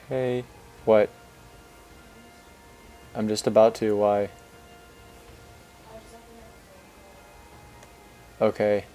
Okay. What? I'm just about to. Why? Okay.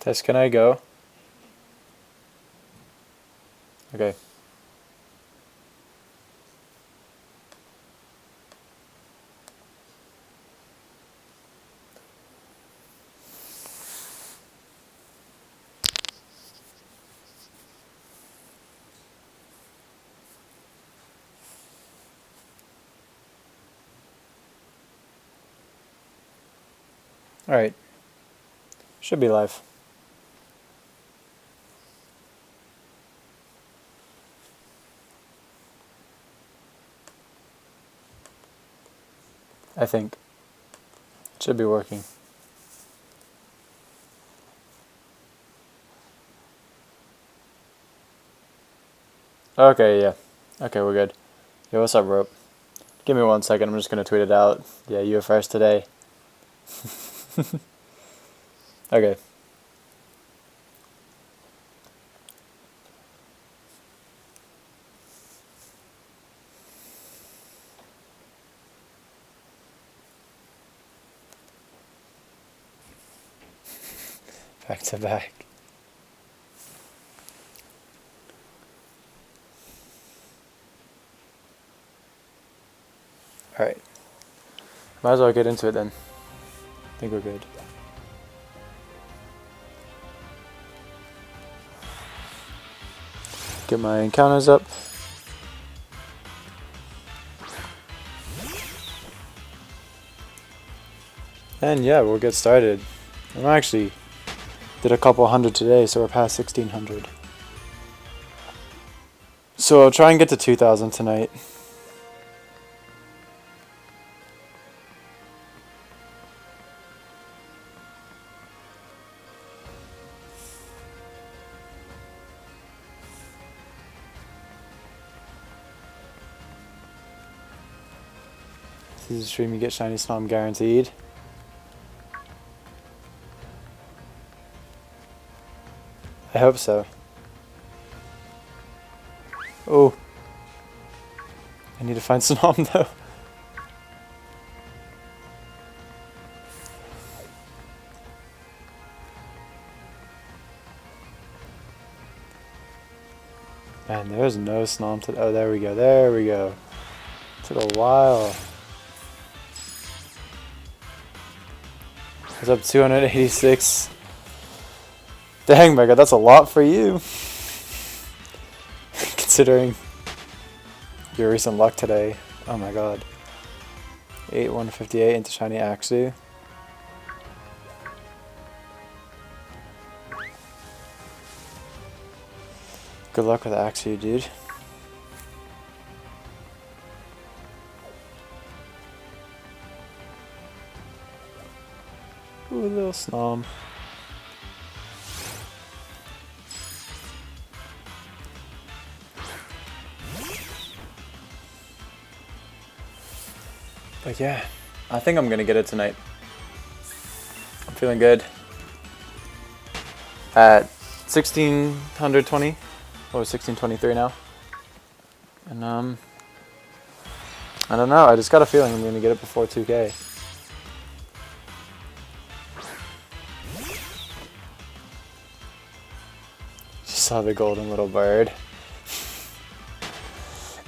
Tess, can I go? Okay. Alright. Should be live. I think. It should be working. Okay, yeah. Okay, we're good. Yo, what's up, Rope? Give me 1 second, I'm just gonna tweet it out. Yeah, you first today. Okay. Back to back. Alright. Might as well get into it then. I think we're good. Get my encounters up. And yeah, we'll get started. I'm actually did a couple hundred today, so we're past 1600. So I'll try and get to 2000 tonight. This is a stream you get shiny Snom guaranteed. I hope so. Oh. I need to find Snom though. Man, there's no Snom to. Oh, there we go. There we go. Took a while. It's up 286. Dang, Mega, that's a lot for you. Considering your recent luck today. Oh my god. 158 into shiny Axu. Good luck with Axu, dude. Ooh, a little Snom. But yeah, I think I'm gonna get it tonight. I'm feeling good. At 1620, or 1623 now. And I don't know, I just got a feeling I'm gonna get it before 2K. Just saw the golden little bird.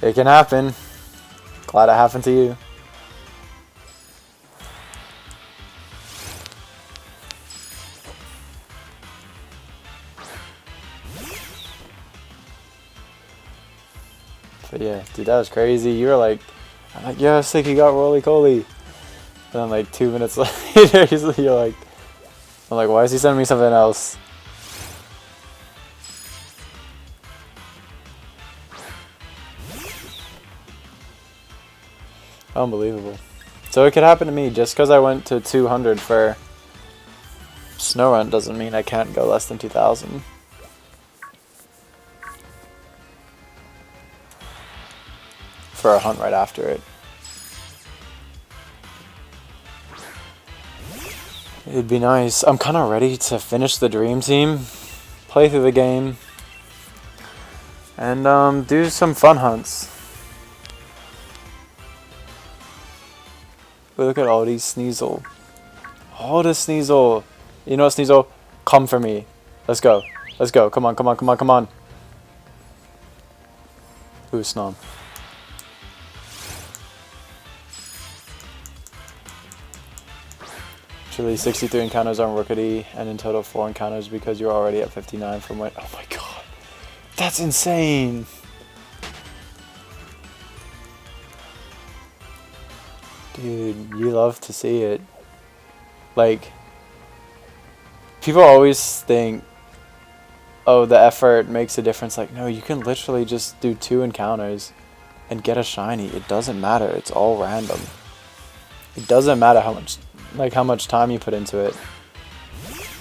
It can happen. Glad it happened to you. But yeah, dude, that was crazy. You were like, I'm like, yeah, sick, he got roly-coly. And then like 2 minutes later, you're like, I'm like, why is he sending me something else? Unbelievable. So it could happen to me. Just because I went to 200 for snow run doesn't mean I can't go less than 2000. For a hunt right after it. It'd be nice. I'm kind of ready to finish the dream team, play through the game, and do some fun hunts. But look at all these Sneasel. All this Sneasel. You know what, Sneasel? Come for me. Let's go. Let's go. Come on, come on, come on, come on. Who's Snom? Actually, 63 encounters on Rookity, and in total 4 encounters because you're already at 59 from when. Oh my god. That's insane! Dude, you love to see it. Like, people always think, oh, the effort makes a difference. Like, no, you can literally just do 2 encounters and get a shiny. It doesn't matter. It's all random. It doesn't matter how much time you put into it.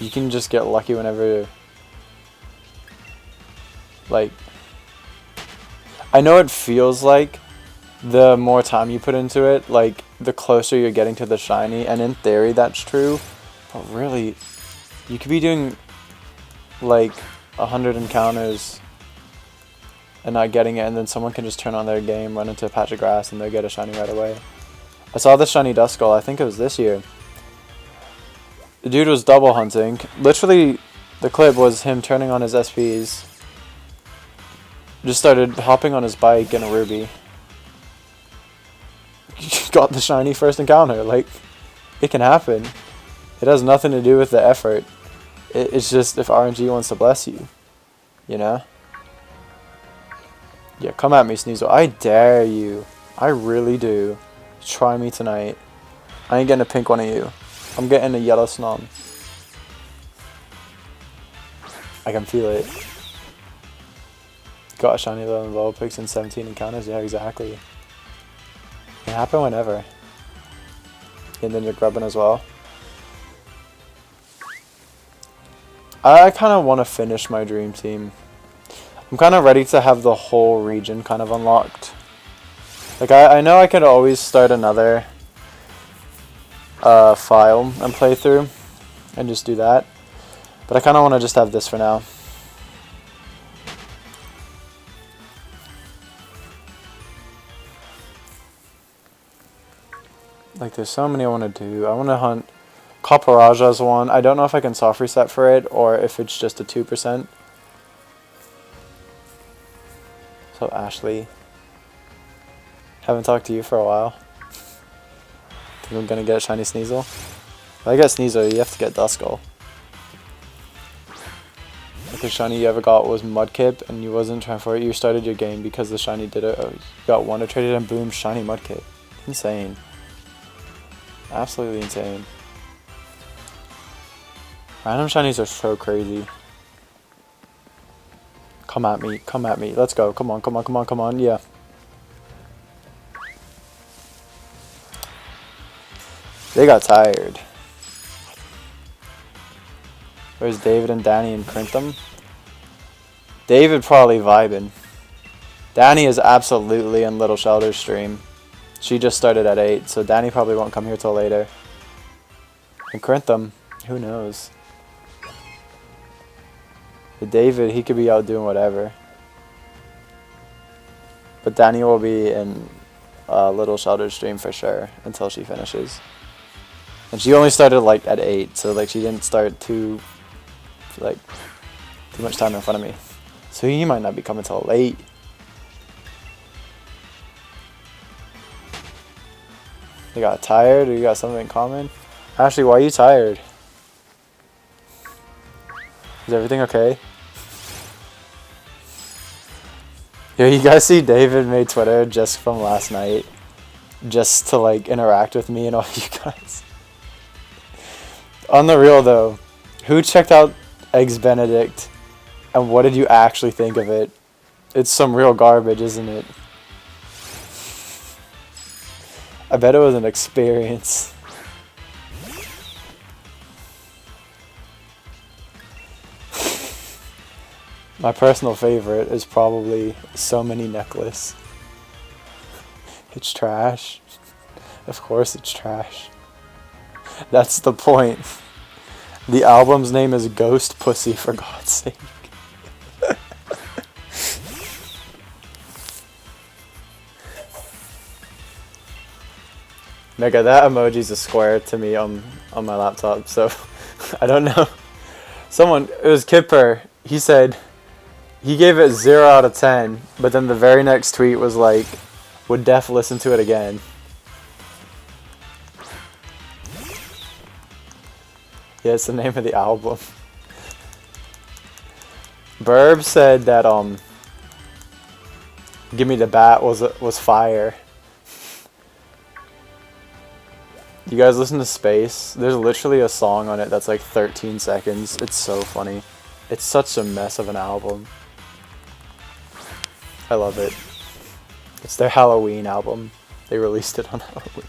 You can just get lucky whenever. Like, I know it feels like the more time you put into it, like, the closer you're getting to the shiny, and in theory that's true, but really, you could be doing, like, 100 encounters and not getting it, and then someone can just turn on their game, run into a patch of grass, and they'll get a shiny right away. I saw the shiny Duskull, I think it was this year. The dude was double hunting. Literally, the clip was him turning on his SPs, just started hopping on his bike in a Ruby. Got the shiny first encounter. Like, it can happen. It has nothing to do with the effort. It's just if RNG wants to bless you. You know? Yeah, come at me, Sneasel. I dare you. I really do. Try me tonight. I ain't getting a pink one of you. I'm getting a yellow Snom. I can feel it. Got a shiny level picks in 17 encounters. Yeah, exactly. It can happen whenever. And then you're grubbing as well. I kind of want to finish my dream team. I'm kind of ready to have the whole region kind of unlocked. Like, I know I could always start another file and play through and just do that. But I kind of want to just have this for now. Like, there's so many I want to do. I want to hunt Coparaja's one. I don't know if I can soft reset for it or if it's just a 2%. So, Ashley. Haven't talked to you for a while. Think I'm going to get shiny Sneasel? If I get Sneasel, you have to get Duskull. Like, the shiny you ever got was Mudkip, and you wasn't trying for it. You started your game because the shiny did it. You got Wonder Traded and boom, shiny Mudkip. Insane. Absolutely insane. Random shinies are so crazy. Come at me, come at me. Let's go. Come on, come on, come on, come on. Yeah. They got tired. Where's David and Danny and Crintham? David probably vibing. Danny is absolutely in Little Shelter's stream. She just started at 8, so Danny probably won't come here till later. And Crintham, who knows? But David, he could be out doing whatever. But Danny will be in Little Shelter's stream for sure until she finishes. And she only started like at 8, so like she didn't start too much time in front of me. So he might not be coming till late. You got tired or you got something in common? Ashley, why are you tired? Is everything okay? Yo, you guys see David made Twitter just from last night? Just to like interact with me and all you guys. On the real though, who checked out Eggs Benedict and what did you actually think of it? It's some real garbage, isn't it? I bet it was an experience. My personal favorite is probably So Many Necklace. It's trash. Of course it's trash. That's the point. The album's name is Ghost Pussy, for God's sake. Mega, that emoji's a square to me on my laptop, so I don't know. Someone, it was Kipper, he said, He gave it 0 out of 10, but then the very next tweet was like, would def listen to it again. Yeah, it's the name of the album. Burb said that Give Me the Bat was fire. You guys listen to Space? There's literally a song on it that's like 13 seconds. It's so funny. It's such a mess of an album. I love it. It's their Halloween album. They released it on Halloween.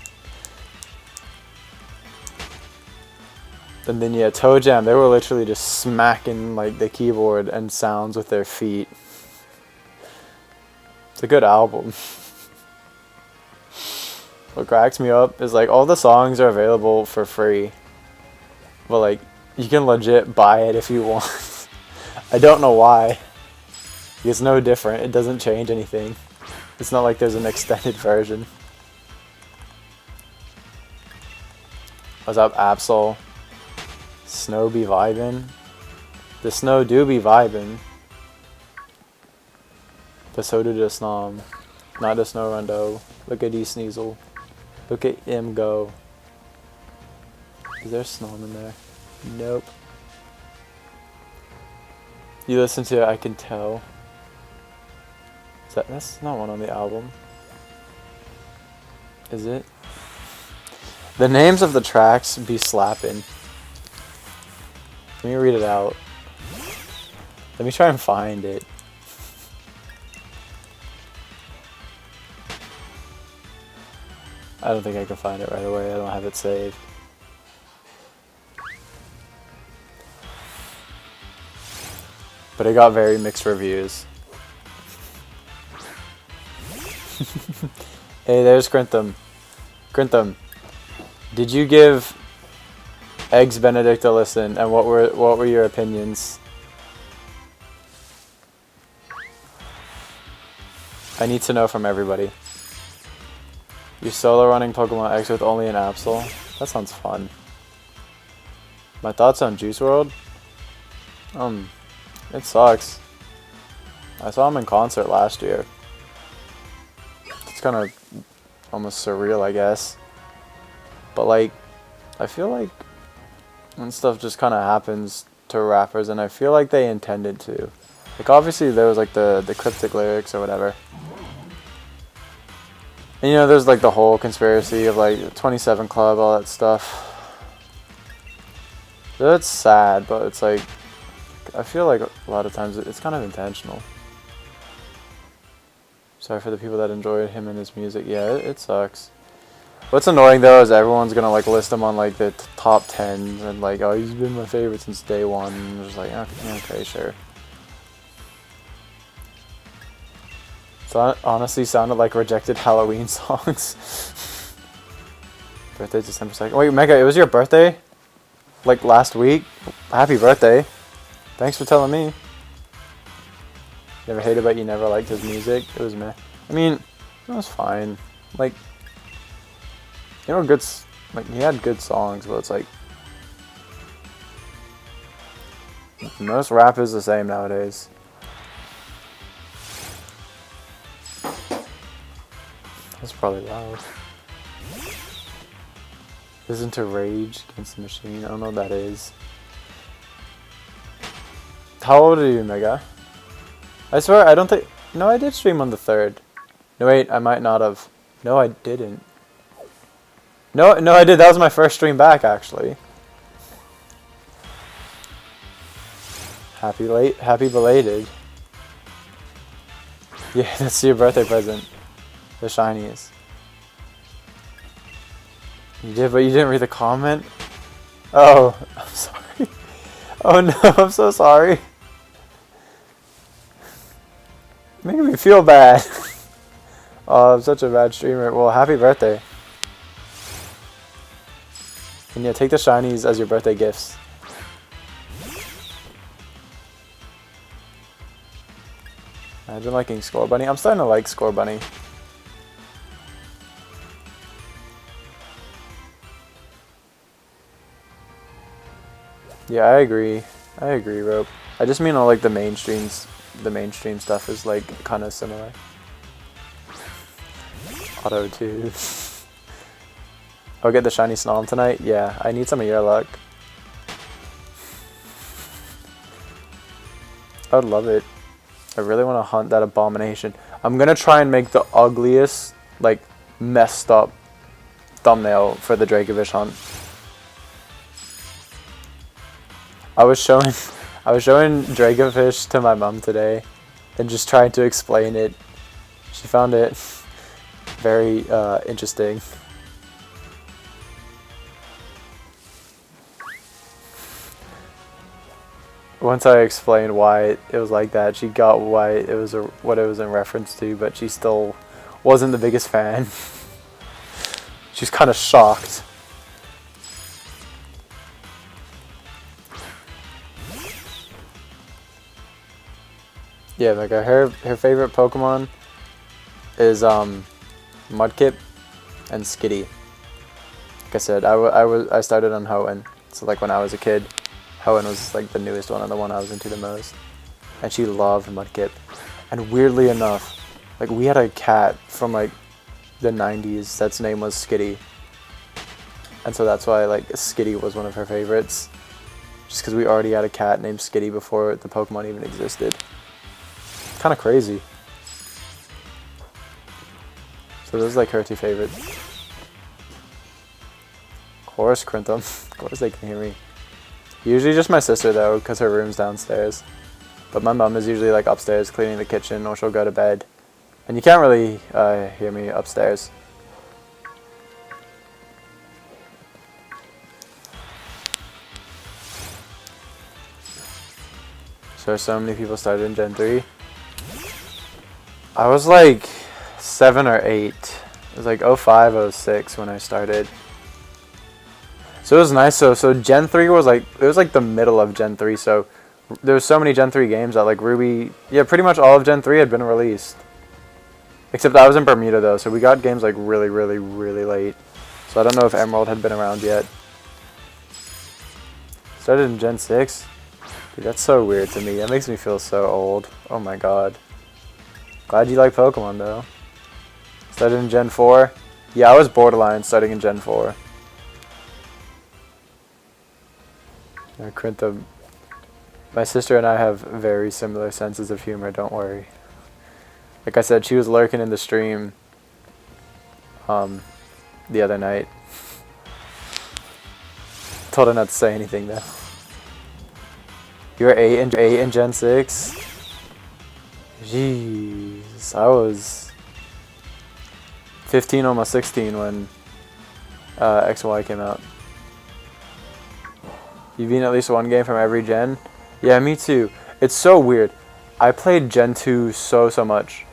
And then yeah, Toe Jam, they were literally just smacking like the keyboard and sounds with their feet. It's a good album. What cracks me up is like all the songs are available for free. But like you can legit buy it if you want. I don't know why. It's no different. It doesn't change anything. It's not like there's an extended version. What's up, Absol? Snow be vibin'. The snow do be vibin'. But so do the Snom. Not the snow rundo. Look at D Sneasel. Look at him go. Is there Snom in there? Nope. You listen to it, I Can Tell. That's not one on the album. Is it? The names of the tracks be slapping. Let me read it out. Let me try and find it. I don't think I can find it right away. I don't have it saved. But it got very mixed reviews. Hey, there's Grintham. Grintham, did you give Eggs Benedict a listen, and what were your opinions? I need to know from everybody. You solo running Pokemon X with only an Absol? That sounds fun. My thoughts on Juice WRLD? It sucks. I saw him in concert last year. It's kind of almost surreal, I guess. But like, I feel like when stuff just kind of happens to rappers, and I feel like they intended to. Like obviously there was like the cryptic lyrics or whatever. And you know, there's like the whole conspiracy of like 27 Club, all that stuff. That's sad, but it's like, I feel like a lot of times it's kind of intentional. Sorry for the people that enjoyed him and his music. Yeah, it sucks. What's annoying though is everyone's gonna like list him on like the top 10s and like, oh, he's been my favorite since day one. And I'm just like, okay, sure. So it honestly sounded like rejected Halloween songs. Birthday December 2nd. Wait, Mega, it was your birthday? Like last week? Happy birthday. Thanks for telling me. Never hated, but you never liked his music. It was meh. I mean, it was fine. Like, you know, like he had good songs, but it's like most rap is the same nowadays. That's probably loud. Listen to Rage Against the Machine. I don't know what that is. How old are you, Mega? I swear, I don't think... No, I did stream on the 3rd. No, wait, I might not have. No, I didn't. No, I did. That was my first stream back, actually. Happy belated. Yeah, that's your birthday present. The shinies. You did, but you didn't read the comment? Oh, I'm sorry. Oh no, I'm so sorry. Making me feel bad. Oh, I'm such a bad streamer. Well, happy birthday. And yeah, take the shinies as your birthday gifts. I've been liking Score Bunny. I'm starting to like Score Bunny. Yeah, I agree. I agree, Rope. I just mean all like the mainstreams the mainstream stuff is like kind of similar. Auto 2. I'll get the shiny Snom tonight. Yeah, I need some of your luck. I would love it. I really want to hunt that abomination. I'm gonna try and make the ugliest, like, messed up thumbnail for the Dracovish hunt. I was showing Dracovish to my mom today and just trying to explain it. She found it very interesting. Once I explained why it was like that, she got why it was what it was in reference to, but she still wasn't the biggest fan. She's kind of shocked. Yeah, like her favorite Pokemon is Mudkip and Skitty. Like I said, I started on Hoenn, so like when I was a kid, Hoenn was like the newest one and the one I was into the most. And she loved Mudkip. And weirdly enough, like we had a cat from like the 90s that's name was Skitty. And so that's why like Skitty was one of her favorites. Just because we already had a cat named Skitty before the Pokemon even existed. Kind of crazy. So those are like her two favorites. Of course, Crintham. Of course they can hear me. Usually just my sister though, because her room's downstairs. But my mom is usually like upstairs cleaning the kitchen, or she'll go to bed. And you can't really hear me upstairs. So many people started in Gen 3. I was like 7 or 8. It was like 05, 06 when I started. So it was nice. So Gen 3 was like, it was like the middle of Gen 3. So there was so many Gen 3 games that like Ruby, yeah, pretty much all of Gen 3 had been released. Except I was in Bermuda though, so we got games like really late. So I don't know if Emerald had been around yet. Started in Gen 6? Dude, that's so weird to me. That makes me feel so old. Oh my god. Glad you like Pokemon though. Started in Gen 4? Yeah, I was borderline starting in Gen 4. Crintham. My sister and I have very similar senses of humor, don't worry. Like I said, she was lurking in the stream the other night. Told her not to say anything though. You were 8 in Gen 6? Jeez, I was 15, almost 16 when X and Y came out. You've beaten at least one game from every gen? Yeah, me too. It's so weird. I played Gen 2 so much.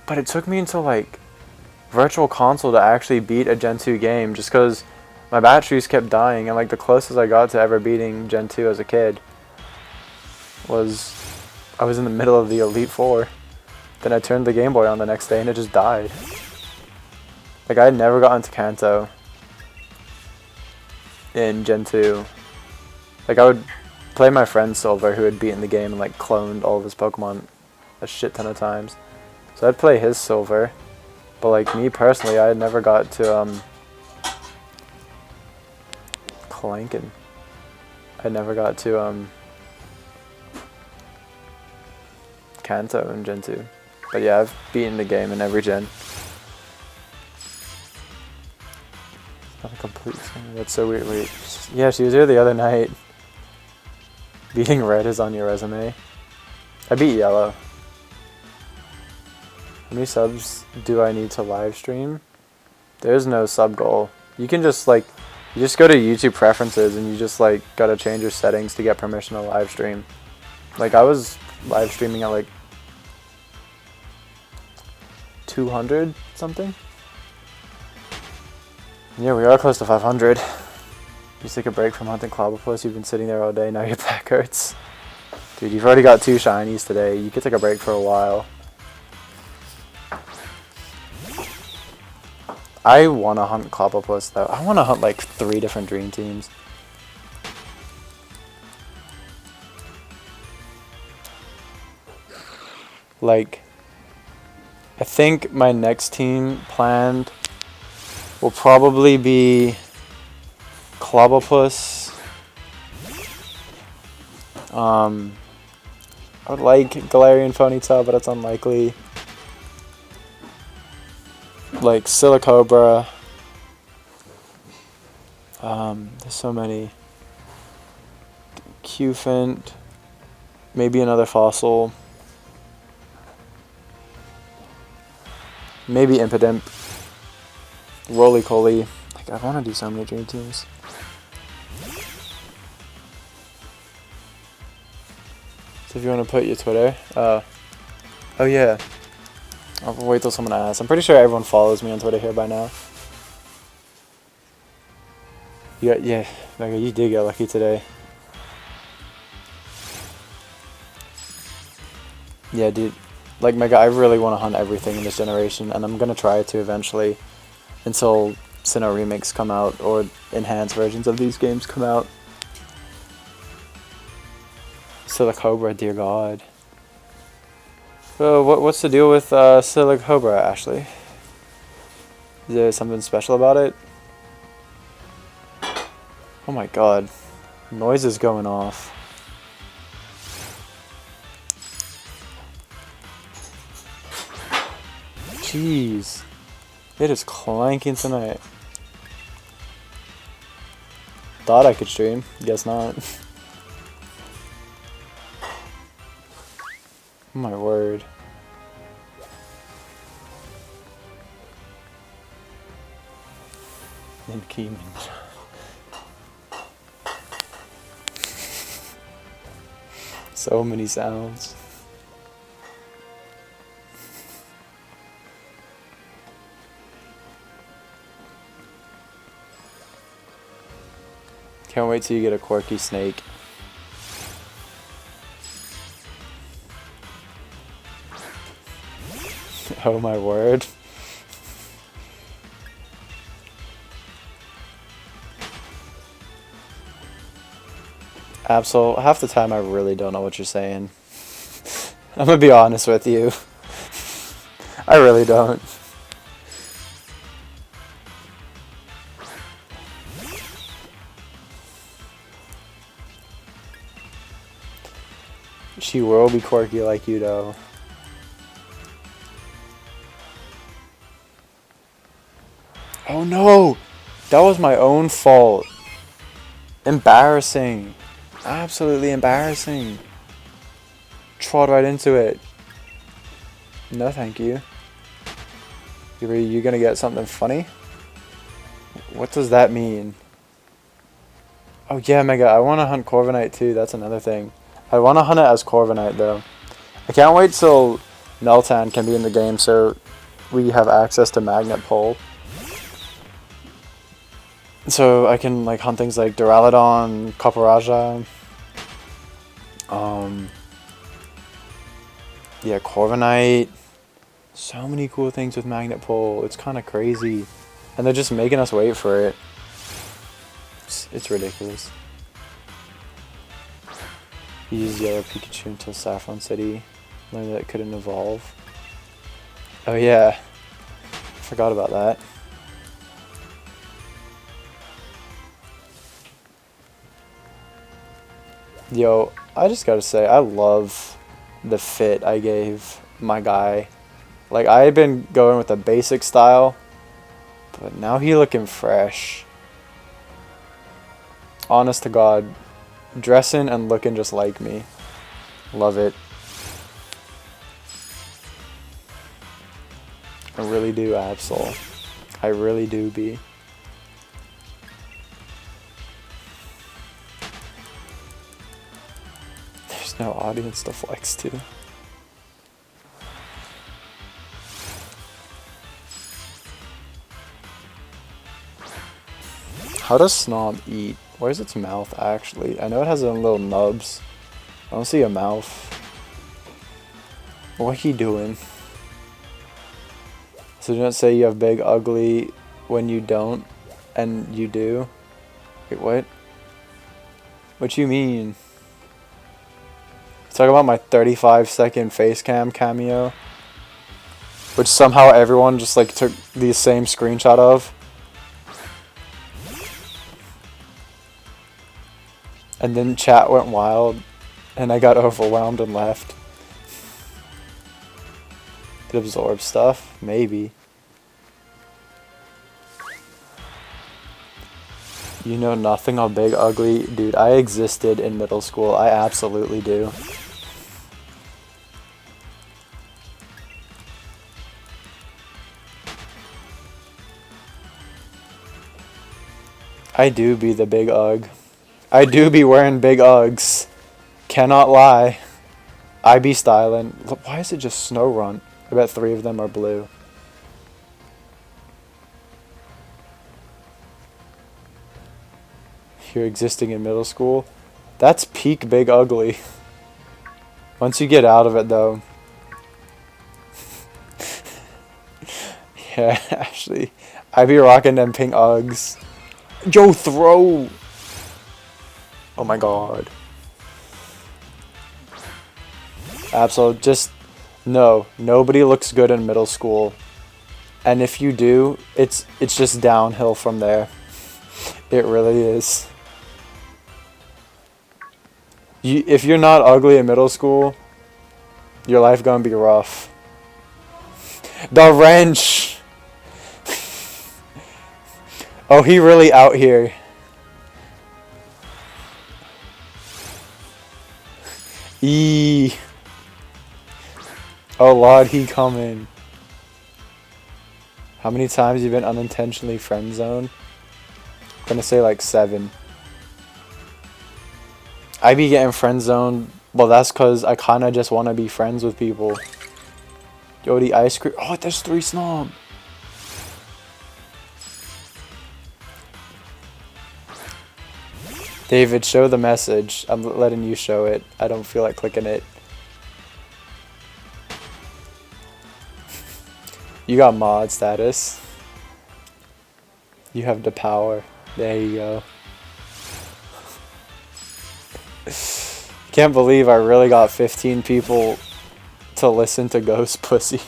But it took me until like Virtual Console to actually beat a Gen 2 game just because my batteries kept dying, and like the closest I got to ever beating Gen 2 as a kid was I was in the middle of the Elite Four. Then I turned the Game Boy on the next day and it just died. Like I had never gotten to Kanto in Gen 2. Like I would play my friend Silver who had beaten the game and like cloned all of his Pokemon a shit ton of times. So I'd play his Silver. But like me personally, I had never got to Clankin. I never got to Kanto in Gen 2. But yeah, I've beaten the game in every gen. It's not a complete thing. That's so weird. Wait. Yeah, she was here the other night. Beating red is on your resume. I beat yellow. How many subs do I need to live stream? There's no sub goal. You can just like, you just go to YouTube preferences and you just like gotta change your settings to get permission to live stream. Like I was live streaming at like 200 something. Yeah, we are close to 500. You take a break from hunting Clobbopus. You've been sitting there all day. Now your back hurts. Dude, you've already got 2 shinies today. You could take a break for a while. I want to hunt Clobbopus though. I want to hunt like 3 different dream teams. Like, I think my next team planned will probably be Clobbopus. I would like Galarian Ponyta, but it's unlikely. Like Silicobra. There's so many. Qfint. Maybe another fossil. Maybe Impidimp. Roly-Poly. Like, I want to do so many dream teams. So if you want to put your Twitter. Oh yeah. I'll wait till someone asks. I'm pretty sure everyone follows me on Twitter here by now. Yeah, Mega, you did get lucky today. Yeah, dude. Like, Mega, I really want to hunt everything in this generation, and I'm going to try to eventually until Sinnoh remakes come out or enhanced versions of these games come out. Silicobra, dear God. So, what's the deal with Silicobra, Ashley? Is there something special about it? Oh my God. Noise is going off. Jeez. It is clanking tonight. Thought I could stream. Guess not. Oh my word. Inkeeman. So many sounds. Can't wait till you get a quirky snake. Oh my word. Absol, half the time I really don't know what you're saying. I'm gonna be honest with you. I really don't. She will be quirky like you though. Oh no! That was my own fault. Embarrassing. Absolutely embarrassing. Trod right into it. No thank you. You gonna get something funny? What does that mean? Oh yeah, Mega, I want to hunt Corviknight too, that's another thing. I want to hunt it as Corviknight though. I can't wait till Meltan can be in the game so we have access to Magnet Pole. So I can like hunt things like Duraludon, Copperajah. Yeah, Corviknight. So many cool things with Magnet Pole. It's kind of crazy. And they're just making us wait for it. It's ridiculous. Use Yellow Pikachu until Saffron City. Learned that it couldn't evolve. Oh yeah. Forgot about that. Yo, I just gotta say, I love the fit I gave my guy. Like, I had been going with a basic style, but now he looking fresh. Honest to God, dressing and looking just like me. Love it. I really do, Absol. I really do, B. There's no audience to flex to. How does Snom eat? Where's its mouth actually? I know it has a little nubs. I don't see a mouth. What he doing? So don't say you have big ugly when you don't, and you do. Wait, what? What you mean? Talk about my 35-second face cam cameo, which somehow everyone just like took the same screenshot of. And then chat went wild, and I got overwhelmed and left. It absorbs stuff? Maybe. You know nothing of Big Ugly? Dude, I existed in middle school. I absolutely do. I do be the Big Ugg. I do be wearing big Uggs. Cannot lie. I be styling. Why is it just Snow Run? I bet 3 of them are blue. You're existing in middle school? That's peak Big Ugly. Once you get out of it, though. Yeah, actually. I be rocking them pink Uggs. Yo, throw! Oh my god. Absolutely. Just, no. Nobody looks good in middle school. And if you do, it's just downhill from there. It really is. If you're not ugly in middle school, your life gonna be rough. The wrench! Oh, he really out here. Eee. Oh lord, he coming. How many times you been unintentionally friend zoned? I'm gonna say like 7. I be getting friend zoned. Well, that's cause I kinda just wanna be friends with people. Yo, the ice cream. Oh, there's 3 Snom. David, show the message. I'm letting you show it. I don't feel like clicking it. You got mod status. You have the power. There you go. Can't believe I really got 15 people to listen to Ghost Pussy.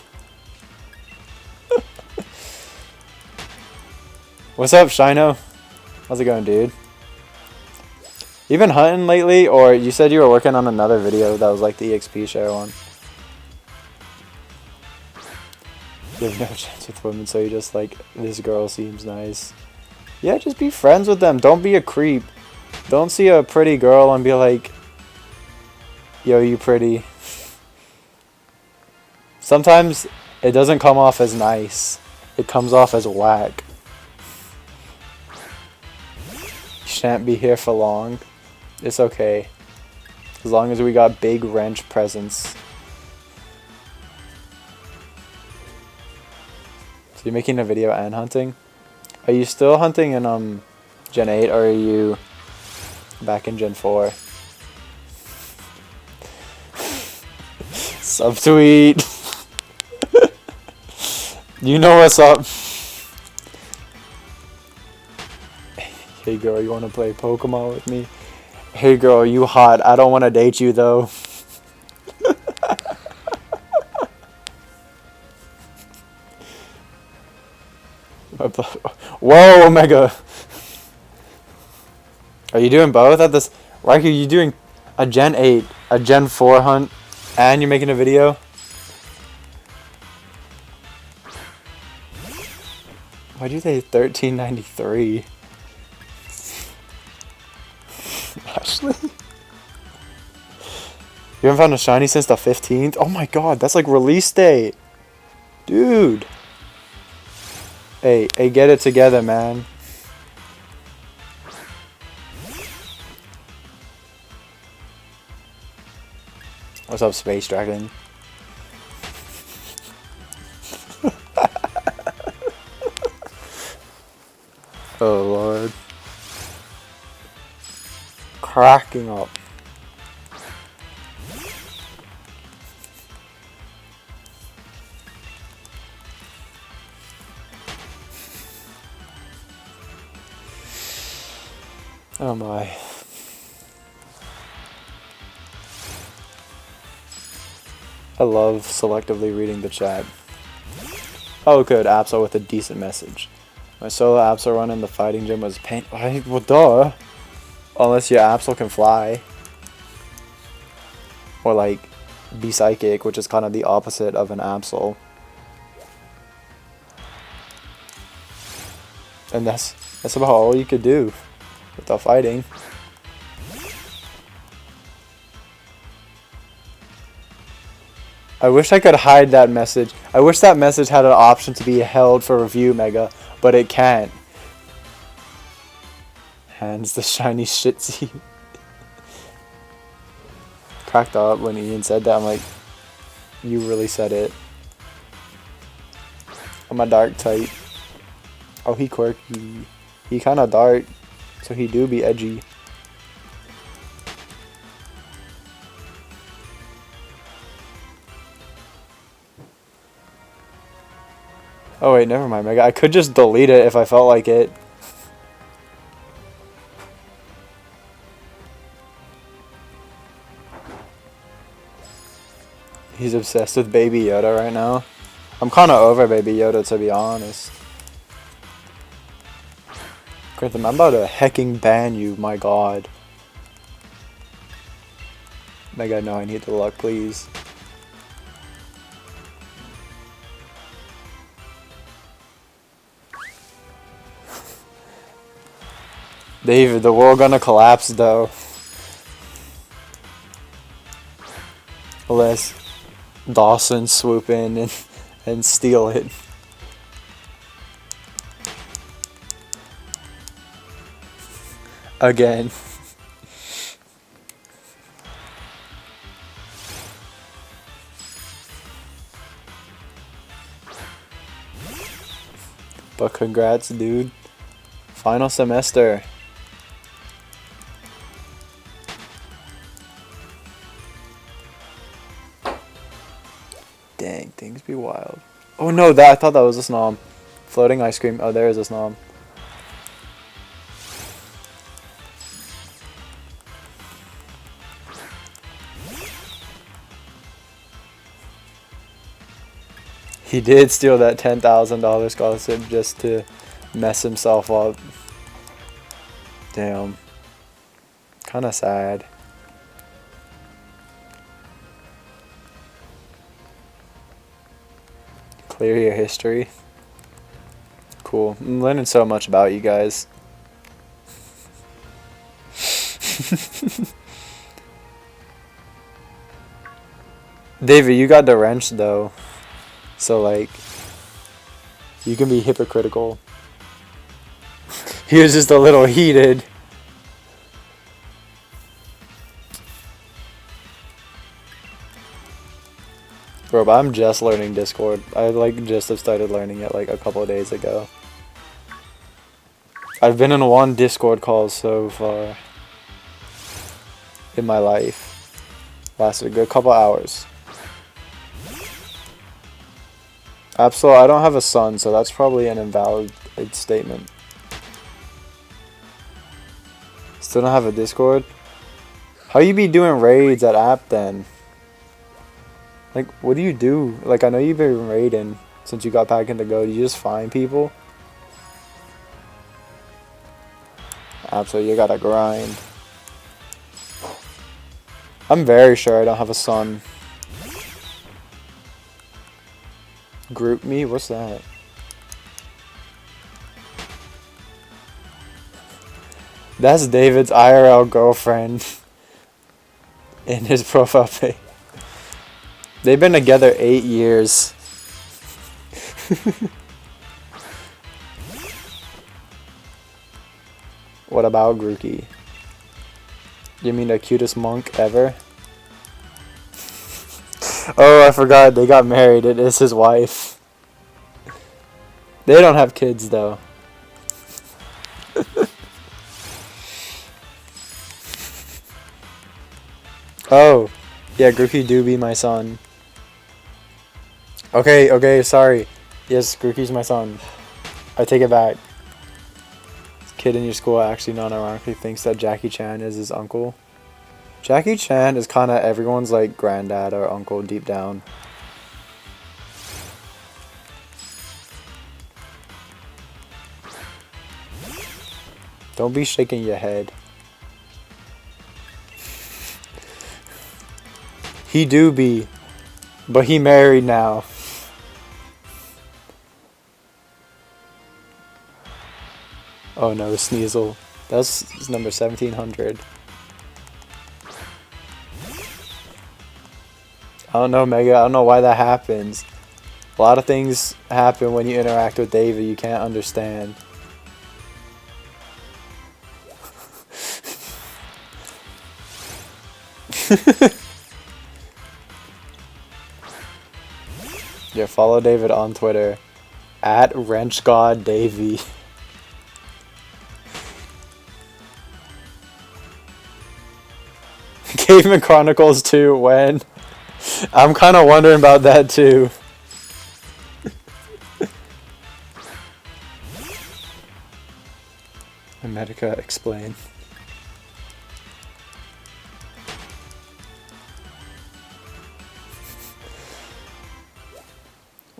What's up, Shino? How's it going, dude? You been hunting lately, or you said you were working on another video that was like the EXP share one? You have no chance with women, so you're just like, this girl seems nice. Yeah, just be friends with them. Don't be a creep. Don't see a pretty girl and be like, yo, you pretty. Sometimes it doesn't come off as nice. It comes off as whack. You shan't be here for long. It's okay. As long as we got big wrench presents. So you're making a video and hunting? Are you still hunting in Gen 8 or are you back in Gen 4? Subtweet. You know what's up. Hey girl, you wanna play Pokemon with me? Hey girl, you hot. I don't wanna date you though. Whoa, Omega. Are you doing both at this? Like, are you doing a Gen 8, a Gen 4 hunt, and you're making a video? Why'd you say 1393? Ashley? You haven't found a shiny since the 15th? Oh my god, that's like release date. Dude. Hey, get it together, man. What's up, Space Dragon? Oh lord. Cracking up. Oh my. I love selectively reading the chat. Oh, good. Absol with a decent message. My solo Absol run in the fighting gym was pain. Well, duh. Unless your Absol can fly. Or, like, be psychic, which is kind of the opposite of an Absol. And that's about all you could do without fighting. I wish I could hide that message. I wish that message had an option to be held for review, Mega, but it can't. Hands the shiny shitsy. Cracked up when Ian said that. I'm like, you really said it. I'm a dark type. Oh, he quirky. He kinda dark, so he do be edgy. Oh wait, never mind, Mega. I could just delete it if I felt like it. He's obsessed with Baby Yoda right now. I'm kinda over Baby Yoda, to be honest. Grantham, I'm about to hecking ban you, my god. Mega, no, I need the luck, please. David, the world gonna collapse though. Unless Dawson swoop in and steal it. Again. But congrats, dude. Final semester. Dang, things be wild. Oh no, I thought that was a Snom. Floating ice cream. Oh, there is a Snom. He did steal that $10,000 scholarship just to mess himself up. Damn. Kinda sad. Clear your history. Cool. I'm learning so much about you guys. David, you got the wrench though. So like, you can be hypocritical. He was just a little heated. Bro, but I'm just learning Discord. I like just have started learning it like a couple of days ago. I've been in one Discord call so far in my life. Lasted a good couple hours. Absolutely, I don't have a son, so that's probably an invalid statement. Still don't have a Discord? How you be doing raids at app then? Like, what do you do? Like, I know you've been raiding since you got back into Go. Do you just find people? Absolutely, you gotta grind. I'm very sure I don't have a son. Group me? What's that? That's David's IRL girlfriend in his profile pic. They've been together 8 years. What about Grookey? You mean the cutest monk ever? Oh, I forgot. They got married. It is his wife. They don't have kids, though. Oh. Yeah, Grookey do be my son. Okay, sorry. Yes, Grookey's my son. I take it back. This kid in your school actually non-ironically thinks that Jackie Chan is his uncle. Jackie Chan is kind of everyone's like granddad or uncle deep down. Don't be shaking your head. He do be, but he married now. Oh no, Sneasel. That's number 1700. I don't know, Mega. I don't know why that happens. A lot of things happen when you interact with David you can't understand. Yeah, follow David on Twitter at WrenchGodDavy. Caveman Chronicles 2 when? I'm kind of wondering about that too. Medica, explain.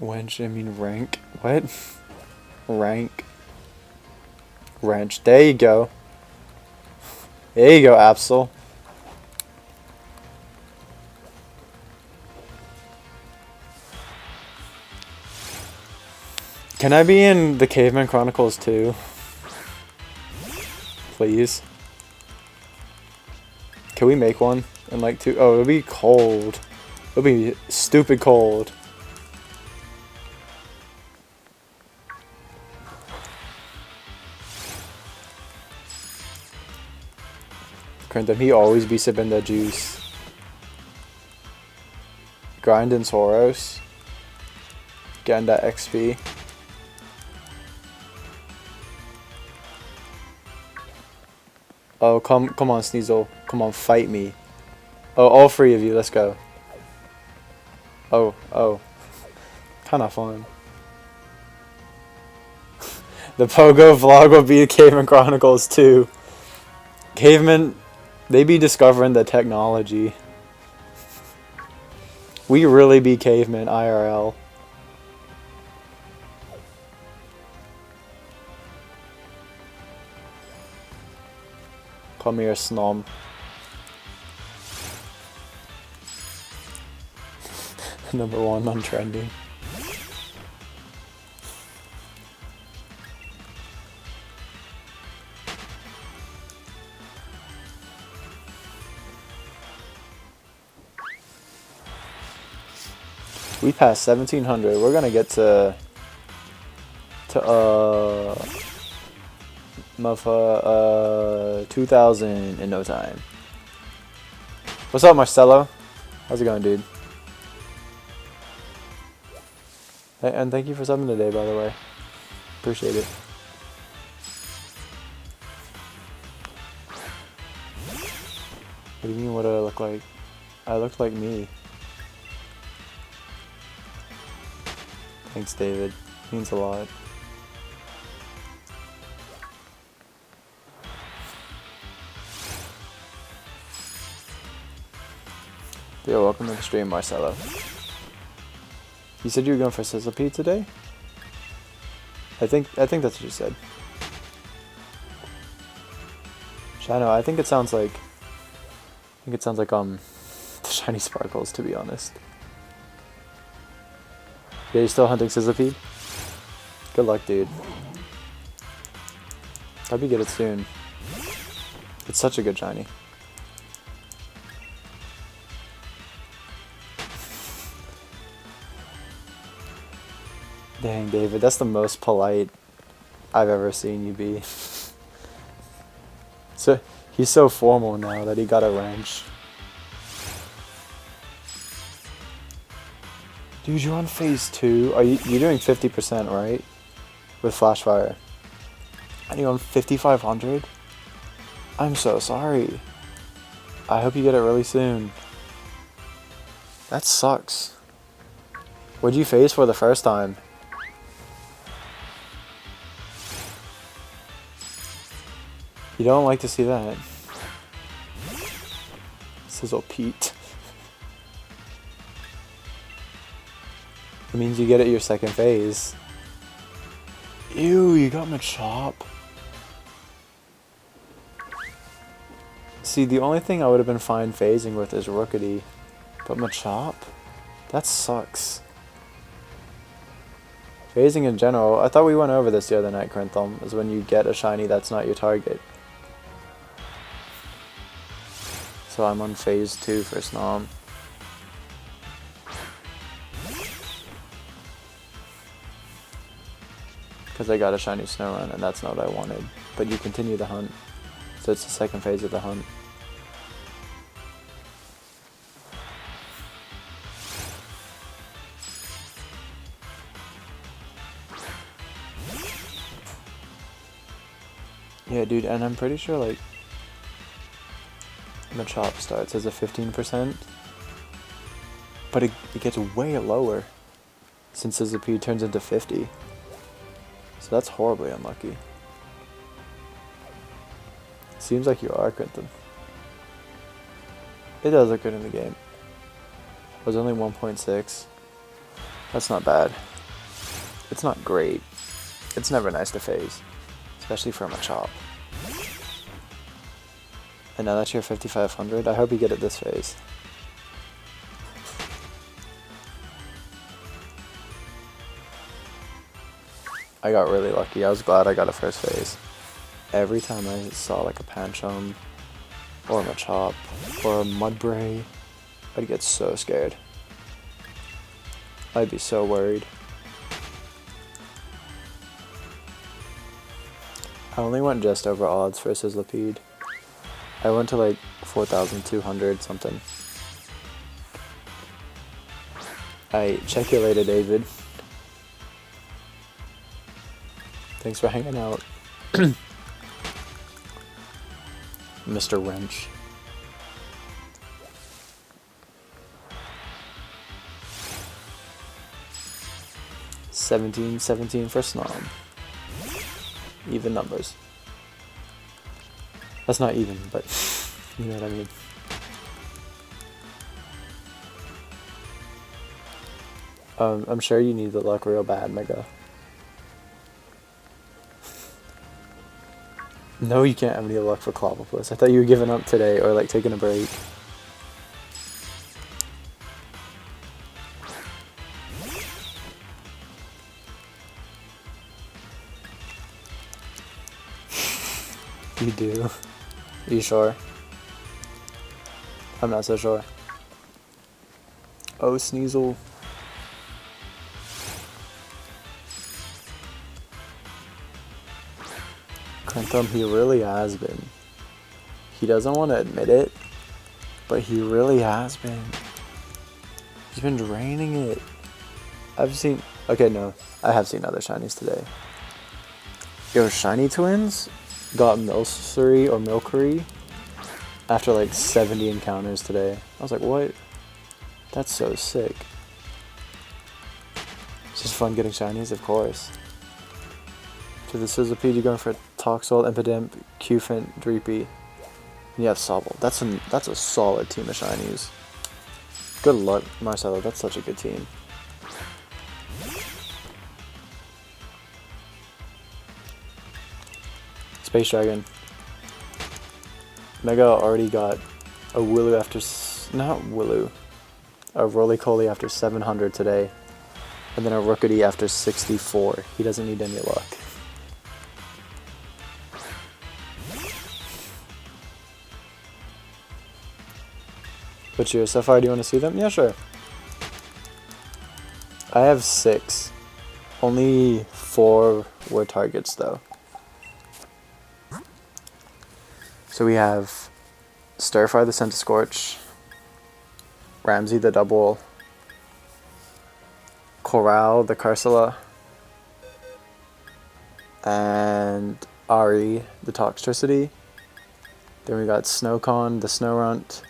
Wench, I mean rank. What? Rank. Wrench. There you go. There you go, Absol. Can I be in the Caveman Chronicles too? Please. Can we make one in like 2? Oh, it'll be cold. It'll be stupid cold. Crintham, he always be sipping the juice. Grinding Soros. Getting that XP. Oh, come on, Sneasel. Come on, fight me. Oh, all 3 of you, let's go. Oh. Kinda fun. The Pogo vlog will be Caveman Chronicles 2. Cavemen, they be discovering the technology. We really be cavemen, IRL. Come here, Snom. Number 1 on trending. We passed 1700. We're gonna get to 2000 in no time. What's up, Marcelo? How's it going, dude? Hey, and thank you for subbing today, by the way. Appreciate it. What do you mean, what do I look like? I look like me. Thanks, David. Means a lot. Yo, welcome to the stream, Marcelo. You said you were going for Sizzle Pete today? I think that's what you said. Shano, I think it sounds like the shiny sparkles, to be honest. Yeah, you still hunting Sizzlepede? Good luck, dude. Hope you get it soon. It's such a good shiny. Dang, David, that's the most polite I've ever seen you be. So he's so formal now that he got a wrench. Dude, you're on phase 2. You're doing 50%, right? With Flashfire. And you're on 5,500? I'm so sorry. I hope you get it really soon. That sucks. What'd you phase for the first time? You don't like to see that. Sizzle Pete. It means you get it your second phase. Ew, you got Machop. See, the only thing I would have been fine phasing with is Rookity. But Machop? That sucks. Phasing in general, I thought we went over this the other night, Crinthum, is when you get a shiny that's not your target. So I'm on phase 2 for Snom. Because I got a shiny Snorunt and that's not what I wanted. But you continue the hunt. So it's the second phase of the hunt. Yeah, dude, and I'm pretty sure, like, Machop starts as a 15%, but it gets way lower since Sizzlepede turns into 50. So that's horribly unlucky. Seems like you are, Quentin. It does look good in the game. It was only 1.6. That's not bad. It's not great. It's never nice to phase. Especially for a Machop. And now that you're 5500, I hope you get it this phase. I got really lucky. I was glad I got a first phase. Every time I saw like a Pancham, or a Machop, or a Mudbray, I'd get so scared. I'd be so worried. I only went just over odds for Sizzlepede. I went to like 4,200 something. Check you later, David. Thanks for hanging out. Mr. Wrench. $17 for Snom. Even numbers. That's not even, but you know what I mean. I'm sure you need the luck real bad, Mega. No, you can't have any luck for Clobbopus. I thought you were giving up today, or like taking a break. You do. Are you sure? I'm not so sure. Oh, Sneasel. Crinthum, he really has been. He doesn't want to admit it, but he really has been. He's been draining it. Okay, no. I have seen other shinies today. Yo, Shiny Twins got Milcery or Milcery after like 70 encounters today. I was like, what? That's so sick. It's just fun getting shinies, of course. To the Sizzlepede, you're going for Toxel, Impidimp, Cufant, Dreepy. And you have Sobble. That's a solid team of shinies. Good luck, Marcelo. That's such a good team. Space Dragon. Mega already got a Wooloo after... Not Wooloo. A Roly-Coly after 700 today. And then a Rookity after 64. He doesn't need any luck. What's your so far? Do you want to see them? Yeah, sure. I have 6. Only 4 were targets, though. So we have Stir-Fry the Scentiscorch, Ramsey the Double, Corral the Carcella, and Ari the Toxtricity. Then we got Snowcon the Snorunt,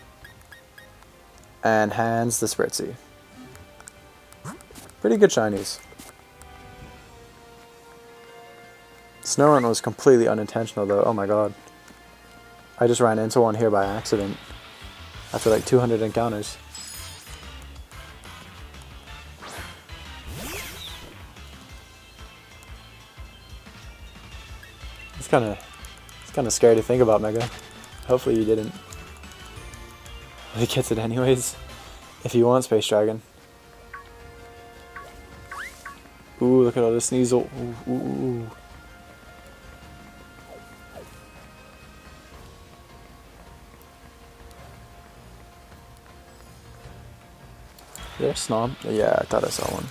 and Hands the Spritzy. Pretty good shinies. Snorunt was completely unintentional though, oh my god. I just ran into one here by accident. after like 200 encounters. It's kind of scary to think about, Mega. Hopefully you didn't. He gets it anyways. If you want Space Dragon. Ooh, look at all this Sneasel. Ooh, ooh, ooh. There's Snom. Yeah, I thought I saw one.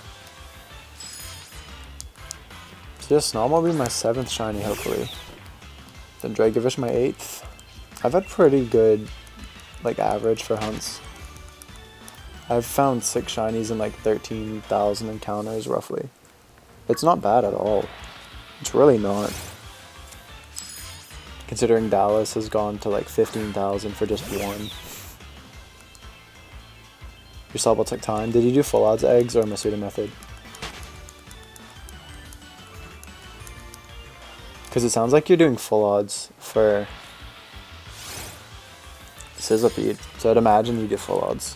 So yeah, Snom will be my 7th shiny, hopefully. Then Dragovish my 8th. I've had pretty good, like, average for hunts. I've found 6 shinies in like 13,000 encounters, roughly. It's not bad at all. It's really not. Considering Dallas has gone to like 15,000 for just one. Your Sobble took time. Did you do full odds eggs or Masuda method? Because it sounds like you're doing full odds for Sizzlipede, so I'd imagine you do full odds.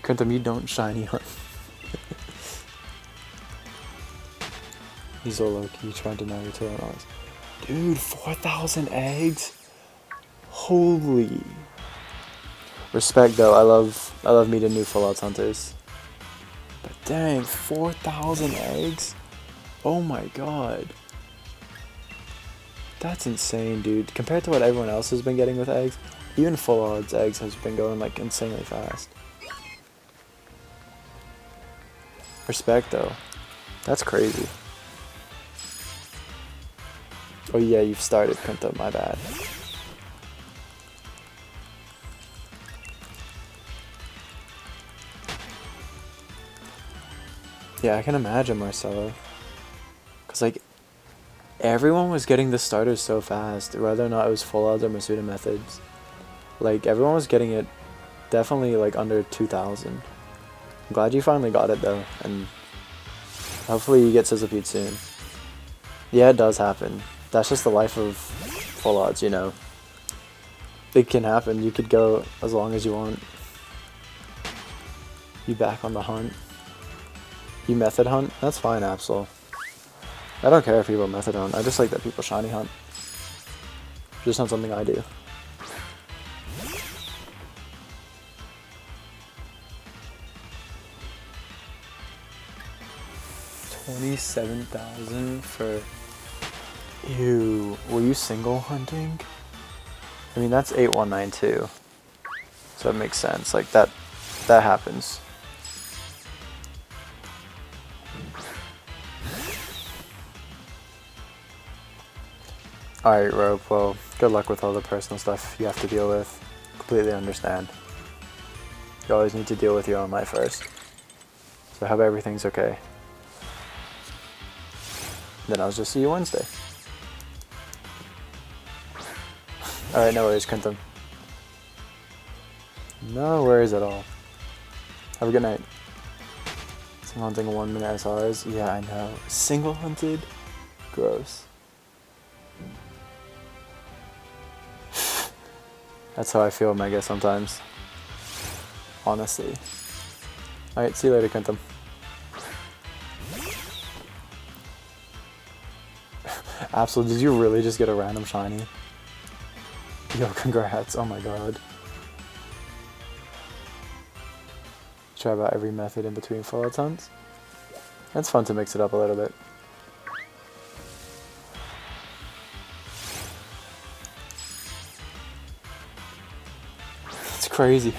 Kuntum, you don't shiny hunt. He's so low-key trying to deny your tail odds. Dude, 4,000 eggs? Holy. Respect though, I love meeting new full odds hunters. But dang, 4,000 eggs? Oh my god. That's insane, dude. Compared to what everyone else has been getting with eggs, even full odds eggs has been going like insanely fast. Respect though. That's crazy. Oh yeah, you've started, Kunta, my bad. Yeah, I can imagine Marcelo. Cause like, everyone was getting the starters so fast, whether or not it was full odds or Masuda methods. Like, everyone was getting it definitely like under 2,000. I'm glad you finally got it though, and hopefully you get Sizzlipede soon. Yeah, it does happen. That's just the life of full odds, you know. It can happen. You could go as long as you want. You back on the hunt. You method hunt? That's fine, Absol. I don't care if people method hunt. I just like that people shiny hunt. Just not something I do. 27,000 for... Ew. Were you single hunting? I mean, that's 8192. So it makes sense. Like, that happens. Alright, Rope. Well, good luck with all the personal stuff you have to deal with. Completely understand. You always need to deal with your own life first. So I hope everything's okay. Then I'll just see you Wednesday. Alright, no worries, Kuntum. No worries at all. Have a good night. Single hunting 1 minute SRs? Yeah, I know. Single hunted? Gross. That's how I feel, Mega, sometimes. Honestly. Alright, see you later, Kuntum. Absol, did you really just get a random shiny? Yo, congrats. Oh my god. Try about every method in between full odds hunts. It's fun to mix it up a little bit. It's crazy.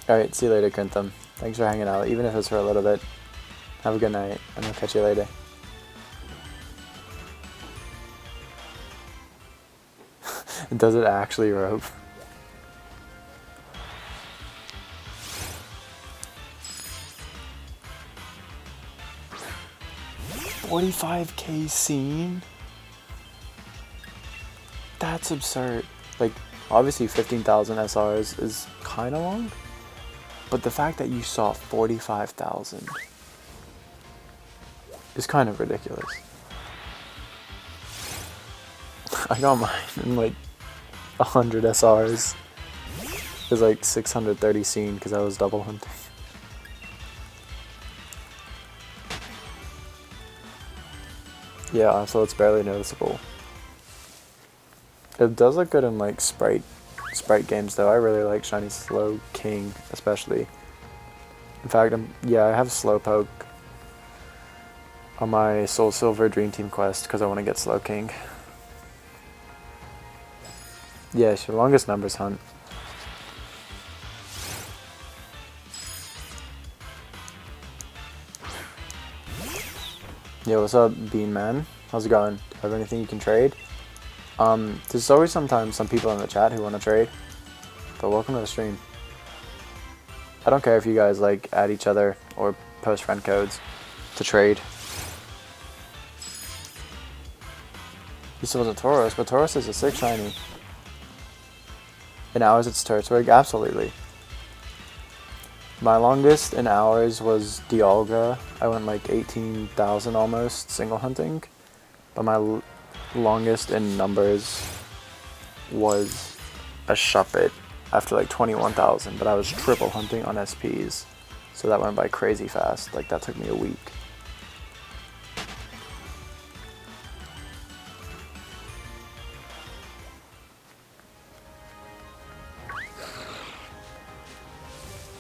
Alright, see you later, Kuntum. Thanks for hanging out, even if it's for a little bit. Have a good night, and I'll catch you later. Does it actually rope? $45K scene? That's absurd. Like, obviously 15,000 SRs is kind of long, but the fact that you saw 45,000 is kind of ridiculous. I got mine in like 100 SRs. It was like 630 scene because I was double hunting. Yeah, so it's barely noticeable. It does look good in like sprite games though. I really like Shiny Slow King especially. In fact, I have Slowpoke on my Soul Silver Dream Team quest because I want to get Slow King. Yeah, it's your longest numbers hunt. Yo, what's up, Bean Man? How's it going? Do you have anything you can trade? There's always sometimes some people in the chat who want to trade, but welcome to the stream. I don't care if you guys like add each other or post friend codes to trade. He still was a Tauros, but Tauros is a 6 shiny. In hours it's Turtwig, absolutely. My longest in hours was Dialga. I went like 18,000 almost single hunting, but my longest in numbers was a Shuppet after like 21,000, but I was triple hunting on SPs, so that went by crazy fast. Like that took me a week.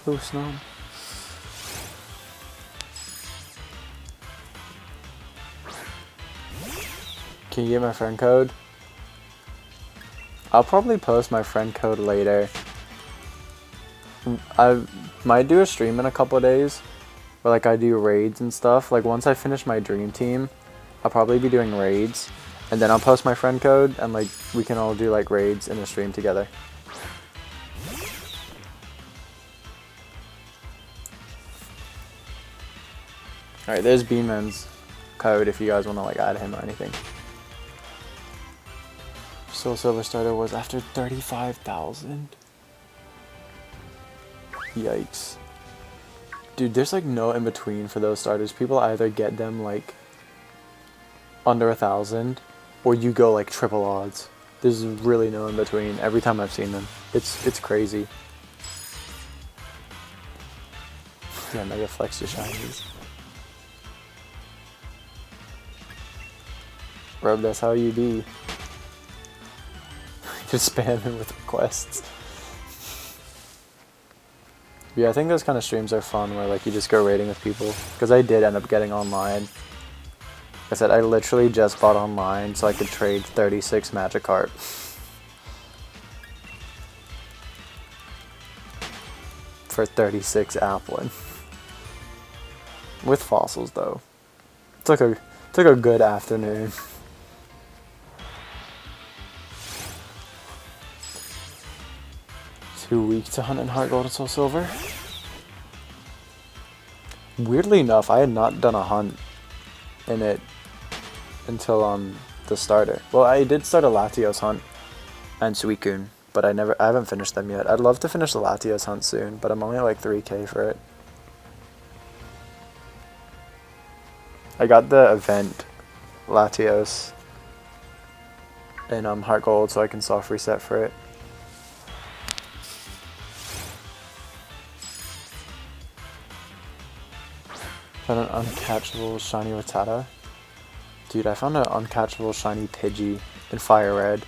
Oh, Snom. Can you get my friend code? I'll probably post my friend code later. I might do a stream in a couple of days where like I do raids and stuff. Like once I finish my dream team, I'll probably be doing raids, and then I'll post my friend code and like we can all do like raids in a stream together. Alright, there's Beanman's code if you guys want to like add him or anything. Soul Silver starter was after 35,000. Yikes. Dude, there's like no in between for those starters. People either get them like under 1,000 or you go like triple odds. There's really no in between every time I've seen them. It's crazy. Yeah, Mega Flex your shinies. Rob, that's how you be. Just spam him with requests. Yeah, I think those kind of streams are fun where like you just go raiding with people. Because I did end up getting online. Like I said, I literally just bought online so I could trade 36 Magikarp. For 36 Applin. With fossils though. Took a good afternoon. 2 weeks to hunt in Heart Gold and Soul Silver. Weirdly enough, I had not done a hunt in it until the starter. Well, I did start a Latios hunt and Suicune, but I haven't finished them yet. I'd love to finish the Latios hunt soon, but I'm only like 3k for it. I got the event Latios in Heart Gold, so I can soft reset for it. Found an uncatchable shiny Rattata. Dude, I found an uncatchable shiny Pidgey in Fire Red.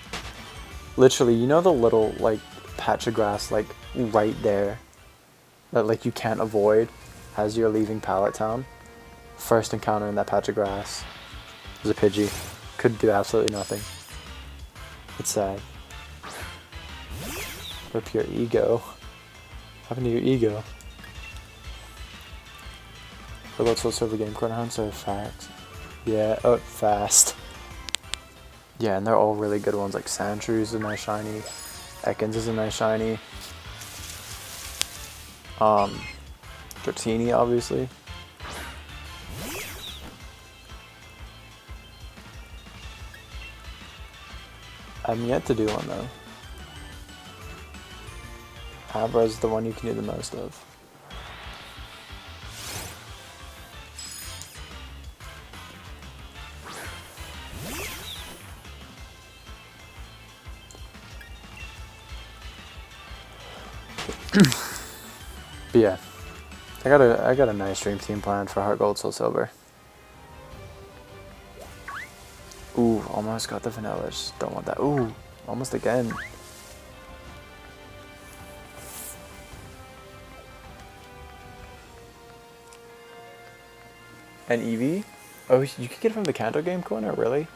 Literally, you know the little like patch of grass like right there that like you can't avoid as you're leaving Pallet Town? First encounter in that patch of grass was a Pidgey. Could do absolutely nothing. It's sad. Rip your ego. What happened to your ego? But let's also have a game corner hunts are facts. Yeah, oh, fast. Yeah, and they're all really good ones. Like Sandshrew is a nice shiny. Ekans is a nice shiny. Dratini, obviously. I'm yet to do one though. Abra is the one you can do the most of. But yeah, I got a nice dream team planned for Heart Gold, Soul Silver. Ooh, almost got the vanilla. Just don't want that. Ooh, almost again. And Eevee? Oh, you can get it from the Kanto game corner, really?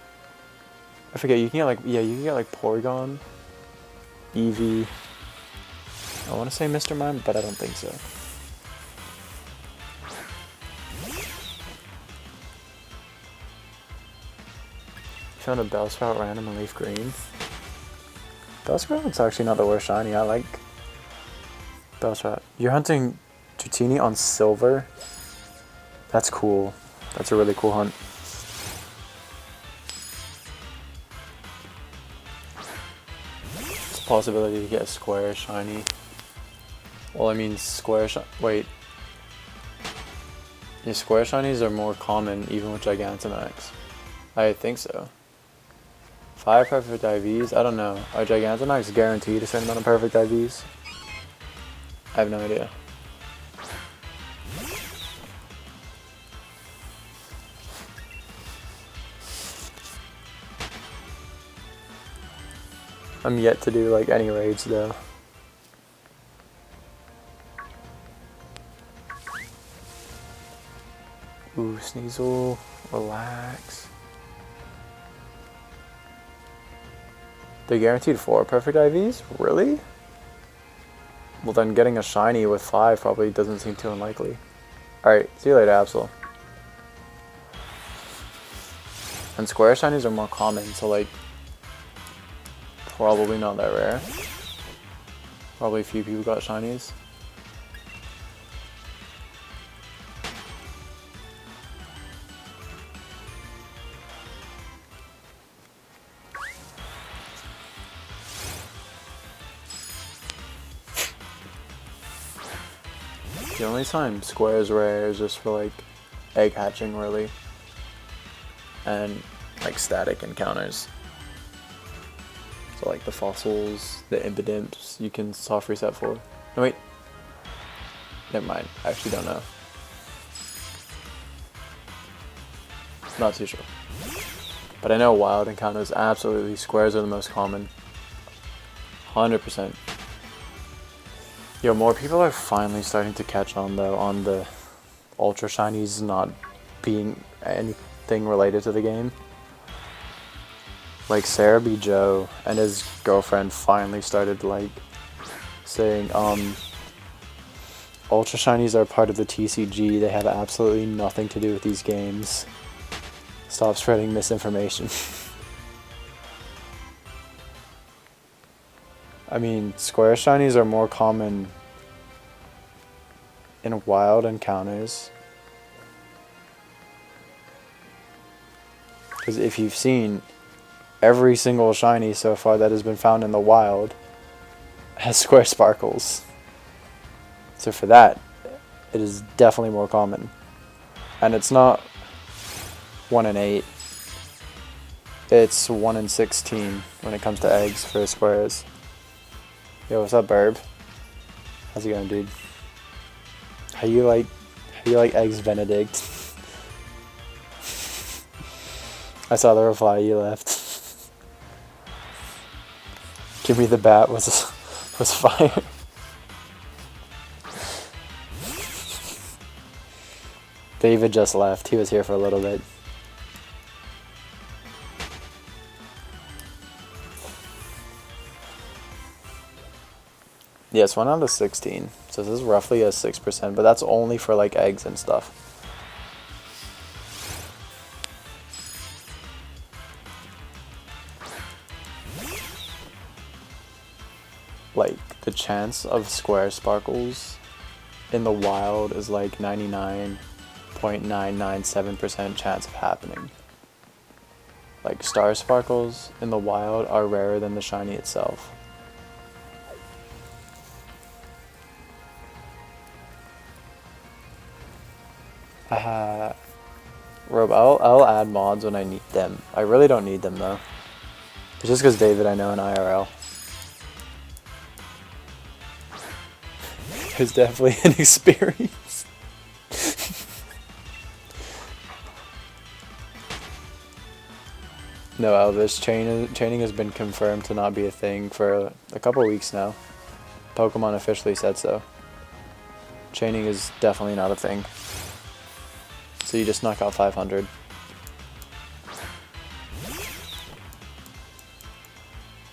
I forget, you can get like, yeah, you can get like Porygon, Eevee. I want to say Mr. Mime, but I don't think so. Found a Bellsprout random and leaf green. Bellsprout's actually not the worst shiny. I like Bellsprout. You're hunting Dratini on silver? That's cool. That's a really cool hunt. It's a possibility to get a square shiny. Well, I mean square wait. Yeah, square shinies are more common even with Gigantamax. I think so. 5 perfect IVs? I don't know. Are Gigantamax guaranteed a certain amount of perfect IVs? I have no idea. I'm yet to do like any raids though. Ooh, Sneasel, relax. They guaranteed 4 perfect IVs? Really? Well then getting a shiny with 5 probably doesn't seem too unlikely. Alright, see you later, Absol. And square shinies are more common, so like probably not that rare. Probably a few people got shinies. The only time square is rare is just for like egg hatching really. And like static encounters. So like the fossils, the impidimps, you can soft reset for. No wait. Never mind. I actually don't know. Not too sure. But I know wild encounters absolutely squares are the most common. 100%. Yo, more people are finally starting to catch on though on the ultra shinies not being anything related to the game. Like Sarah B. Joe and his girlfriend finally started like saying, ultra shinies are part of the TCG, they have absolutely nothing to do with these games. Stop spreading misinformation. I mean, square shinies are more common in wild encounters. Because if you've seen, every single shiny so far that has been found in the wild has square sparkles. So for that, it is definitely more common. And it's not 1 in 8. It's 1 in 16 when it comes to eggs for squares. Yo, what's up, Burb? How's it going, dude? How you like eggs Benedict? I saw the reply you left. Give me the bat was fire. David just left. He was here for a little bit. Yeah, it's 1 out of 16. So this is roughly a 6%, but that's only for like eggs and stuff. Like the chance of square sparkles in the wild is like 99.997% chance of happening. Like star sparkles in the wild are rarer than the shiny itself. Rob, I'll add mods when I need them. I really don't need them though. It's just because David I know in IRL. There's definitely an experience. No, Elvis, chaining has been confirmed to not be a thing for a couple weeks now. Pokemon officially said so. Chaining is definitely not a thing. So you just knock out 500.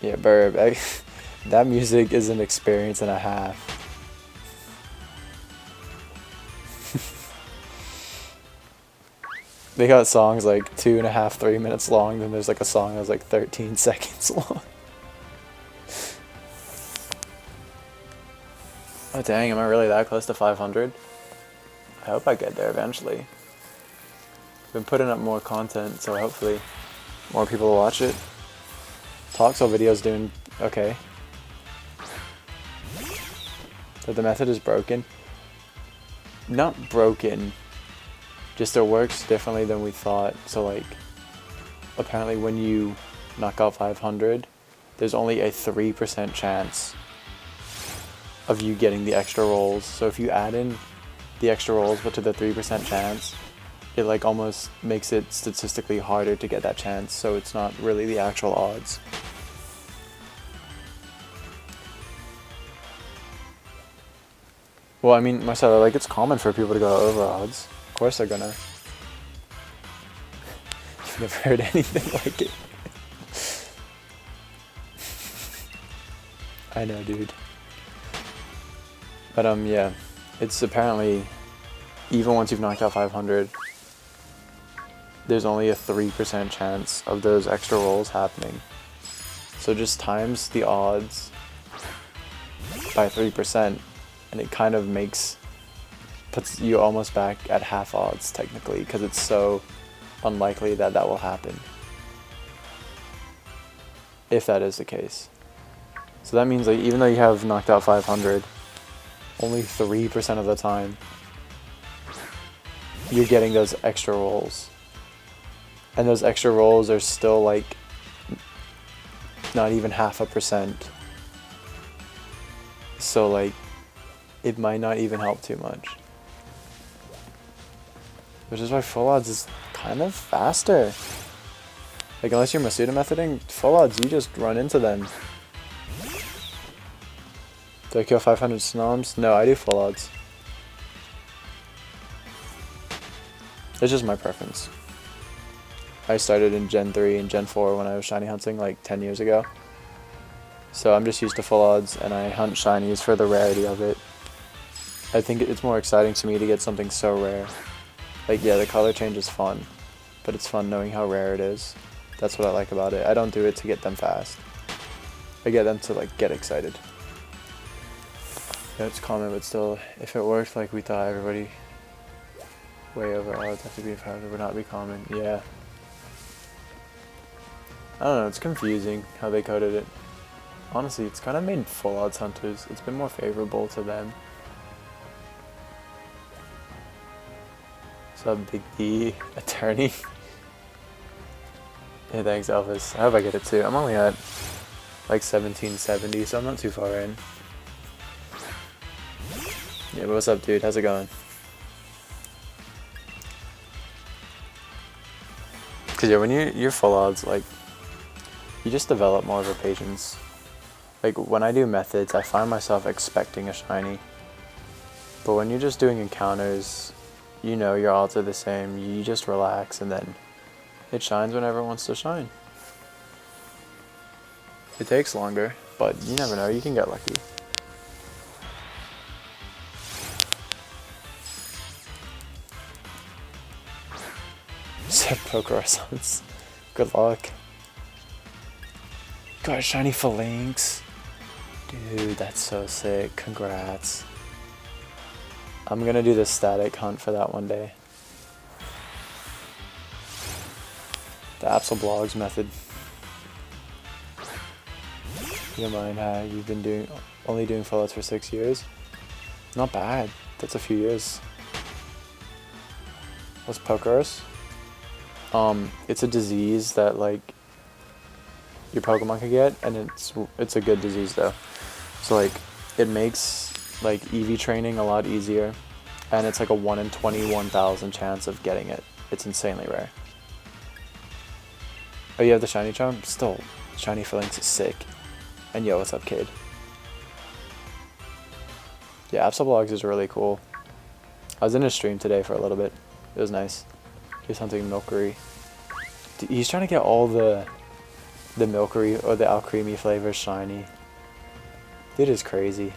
Yeah, Burb, that music is an experience and a half. They got songs like 2.5, 3 minutes long, then there's like a song that's like 13 seconds long. Oh dang, am I really that close to 500? I hope I get there eventually. Been putting up more content, so hopefully more people will watch it. Toxel video's doing okay. But the method is broken. Not broken, just it works differently than we thought. So like, apparently when you knock out 500, there's only a 3% chance of you getting the extra rolls. So if you add in the extra rolls but to the 3% chance, it like almost makes it statistically harder to get that chance, so it's not really the actual odds. Well, I mean, Marcelo, like, it's common for people to go over odds. Of course they're gonna. You've never heard anything like it. I know, dude. But yeah, it's apparently, even once you've knocked out 500, there's only a 3% chance of those extra rolls happening. So just times the odds by 3%, and it kind of puts you almost back at half odds technically, because it's so unlikely that that will happen. If that is the case. So that means like even though you have knocked out 500, only 3% of the time you're getting those extra rolls. And those extra rolls are still like not even 0.5%. So like it might not even help too much. Which is why full odds is kind of faster. Like unless you're Masuda methoding, full odds you just run into them. Do I kill 500 Snoms? No, I do full odds. It's just my preference. I started in Gen 3 and Gen 4 when I was shiny hunting like 10 years ago. So I'm just used to full odds, and I hunt shinies for the rarity of it. I think it's more exciting to me to get something so rare. Like yeah, the color change is fun, but it's fun knowing how rare it is. That's what I like about it. I don't do it to get them fast. I get them to like get excited. Yeah, it's common, but still, if it worked like we thought, everybody way over odds have to be found, it would not be common. Yeah. I don't know, it's confusing how they coded it. Honestly, it's kind of made full odds hunters, it's been more favorable to them. What's up, Big D, attorney? Yeah, thanks, Elvis. I hope I get it too. I'm only at like 1770, so I'm not too far in. Yeah, but what's up, dude? How's it going? Cause yeah, when you're full odds, like, you just develop more of a patience. Like, when I do methods, I find myself expecting a shiny. But when you're just doing encounters, you know your odds are the same, you just relax, and then it shines whenever it wants to shine. It takes longer, but you never know, you can get lucky. Pokeressence. Good luck. Got a shiny Phalanx. Dude, that's so sick. Congrats. I'm gonna do the static hunt for that one day. The Absol Blogs method. You don't mind how you've been only doing full outs for 6 years? Not bad. That's a few years. What's Pokerus? It's a disease that like your Pokemon can get, and it's a good disease though. So like it makes like EV training a lot easier, and it's like a 1 in 21,000 chance of getting it. It's insanely rare. Oh, you have the shiny charm? Still, shiny fillings is sick. And yo, what's up, kid? Yeah, Absol is really cool. I was in his stream today for a little bit. It was nice. Do something milkery. He's trying to get all the milkery or the Alcremie flavors shiny. It is crazy.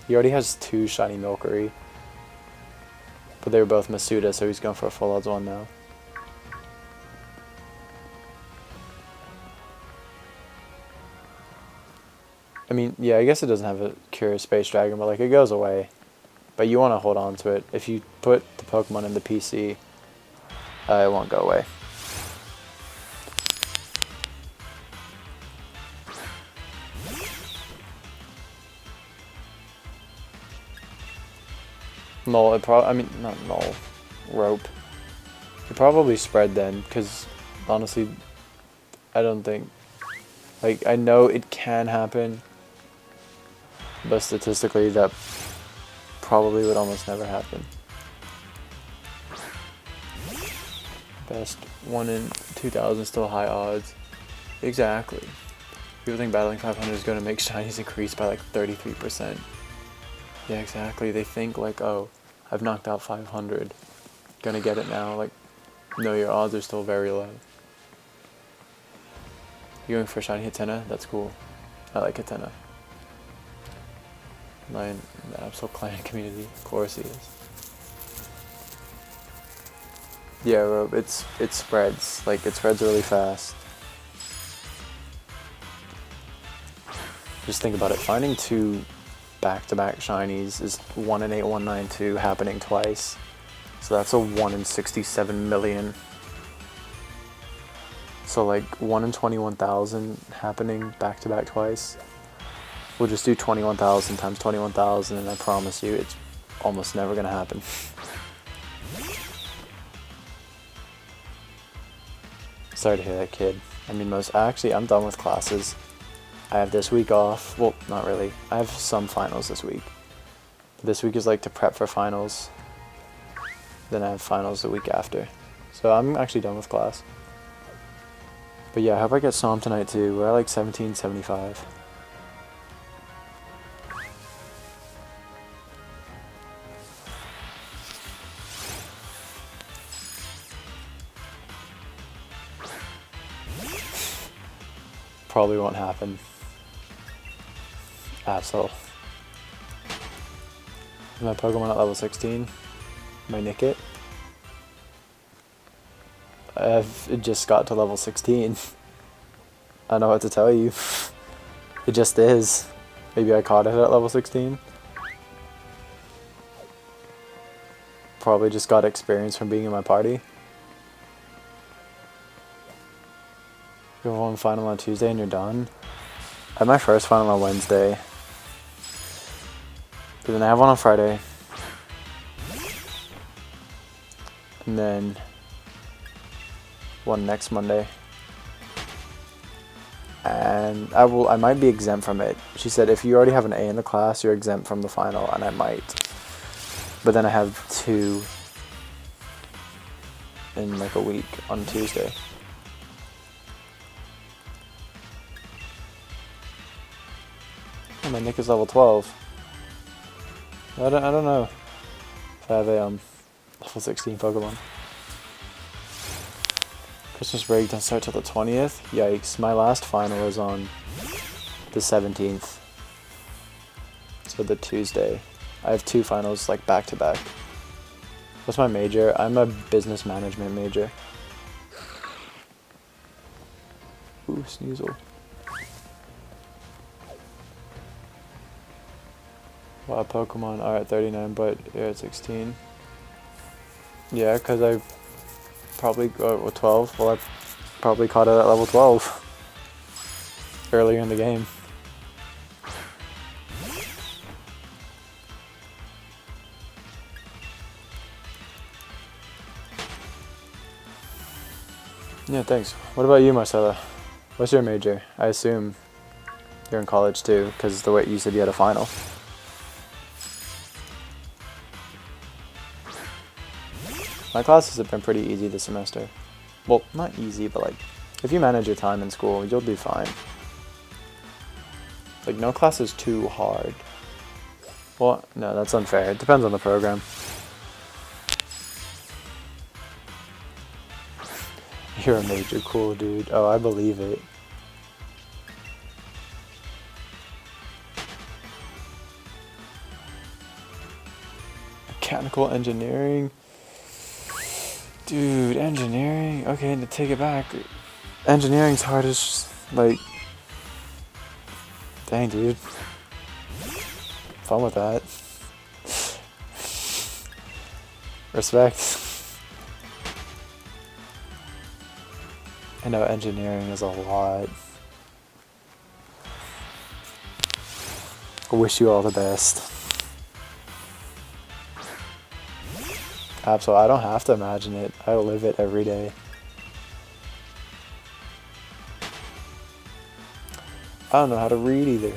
He already has 2 shiny milkery. But they were both Masuda, so he's going for a full odds one now. I mean, yeah, I guess it doesn't have a Curious Space Dragon, but like it goes away. But you want to hold on to it. If you put the Pokemon in the PC, it won't go away. Null, I mean, not null. Rope. It probably spread then, because honestly, I don't think. Like, I know it can happen, but statistically, that probably would almost never happen. Best 1 in 2,000, still high odds. Exactly. People think battling 500 is going to make shinies increase by like 33%. Yeah, exactly. They think like, oh, I've knocked out 500. Gonna get it now. Like, no, your odds are still very low. You going for shiny Hatena? That's cool. I like Hatena. Lion in the Absol clan community. Of course he is. Yeah, Rob, it spreads. Like, it spreads really fast. Just think about it. Finding 2 back-to-back shinies is 1 in 8192 happening twice. So that's a 1 in 67 million. So like 1 in 21,000 happening back-to-back twice. We'll just do 21,000 times 21,000, and I promise you it's almost never gonna happen. Sorry to hear that, kid. I mean, actually, I'm done with classes. I have this week off. Well, not really. I have some finals this week. This week is like to prep for finals. Then I have finals the week after. So I'm actually done with class. But yeah, I hope I get Snom tonight too. We're at like 1775. Probably won't happen. Asshole. My Pokemon at level 16. My Nickit. It just got to level 16. I don't know what to tell you. It just is. Maybe I caught it at level 16. Probably just got experience from being in my party. You have one final on Tuesday and you're done. I have my first final on Wednesday. But then I have one on Friday. And then one next Monday. And I might be exempt from it. She said if you already have an A in the class, you're exempt from the final, and I might. But then I have 2 in like a week on Tuesday. Oh, my Nick is level 12. I don't know if I have a level 16 Pokemon. Christmas break doesn't start till the 20th. Yikes! My last final is on the 17th. So the Tuesday. I have 2 finals like back to back. What's my major? I'm a business management major. Ooh, Sneasel. Wow, Pokemon are at 39, but you're at 16. Yeah, because I probably go 12. Well, I probably caught it at level 12 earlier in the game. Yeah, thanks. What about you, Marcella? What's your major? I assume you're in college too, because the way you said you had a final. My classes have been pretty easy this semester. Well, not easy, but like, if you manage your time in school, you'll do fine. Like, no class is too hard. Well, no, that's unfair. It depends on the program. You're a major cool dude. Oh, I believe it. Mechanical engineering. Dude, engineering? Okay, to take it back. Engineering's hard as just, like... Dang, dude. Fun with that. Respect. I know engineering is a lot. I wish you all the best. Absolutely, I don't have to imagine it. I live it every day. I don't know how to read either.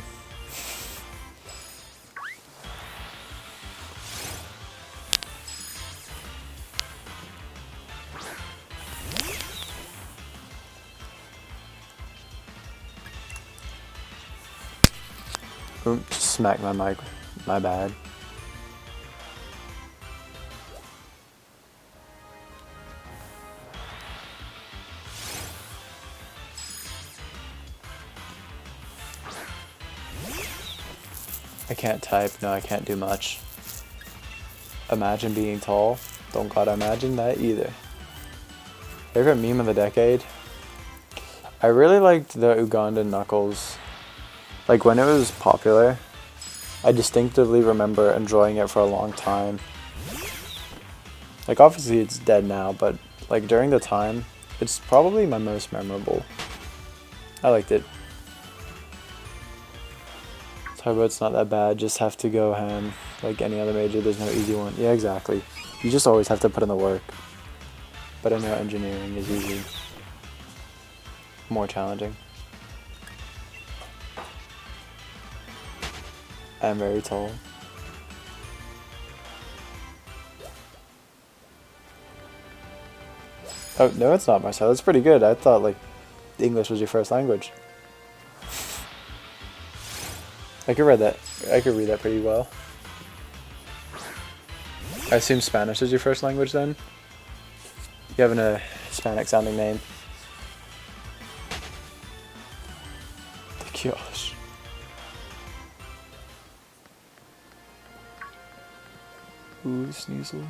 Oops, smack my mic. My bad. I can't type. No, I can't do much. Imagine being tall. Don't gotta imagine that either. Favorite meme of the decade? I really liked the Ugandan Knuckles. Like, when it was popular, I distinctively remember enjoying it for a long time. Like, obviously it's dead now, but, like, during the time, it's probably my most memorable. I liked it. It's not that bad, just have to go ham. Like any other major, there's no easy one. Yeah, exactly. You just always have to put in the work. But I know engineering is usually more challenging. I'm very tall. Oh, no, it's not Marcel. It's pretty good. I thought, like, English was your first language. I could read that. I could read that pretty well. I assume Spanish is your first language then? You have a Hispanic sounding name. Gosh. Ooh, Sneasel.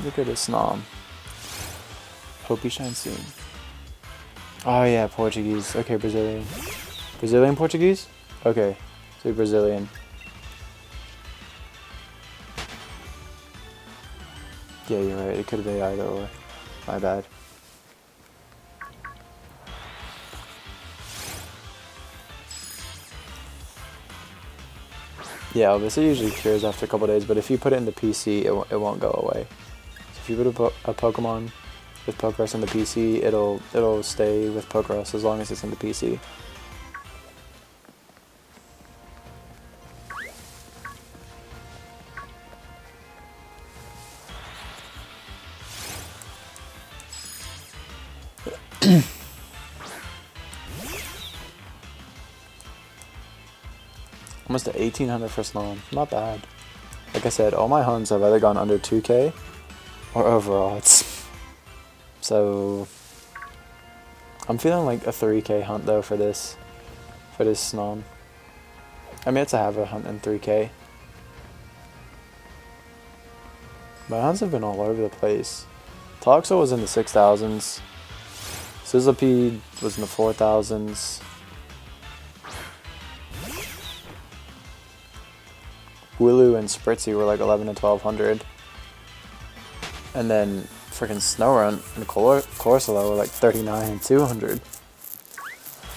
Look at this Snom. Hope he shines soon. Oh yeah, Portuguese. Okay, Brazilian. Brazilian Portuguese? Okay, so Brazilian. Yeah, you're right. It could have been either or. My bad. Yeah, obviously it usually cures after a couple days, but if you put it in the PC, it won't go away. So if you put a Pokemon with Pokerus in the PC, it'll stay with Pokerus as long as it's in the PC. Almost at 1800 for Snom. Not bad. Like I said, all my hunts have either gone under 2k or over odds. So I'm feeling like a 3k hunt though for this Snom. I mean, it's a have a hunt in 3k. My hunts have been all over the place. Toxel was in the 6,000s. Sizzlipede was in the 4,000s. Wooloo and Spritzy were like 11 and 1200. And then freaking Snorunt and Corsola were like 39 and 200.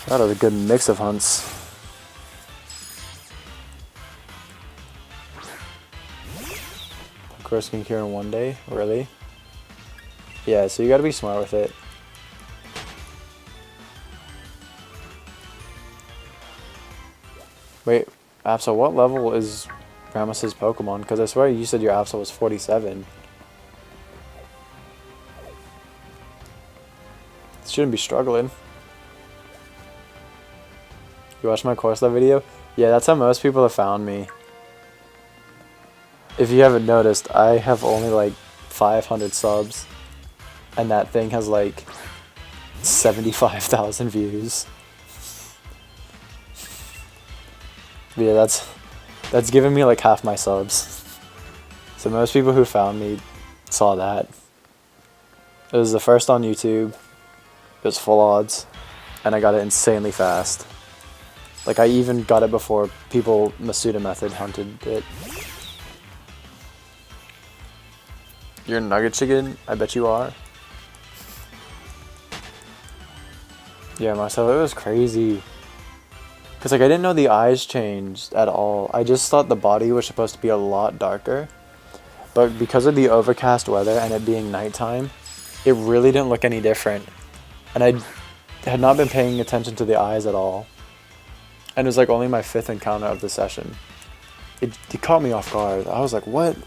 That was a good mix of hunts. Of course, can cure in one day? Really? Yeah, so you gotta be smart with it. Wait, Absol, what level is Rammus's Pokemon? Because I swear you said your Absol was 47. Shouldn't be struggling. You watched my Corsola video? Yeah, that's how most people have found me. If you haven't noticed, I have only like 500 subs. And that thing has like 75,000 views. But yeah, that's given me like half my subs. So most people who found me saw that. It was the first on YouTube. It was full odds. And I got it insanely fast. Like, I even got it before people Masuda method hunted it. You're a nugget chicken? I bet you are. Yeah, Marcelo, it was crazy. Because, like, I didn't know the eyes changed at all. I just thought the body was supposed to be a lot darker. But because of the overcast weather and it being nighttime, it really didn't look any different. And I had not been paying attention to the eyes at all. And it was like only my 5th encounter of the session. It caught me off guard. I was like, what?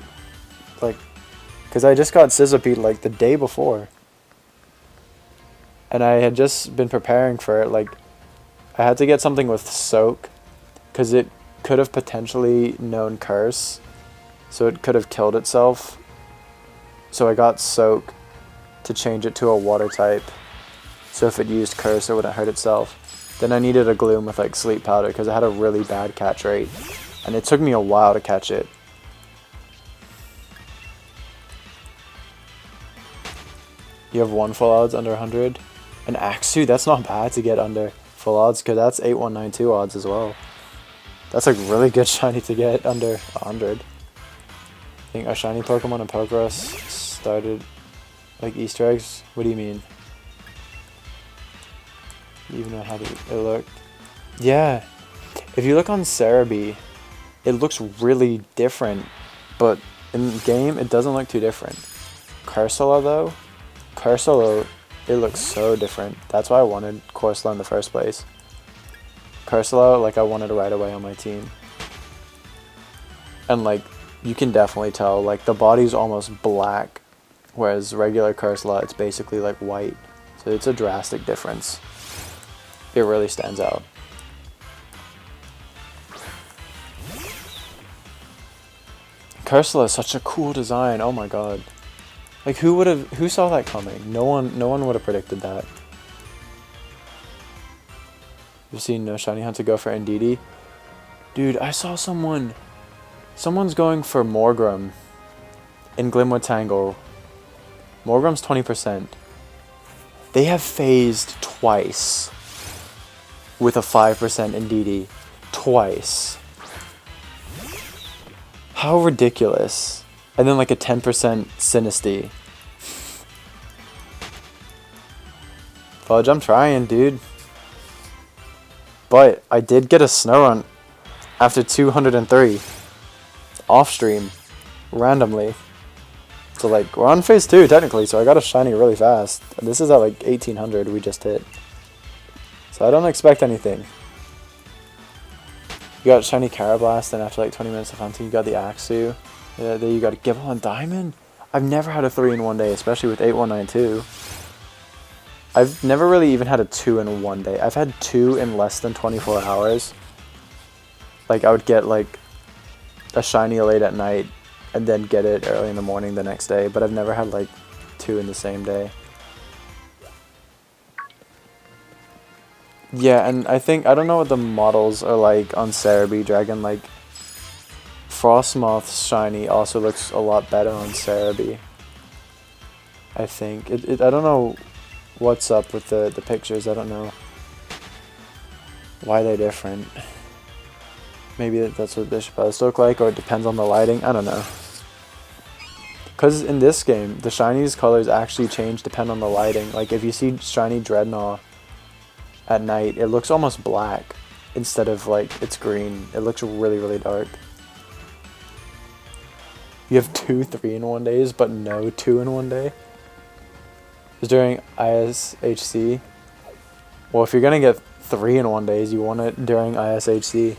Like, because I just got Sizzipede like the day before. And I had just been preparing for it. Like, I had to get something with Soak. Because it could have potentially known Curse. So it could have killed itself. So I got Soak to change it to a water type. So if it used Curse, it wouldn't hurt itself. Then I needed a Gloom with like Sleep Powder because it had a really bad catch rate. And it took me a while to catch it. You have 1 full odds under 100. An Axew, that's not bad to get under full odds because that's 8192 odds as well. That's like really good shiny to get under 100. I think a shiny Pokemon in Pokeros started like Easter eggs. What do you mean? You even know how it looked. Yeah. If you look on Cerebi, it looks really different. But in game, it doesn't look too different. Corsola though, Corsola, it looks so different. That's why I wanted Corsola in the first place. Corsola, like I wanted right away on my team. And like, you can definitely tell, like the body's almost black. Whereas regular Corsola, it's basically like white. So it's a drastic difference. It really stands out. Corsola is such a cool design. Oh my god. Like who saw that coming? No one would have predicted that. You've seen No Shiny Hunt to go for Ndidi? Dude, I saw someone's going for Morgrem in Glimwood Tangle. Morgrem's 20%. They have phased twice. With a 5% Ndidi. Twice. How ridiculous. And then like a 10% Sinistea. Fudge, I'm trying, dude. But I did get a Snorunt after 203. Off stream. Randomly. So like, we're on phase 2 technically, so I got a shiny really fast. And this is at like 1800 we just hit. So I don't expect anything. You got shiny Carablast, and after like 20 minutes of hunting, you got the Axew. Yeah, then you got a Gible and Diamond. I've never had a 3 in one day, especially with 8192. I've never really even had a 2 in one day. I've had 2 in less than 24 hours. Like I would get like a shiny late at night, and then get it early in the morning the next day. But I've never had like 2 in the same day. Yeah, and I don't know what the models are like on Cerebi Dragon. Like, Frostmoth's shiny also looks a lot better on Cerebi. I think. I don't know what's up with the pictures. I don't know why they're different. Maybe that's what they're supposed to look like, or it depends on the lighting. I don't know. Because in this game, the shinies colors actually change depend on the lighting. Like, if you see shiny Dreadnought at night, it looks almost black instead of like it's green. It looks really, really dark. You have 2 3 in one days, but no 2 in one day. It's during ISHC. Well, if you're gonna get 3 in one days, you want it during ISHC.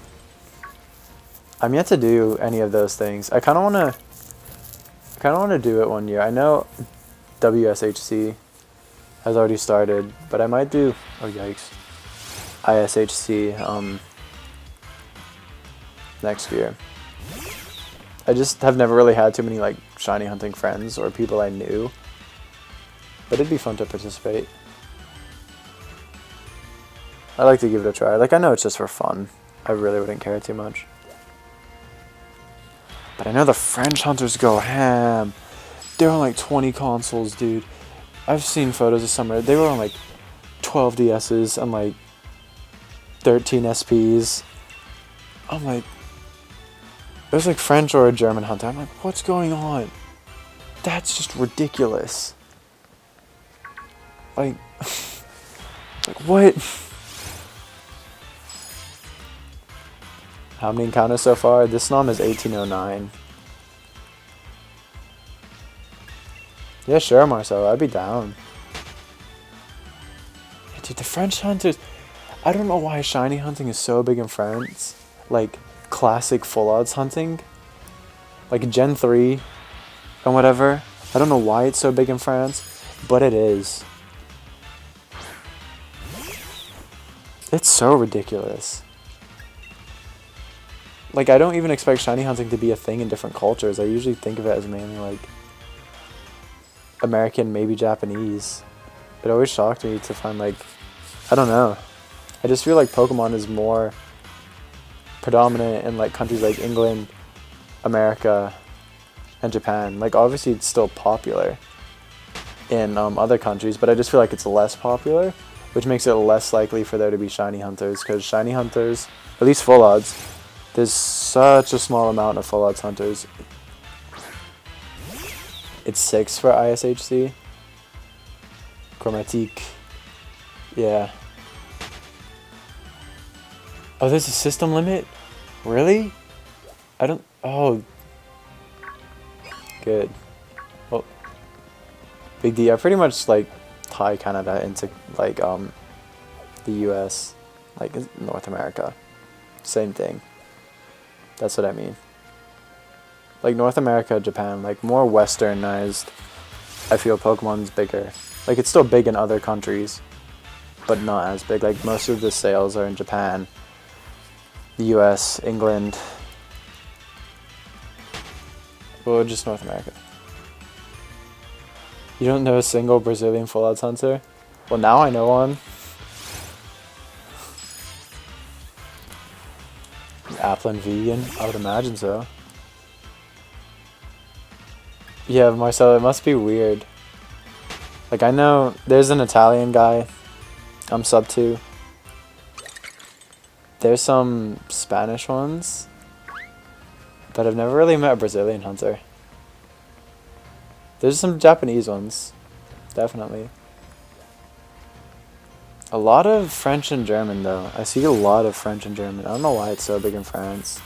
I'm yet to do any of those things. I kind of want to do it one year. I know WSHC has already started, but I might do, oh yikes, ISHC next year. I just have never really had too many like shiny hunting friends or people I knew, but it'd be fun to participate. I like to give it a try. Like, I know it's just for fun. I really wouldn't care too much. But I know the French hunters go ham. They're on like 20 consoles, dude. I've seen photos of summer. They were on like 12 DSs and like 13 SPs. I'm like, it was like French or a German hunter. I'm like, what's going on? That's just ridiculous. Like, like what? How many encounters so far? This Snom is 1809. Yeah, sure, Marcel. I'd be down. Yeah, dude, the French hunters. I don't know why shiny hunting is so big in France. Like, classic full odds hunting. Like, Gen 3 and whatever. I don't know why it's so big in France, but it is. It's so ridiculous. Like, I don't even expect shiny hunting to be a thing in different cultures. I usually think of it as mainly, like, American, maybe Japanese. It always shocked me to find, like, I don't know. I just feel like Pokemon is more predominant in, like, countries like England, America, and Japan. Like, obviously it's still popular in other countries, but I just feel like it's less popular, which makes it less likely for there to be shiny hunters, because shiny hunters, at least full odds, there's such a small amount of full odds hunters. It's 6 for ISHC. Chromatique. Yeah. Oh, there's a system limit? Really? I don't... Oh. Good. Well, Big D. I pretty much, like, tie Canada into, like, the US. Like, North America. Same thing. That's what I mean. Like, North America, Japan, like, more westernized. I feel Pokemon's bigger. Like, it's still big in other countries, but not as big. Like, most of the sales are in Japan, the US, England, well, just North America. You don't know a single Brazilian full odds hunter? Well, now I know one. Applin vegan? I would imagine so. Yeah, Marcelo, it must be weird. Like, I know there's an Italian guy I'm sub to. There's some Spanish ones, but I've never really met a Brazilian hunter. There's some Japanese ones, definitely. A lot of French and German, though. I see a lot of French and German. I don't know why it's so big in France.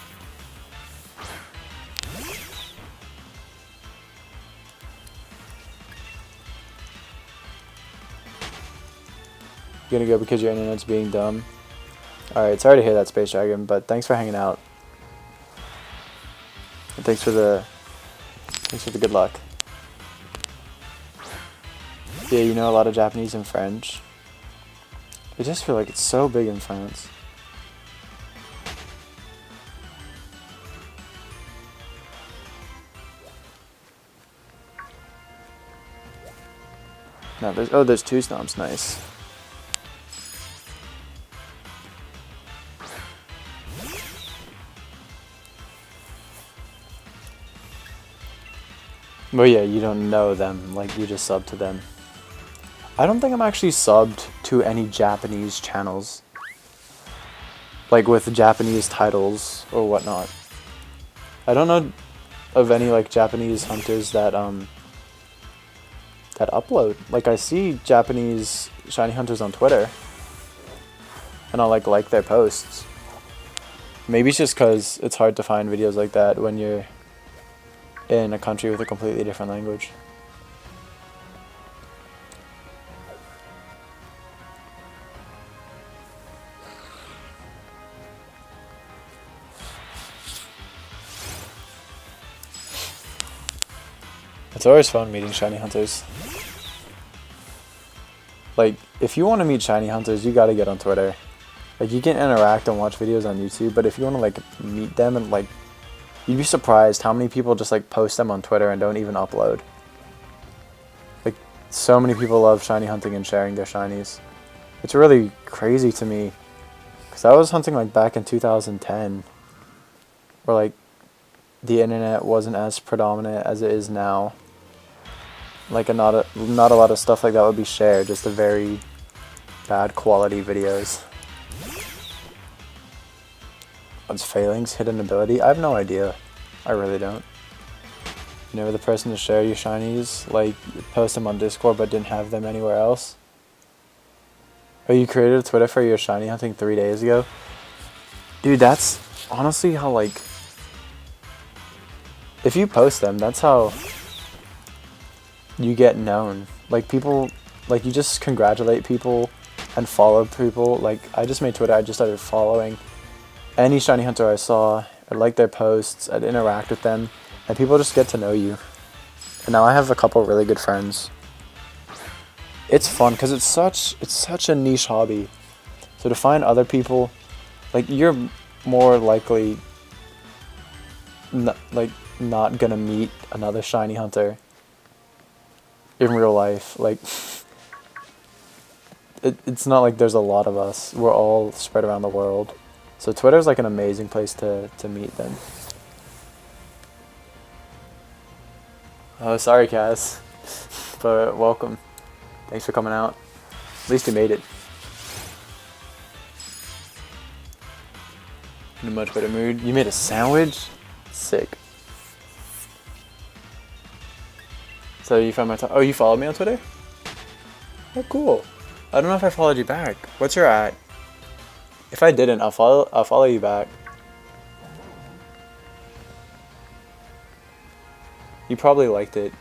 You're gonna go because your internet's being dumb. Alright, sorry to hear that, Space Dragon, but thanks for hanging out. And thanks for the good luck. Yeah, you know a lot of Japanese and French. I just feel like it's so big in France. No, there's 2 Snoms, nice. Well, yeah, you don't know them, like, you just sub to them. I don't think I'm actually subbed to any Japanese channels. Like, with Japanese titles or whatnot. I don't know of any, like, Japanese hunters that, that upload. Like, I see Japanese shiny hunters on Twitter. And I'll, like their posts. Maybe it's just because it's hard to find videos like that when you're in a country with a completely different language. It's always fun meeting shiny hunters. Like, if you want to meet shiny hunters, you gotta get on Twitter. Like, you can interact and watch videos on YouTube, but if you want to, like, meet them and, like, you'd be surprised how many people just, like, post them on Twitter and don't even upload. Like, so many people love shiny hunting and sharing their shinies. It's really crazy to me, because I was hunting, like, back in 2010, where, like, the internet wasn't as predominant as it is now. Like, not a lot of stuff like that would be shared, just the very bad quality videos. What's failings? Hidden ability? I have no idea. I really don't. You never the person to share your shinies, like, post them on Discord but didn't have them anywhere else? Oh, you created a Twitter for your shiny hunting 3 days ago? Dude, that's honestly how, like, if you post them, that's how you get known. Like, people, like, you just congratulate people and follow people. Like, I just made Twitter, I just started following any shiny hunter I saw. I'd like their posts, I'd interact with them, and people just get to know you. And now I have a couple really good friends. It's fun, because it's such a niche hobby. So to find other people, like, you're more likely not gonna meet another shiny hunter in real life. Like, it's not like there's a lot of us. We're all spread around the world. So Twitter's like an amazing place to meet them. Oh, sorry, Kaz. But welcome. Thanks for coming out. At least you made it. In a much better mood. You made a sandwich? Sick. So you found my oh, you followed me on Twitter? Oh, cool. I don't know if I followed you back. What's your @ If I didn't, I'll follow you back. You probably liked it.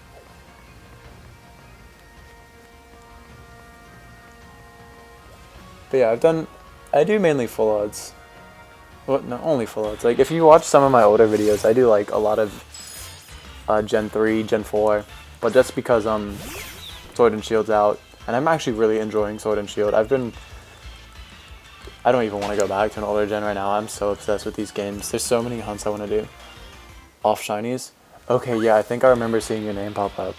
But yeah, I do mainly full odds. Well, not only full odds. Like, if you watch some of my older videos, I do like a lot of Gen 3, Gen 4. But just because Sword and Shield's out, and I'm actually really enjoying Sword and Shield. I don't even want to go back to an older gen right now. I'm so obsessed with these games. There's so many hunts I want to do. Off shinies? Okay, yeah, I think I remember seeing your name pop up.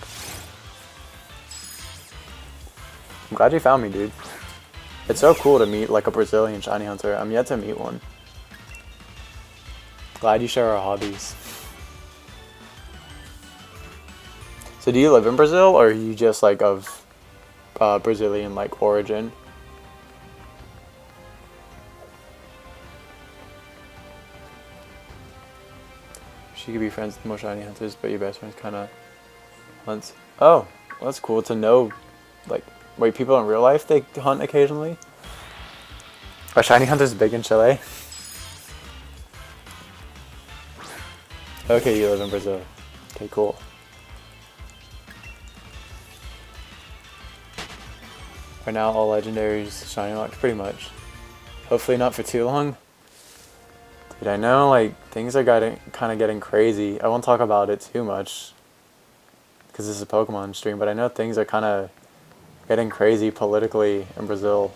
I'm glad you found me, dude. It's so cool to meet, like, a Brazilian shiny hunter. I'm yet to meet one. Glad you share our hobbies. So do you live in Brazil, or are you just, like, of Brazilian, like, origin? You could be friends with more shiny hunters, but your best friends kind of hunts. Oh, well, that's cool to know. Like, wait, people in real life, they hunt occasionally? Are shiny hunters big in Chile? Okay, you live in Brazil. Okay, cool. Right now, all legendaries shiny locked, pretty much. Hopefully not for too long. Dude, I know, like, things are kind of getting crazy. I won't talk about it too much, because this is a Pokemon stream, but I know things are kind of getting crazy politically in Brazil.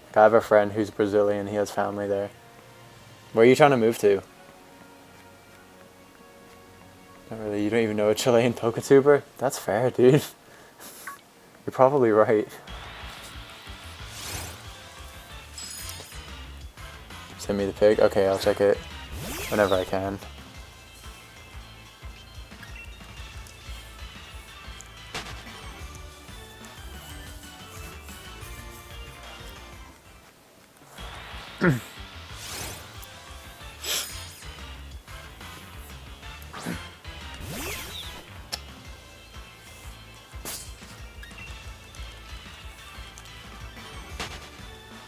Like, I have a friend who's Brazilian, he has family there. Where are you trying to move to? Not really, you don't even know a Chilean Poketuber? That's fair, dude. You're probably right. Send me the pic? Okay, I'll check it whenever I can.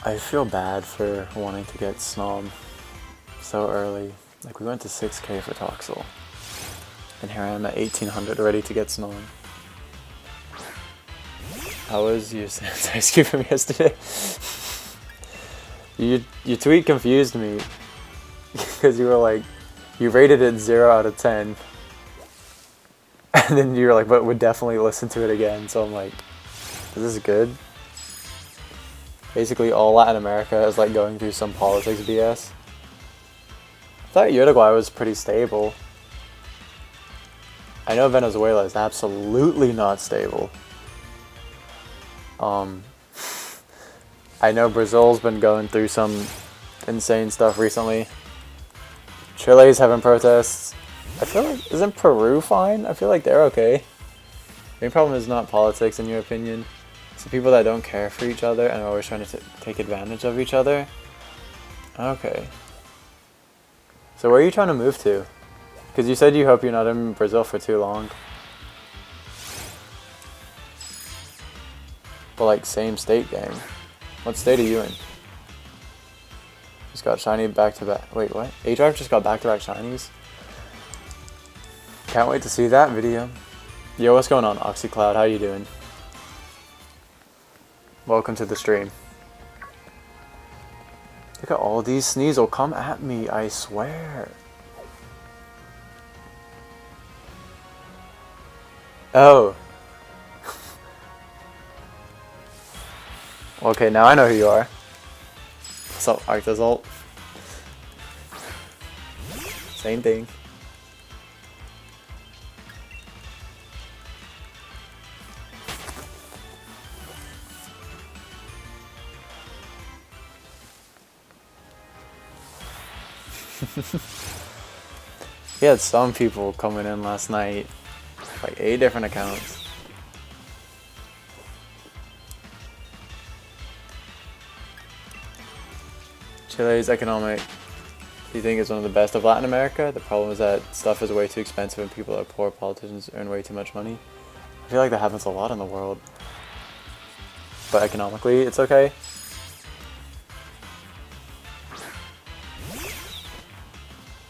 I feel bad for wanting to get Snom so early. Like, we went to 6K for Toxel, and here I am at 1800 ready to get Snom. How was your ice cream from yesterday? Your tweet confused me, because you were like, you rated it 0 out of 10. And then you're like, but would definitely listen to it again. So I'm like, this is good. Basically, all Latin America is like going through some politics BS. I thought Uruguay was pretty stable. I know Venezuela is absolutely not stable. I know Brazil's been going through some insane stuff recently. Chile's having protests. I feel like, isn't Peru fine? I feel like they're okay. The main problem is not politics, in your opinion. It's the people that don't care for each other and are always trying to take advantage of each other. Okay. So where are you trying to move to? Because you said you hope you're not in Brazil for too long. But like, same state, gang. What state are you in? Just got shiny back-to-back. Wait, what? H-Drive just got back-to-back shinies? Can't wait to see that video. Yo, what's going on, OxyCloud? How you doing? Welcome to the stream. Look at all these Sneasel. Come at me, I swear. Oh. Okay, now I know who you are. What's up, Arctazalt? Same thing. He had some people coming in last night. Like 8 different accounts. Chile's economic, do you think, is one of the best of Latin America? The problem is that stuff is way too expensive and people are poor. Politicians earn way too much money. I feel like that happens a lot in the world. But economically, it's okay.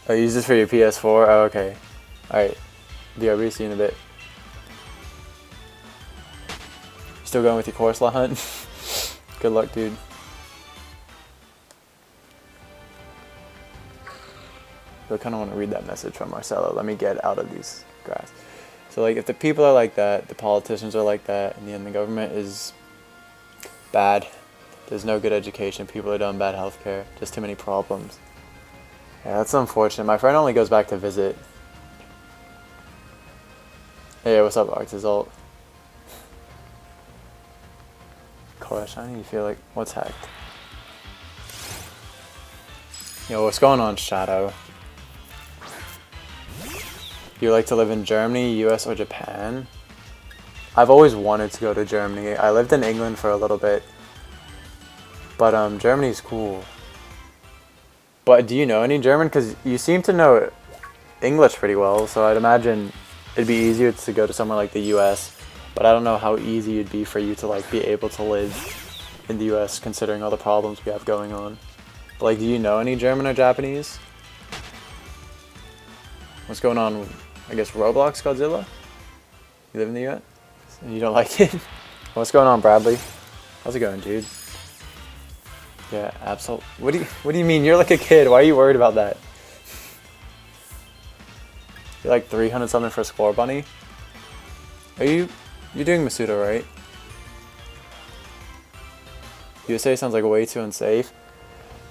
Oh, you use this for your PS4? Oh, okay. Alright. BRB, see you in a bit. Still going with your Corsola hunt? Good luck, dude. I kind of want to read that message from Marcelo. Let me get out of these grass. So, like, if the people are like that, the politicians are like that, and the government is bad, there's no good education, people are doing bad healthcare, just too many problems. Yeah, that's unfortunate. My friend only goes back to visit. Hey, what's up, Arctazalt? Gosh, I need to feel like, what's hacked? Yo, what's going on, Shadow? You like to live in Germany, US, or Japan? I've always wanted to go to Germany. I lived in England for a little bit. But Germany's cool. But do you know any German? Because you seem to know English pretty well, so I'd imagine it'd be easier to go to somewhere like the US. But I don't know how easy it'd be for you to like be able to live in the US considering all the problems we have going on. But like, do you know any German or Japanese? What's going on? I guess Roblox Godzilla? You live in the US? And you don't like it? What's going on, Bradley? How's it going, dude? Yeah, absolutely. What do you mean? You're like a kid. Why are you worried about that? You're like 300 something for Score Bunny? You're doing Masuda, right? USA sounds like way too unsafe.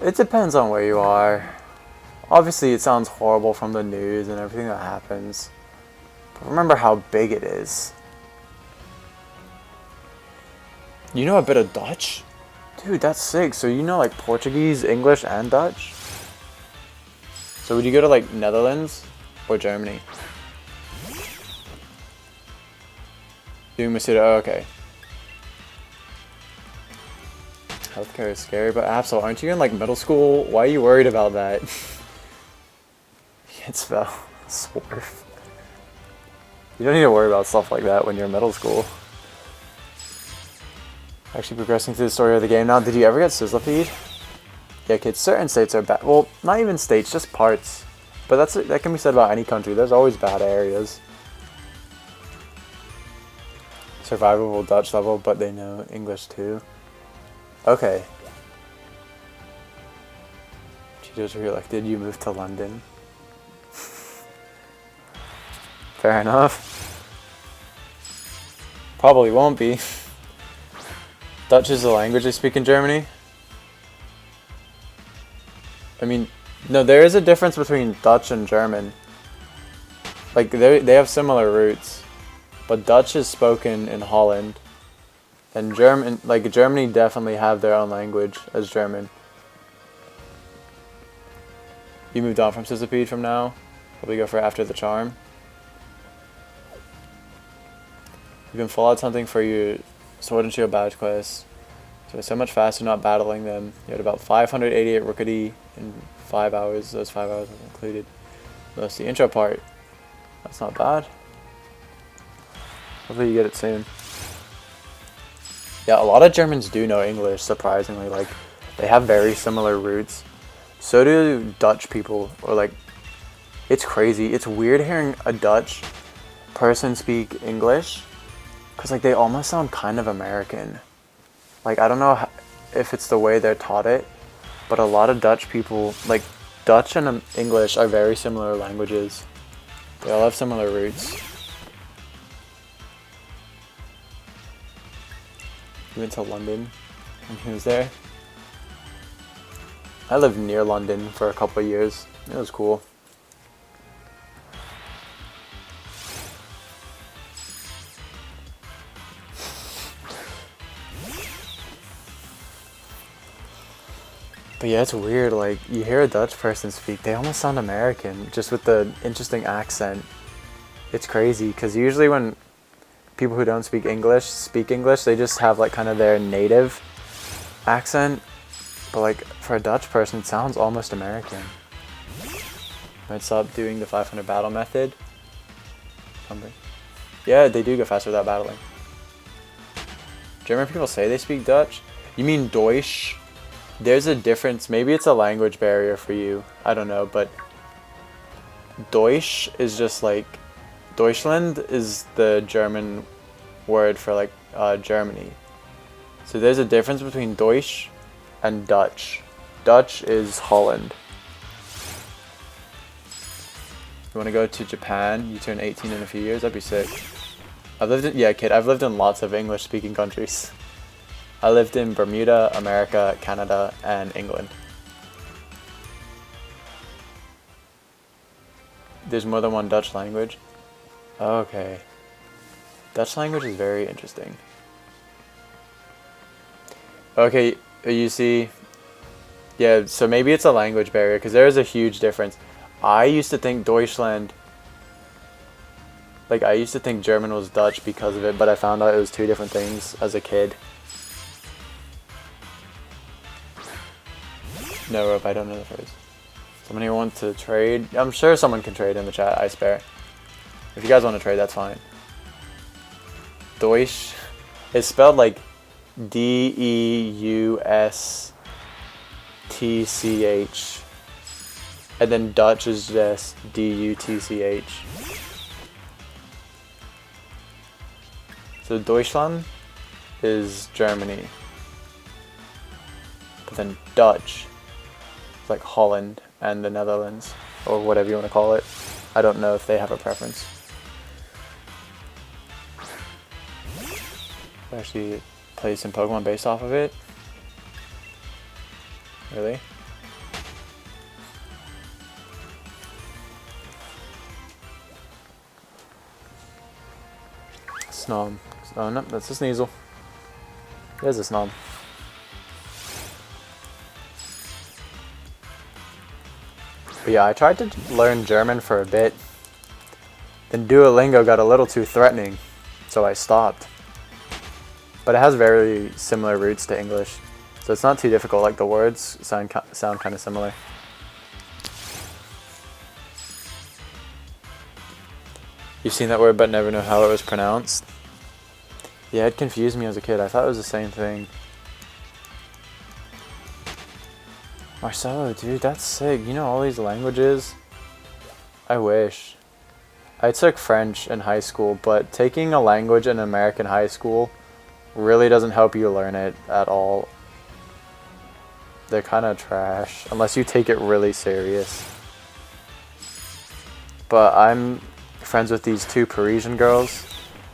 It depends on where you are. Obviously, it sounds horrible from the news and everything that happens. But remember how big it is. You know a bit of Dutch? Dude, that's sick. So you know like Portuguese, English, and Dutch? So would you go to like Netherlands or Germany? Doing Masuda, oh, okay. Healthcare is scary, but Absol, aren't you in like middle school? Why are you worried about that? Can't spell. Swerve. You don't need to worry about stuff like that when you're in middle school. Actually progressing through the story of the game now. Did you ever get Sizzlepeed? Yeah, kids, certain states are bad. Well, not even states, just parts. But that can be said about any country. There's always bad areas. Survivable Dutch level, but they know English too. Okay. Cheetos were elected. You moved to London. Fair enough. Probably won't be. Dutch is the language they speak in Germany. I mean, no, there is a difference between Dutch and German. Like, they have similar roots. But Dutch is spoken in Holland. And Germany definitely have their own language as German. You moved on from Sizzipede from now. Probably go for After the Charm. You've been Fallout hunting for your Sword and Shield badge quest. So it's so much faster not battling them. You had about 588 Rookity in 5 hours. Those 5 hours were included. That's the intro part. That's not bad. Hopefully you get it soon. Yeah, a lot of Germans do know English, surprisingly. Like, they have very similar roots. So do Dutch people. Or like, it's crazy. It's weird hearing a Dutch person speak English. Because like, they almost sound kind of American. Like, I don't know if it's the way they're taught it. But a lot of Dutch people, like, Dutch and English are very similar languages. They all have similar roots. We went to London when he was there. I lived near London for a couple of years. It was cool. But yeah, it's weird, like, you hear a Dutch person speak, they almost sound American, just with the interesting accent. It's crazy, because usually when people who don't speak English, they just have, like, kind of their native accent. But, like, for a Dutch person, it sounds almost American. Might stop doing the 500 battle method. Yeah, they do go faster without battling. German people say they speak Dutch. You mean Deutsch? There's a difference. Maybe it's a language barrier for you. I don't know, but Deutsch is just like, Deutschland is the German word for like Germany. So there's a difference between Deutsch and Dutch. Dutch is Holland. You want to go to Japan? You turn 18 in a few years? That'd be sick. I've lived in lots of English-speaking countries. I lived in Bermuda, America, Canada, and England. There's more than one Dutch language? Okay. Dutch language is very interesting. Okay, you see... Yeah, so maybe it's a language barrier, because there is a huge difference. I used to think Deutschland... Like, I used to think German was Dutch because of it, but I found out it was two different things as a kid. No rope, I don't know the phrase. Someone here wants to trade? I'm sure someone can trade in the chat, I spare. If you guys want to trade, that's fine. Deutsch is spelled like D-E-U-S-T-C-H. And then Dutch is just D-U-T-C-H. So Deutschland is Germany. But then Dutch is like Holland and the Netherlands, or whatever you want to call it. I don't know if they have a preference. I actually play some Pokemon based off of it. Really? Snom. Oh no, that's a Sneasel. There's a Snom. But yeah, I tried to learn German for a bit. Then Duolingo got a little too threatening, so I stopped. But it has very similar roots to English, so it's not too difficult. Like, the words sound kind of similar. You've seen that word but never know how it was pronounced? Yeah, it confused me as a kid. I thought it was the same thing. Marcelo, dude, that's sick. You know all these languages? I wish. I took French in high school, but taking a language in American high school really doesn't help you learn it at all. They're kind of trash, unless you take it really serious. But I'm friends with these two Parisian girls.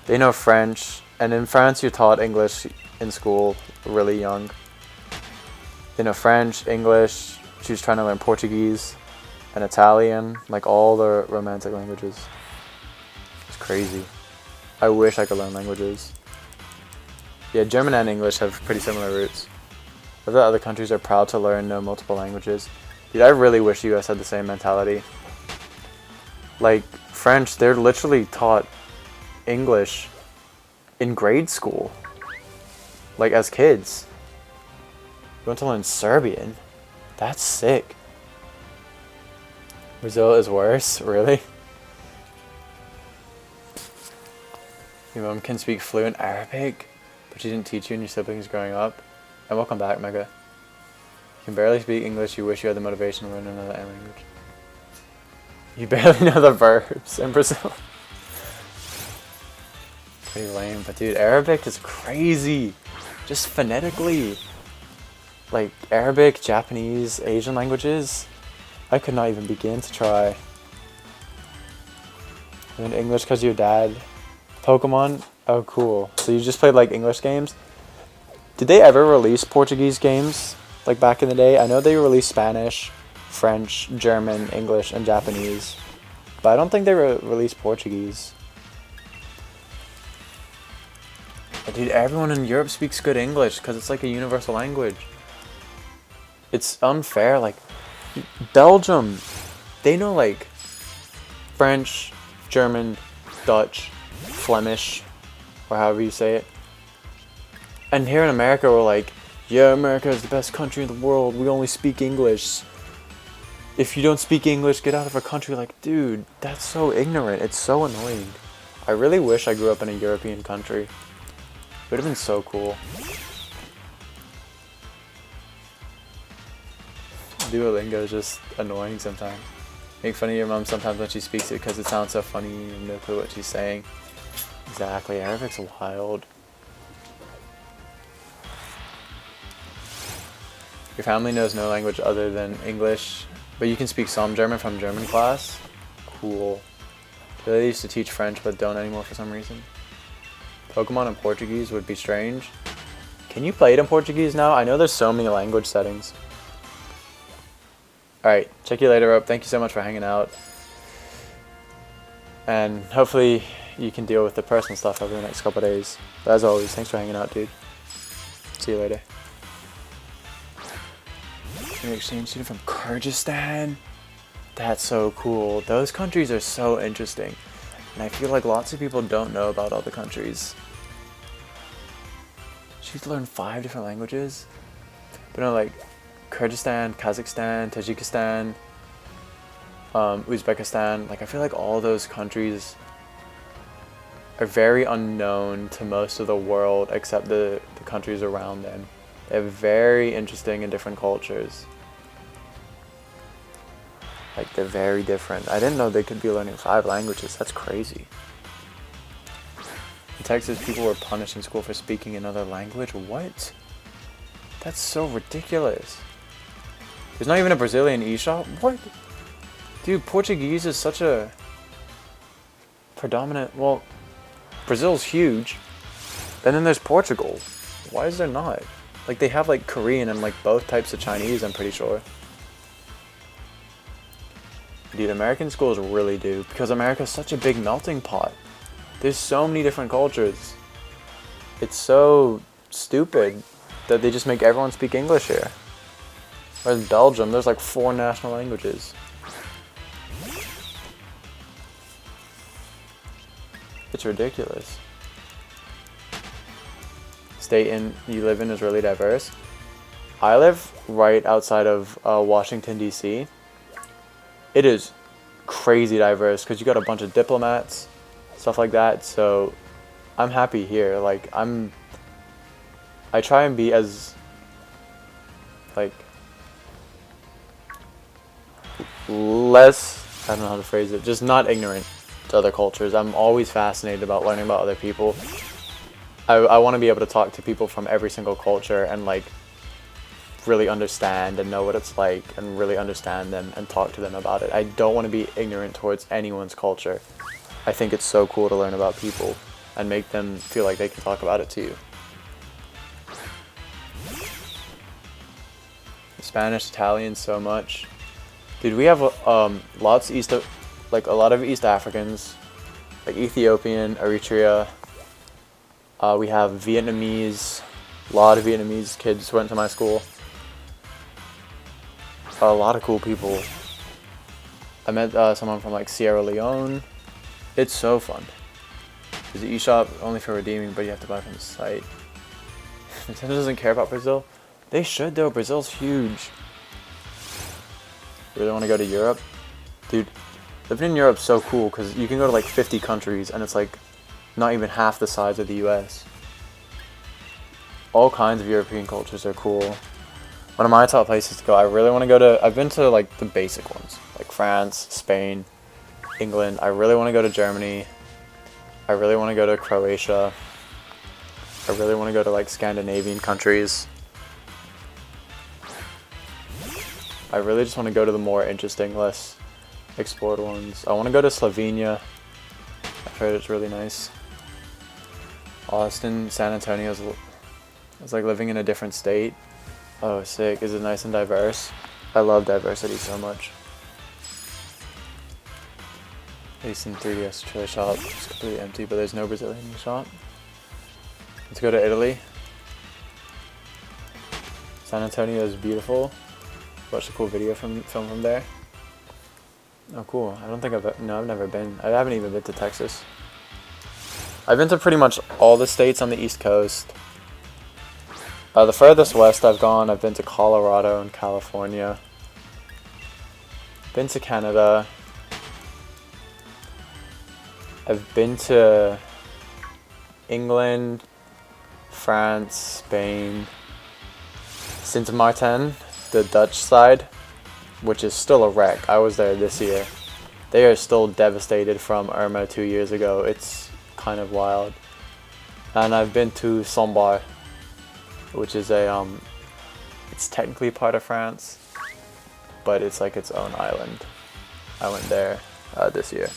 They know French, And in France, you're taught English in school really young. You know, French, English, she's trying to learn Portuguese and Italian, like all the romantic languages. It's crazy. I wish I could learn languages. Yeah, German and English have pretty similar roots. I bet other countries are proud to learn know multiple languages. Dude, I really wish the US had the same mentality. Like, French, they're literally taught English in grade school. Like, as kids. You want to learn Serbian? That's sick. Brazil is worse? Really? Your mom can speak fluent Arabic, but she didn't teach you and your siblings growing up? And welcome back, Mega. You can barely speak English, you wish you had the motivation to learn another language. You barely know the verbs in Brazil. Pretty lame, but dude, Arabic is crazy. Just phonetically. Like, Arabic, Japanese, Asian languages, I could not even begin to try. And English because your dad. Pokemon? Oh, cool. So you just played, like, English games? Did they ever release Portuguese games, like, back in the day? I know they released Spanish, French, German, English, and Japanese. But I don't think they released Portuguese. But dude, everyone in Europe speaks good English because it's like a universal language. It's unfair. Like, Belgium, they know, like, French, German, Dutch, Flemish, or however you say it. And here in America, we're like, yeah, America is the best country in the world. We only speak English. If you don't speak English, get out of our country. Like, dude, that's so ignorant. It's so annoying. I really wish I grew up in a European country. It would have been so cool. Duolingo is just annoying sometimes. Make fun of your mom sometimes when she speaks it because it sounds so funny and you have no clue what she's saying. Exactly, Arabic's wild. Your family knows no language other than English, but you can speak some German from German class? Cool. They used to teach French but don't anymore for some reason. Pokemon in Portuguese would be strange. Can you play it in Portuguese now? I know there's so many language settings. Alright, check you later, Rope. Thank you so much for hanging out. And hopefully you can deal with the personal stuff over the next couple of days. But as always, thanks for hanging out, dude. See you later. An exchange student from Kyrgyzstan? That's so cool. Those countries are so interesting. And I feel like lots of people don't know about all the countries. She's learned 5 different languages? But no, like, Kyrgyzstan, Kazakhstan, Tajikistan, Uzbekistan. Like, I feel like all those countries are very unknown to most of the world except the countries around them. They have very interesting and different cultures. Like, they're very different. I didn't know they could be learning 5 languages. That's crazy. In Texas, people were punished in school for speaking another language? What? That's so ridiculous. There's not even a Brazilian eShop? What? Dude, Portuguese is such a predominant... Well, Brazil's huge. And then there's Portugal. Why is there not? Like, they have, like, Korean and, like, both types of Chinese, I'm pretty sure. Dude, American schools really do. Because America's such a big melting pot. There's so many different cultures. It's so stupid that they just make everyone speak English here. Whereas Belgium, there's like 4 national languages. It's ridiculous. State you live in is really diverse. I live right outside of Washington, D.C. It is crazy diverse because you got a bunch of diplomats, stuff like that. So I'm happy here. Like, I try and be as, like, less, I don't know how to phrase it, just not ignorant to other cultures. I'm always fascinated about learning about other people. I want to be able to talk to people from every single culture and, like, really understand and know what it's like and really understand them and talk to them about it. I don't want to be ignorant towards anyone's culture. I think it's so cool to learn about people. and make them feel like they can talk about it to you. Spanish, Italian, so much. Dude, we have lots like a lot of East Africans, like Ethiopian, Eritrea. We have Vietnamese. A lot of Vietnamese kids went to my school. A lot of cool people. I met someone from like Sierra Leone. It's so fun. There's an eShop only for redeeming, but you have to buy from the site. Nintendo doesn't care about Brazil. They should though. Brazil's huge. Really want to go to Europe? Dude, living in Europe's so cool because you can go to like 50 countries and it's like not even half the size of the US. All kinds of European cultures are cool. One of my top places to go, I really want to go to, I've been to like the basic ones, like France, Spain, England. I really want to go to Germany. I really want to go to Croatia. I really want to go to like Scandinavian countries. I really just want to go to the more interesting, less explored ones. I want to go to Slovenia. I've heard it's really nice. Austin, San Antonio it's like living in a different state. Oh, sick. Is it nice and diverse? I love diversity so much. Asian 3DS trailer shop is completely empty, but there's no Brazilian shop. Let's go to Italy. San Antonio is beautiful. Watched a cool video film from there. Oh, cool. I don't think I've never been. I haven't even been to Texas. I've been to pretty much all the states on the East Coast. The furthest west I've gone, I've been to Colorado and California. Been to Canada. I've been to England, France, Spain, Sint Maarten, the Dutch side, which is still a wreck. I was there this year. They are still devastated from Irma 2 years ago. It's kind of wild. And I've been to Sombart, which is it's technically part of France, but it's like its own island. I went there this year.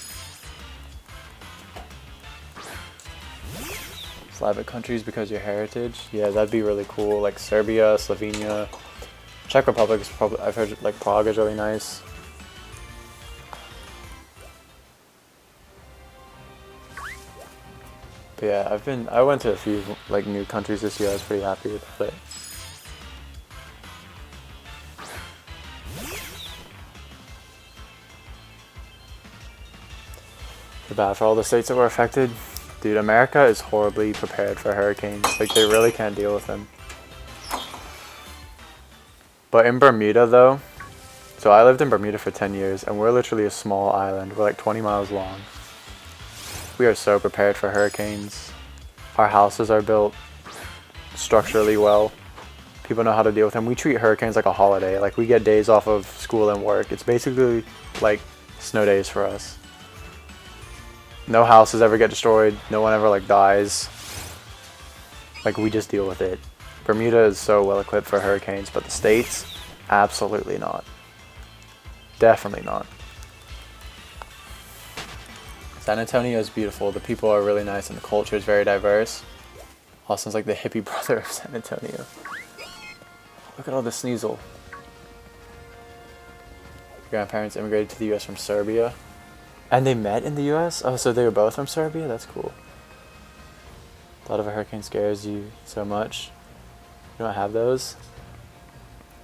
Slavic countries because your heritage. Yeah, that'd be really cool. Like Serbia, Slovenia, Czech Republic is probably, I've heard like Prague is really nice. But yeah, I went to a few like new countries this year. I was pretty happy with it. Feel bad for all the states that were affected. Dude, America is horribly prepared for hurricanes. Like, they really can't deal with them. But in Bermuda, though, so I lived in Bermuda for 10 years, and we're literally a small island. We're like 20 miles long. We are so prepared for hurricanes. Our houses are built structurally well. People know how to deal with them. We treat hurricanes like a holiday. Like, we get days off of school and work. It's basically like snow days for us. No houses ever get destroyed. No one ever like dies. Like, we just deal with it. Bermuda is so well equipped for hurricanes, but the States, absolutely not. Definitely not. San Antonio is beautiful. The people are really nice and the culture is very diverse. Austin's like the hippie brother of San Antonio. Look at all the sneasel. Grandparents immigrated to the US from Serbia. And they met in the US? Oh, so they were both from Serbia? That's cool. A lot of a hurricane scares you so much. You don't have those?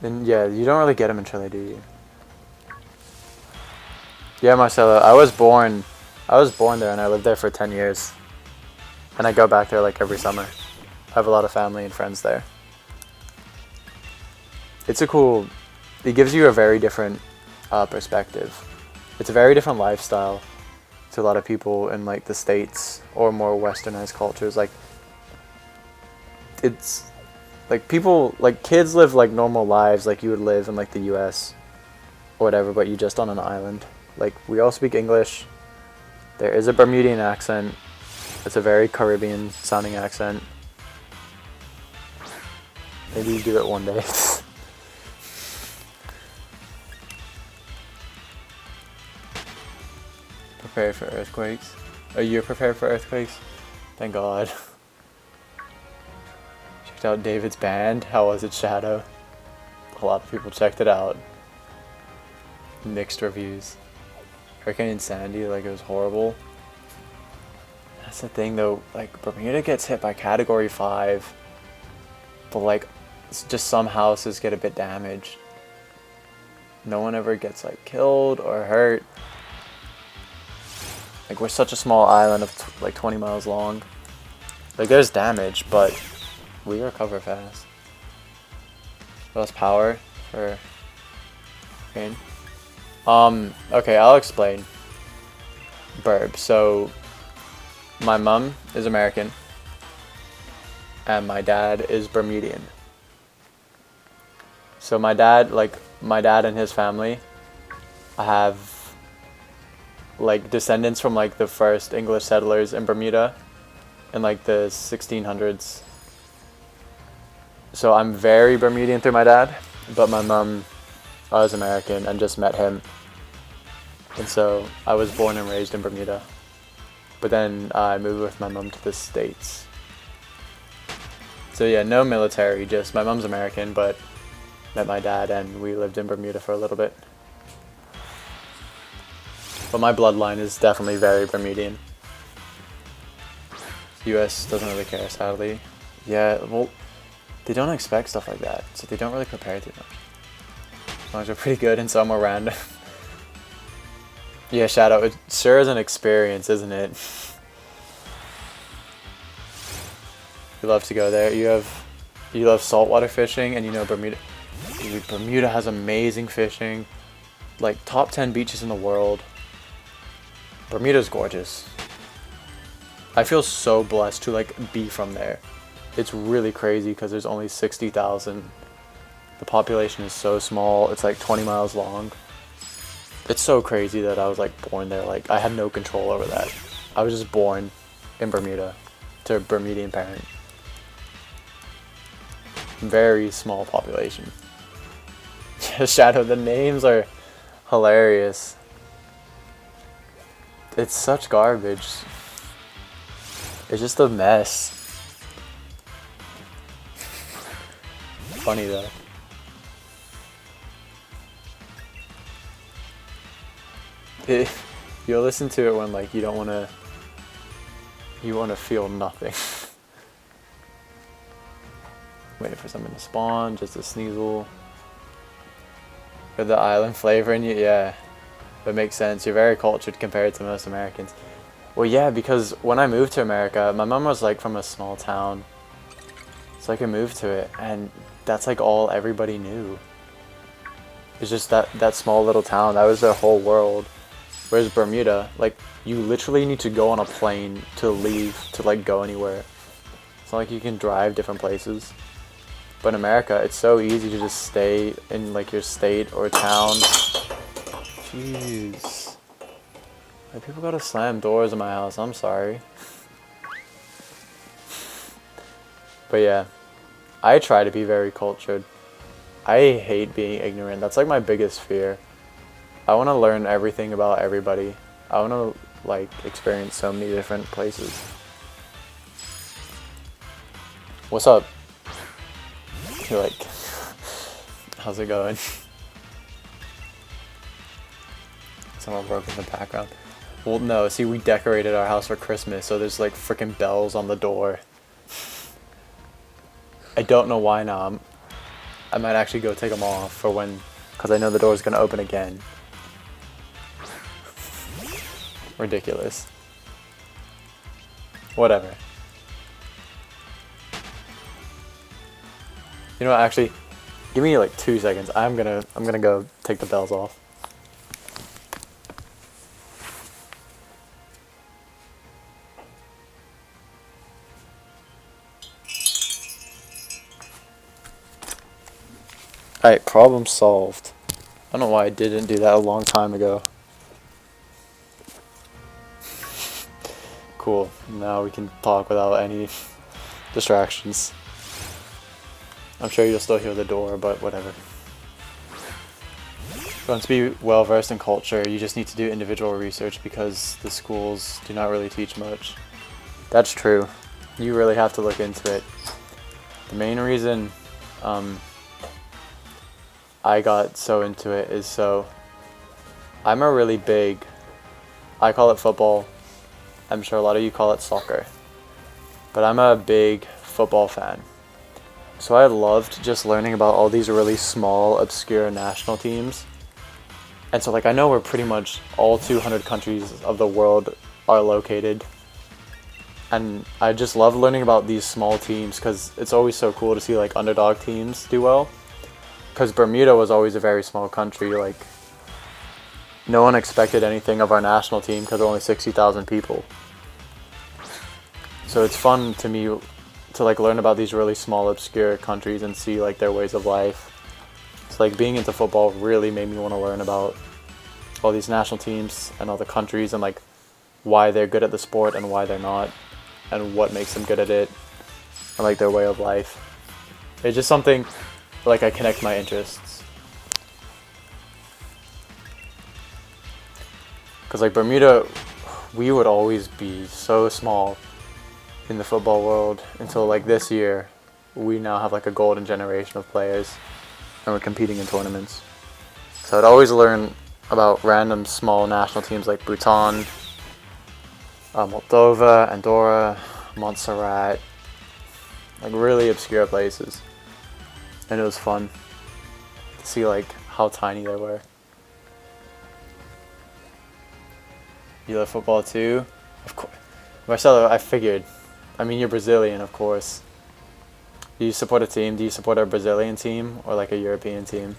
Then yeah, you don't really get them in Chile, do you? Yeah, Marcelo, I was born there and I lived there for 10 years. And I go back there like every summer. I have a lot of family and friends there. It gives you a very different perspective. It's a very different lifestyle to a lot of people in like the States or more westernized cultures. Like, it's like people, like kids live like normal lives like you would live in like the US or whatever, but you just on an island. Like, we all speak English. There is a Bermudian accent. It's a very Caribbean sounding accent. Maybe you do it one day. Prepared for earthquakes? Are you prepared for earthquakes? Thank God. Checked out David's band. How was it, Shadow? A lot of people checked it out. Mixed reviews. Hurricane Sandy, like, it was horrible. That's the thing, though. Like, Bermuda gets hit by Category 5, but, like, just some houses get a bit damaged. No one ever gets, like, killed or hurt. Like, we're such a small island of like 20 miles long. Like, there's damage, but we recover fast. Lost power for rain. Okay, I'll explain. Burb. So, my mom is American, and my dad is Bermudian. So my dad and his family have like descendants from like the first English settlers in Bermuda in like the 1600s. So I'm very Bermudian through my dad, but my mom was American and just met him. And so I was born and raised in Bermuda. But then I moved with my mom to the States. So yeah, no military, just my mom's American, but met my dad and we lived in Bermuda for a little bit. But my bloodline is definitely very Bermudian. US doesn't really care, sadly. Yeah, well, they don't expect stuff like that, so they don't really prepare too much. As long as we're pretty good and somewhere random. Yeah, Shadow, it sure is an experience, isn't it? You love to go there. You love saltwater fishing, and you know Bermuda. Dude, Bermuda has amazing fishing. Like, top 10 beaches in the world. Bermuda's gorgeous. I feel so blessed to like be from there. It's really crazy because there's only 60,000. The population is so small. It's like 20 miles long. It's so crazy that I was like born there. Like, I had no control over that. I was just born in Bermuda to a Bermudian parent. Very small population. Shadow, the names are hilarious. It's such garbage. It's just a mess. Funny though. You'll listen to it when like you want to feel nothing. Waiting for something to spawn, just a sneasel. With the island flavor in you, yeah. That makes sense. You're very cultured compared to most Americans. Well, yeah, because when I moved to America, my mom was like from a small town. So I could move to it, and that's like all everybody knew. It's just that small little town. That was their whole world. Whereas Bermuda, like, you literally need to go on a plane to leave, to like go anywhere. It's not like you can drive different places. But in America, it's so easy to just stay in like your state or town. Jeez. Like, people gotta slam doors in my house. I'm sorry. But yeah, I try to be very cultured. I hate being ignorant. That's like my biggest fear. I want to learn everything about everybody. I want to like experience so many different places. What's up? You're like, how's it going? Someone broke in the background. Well, no, see, we decorated our house for Christmas, so there's like freaking bells on the door. I don't know why now. I might actually go take them off for when, because I know the door's gonna open again. Ridiculous. Whatever. You know what, actually, give me like 2 seconds. I'm gonna go take the bells off. Alright, problem solved. I don't know why I didn't do that a long time ago. Cool. Now we can talk without any distractions. I'm sure you'll still hear the door, but whatever. If you want to be well versed in culture, you just need to do individual research because the schools do not really teach much. That's true. You really have to look into it. The main reason I got so into it is so I'm a really big, I call it football. I'm sure a lot of you call it soccer. But I'm a big football fan. So I loved just learning about all these really small, obscure national teams. And so like I know where pretty much all 200 countries of the world are located. And I just love learning about these small teams because it's always so cool to see like underdog teams do well. Because Bermuda was always a very small country, like no one expected anything of our national team because only 60,000 people. So it's fun to me to like learn about these really small, obscure countries and see like their ways of life. So like being into football really made me want to learn about all these national teams and all the countries and like why they're good at the sport and why they're not, and what makes them good at it, and like their way of life. It's just something like I connect my interests. Because like Bermuda, we would always be so small in the football world until like this year we now have like a golden generation of players and we're competing in tournaments. So I'd always learn about random small national teams like Bhutan, Moldova, Andorra, Montserrat, like really obscure places. And it was fun to see like how tiny they were. You love football too? Of course. Marcelo, I figured. I mean, you're Brazilian, of course. Do you support a team? Do you support a Brazilian team or like a European team?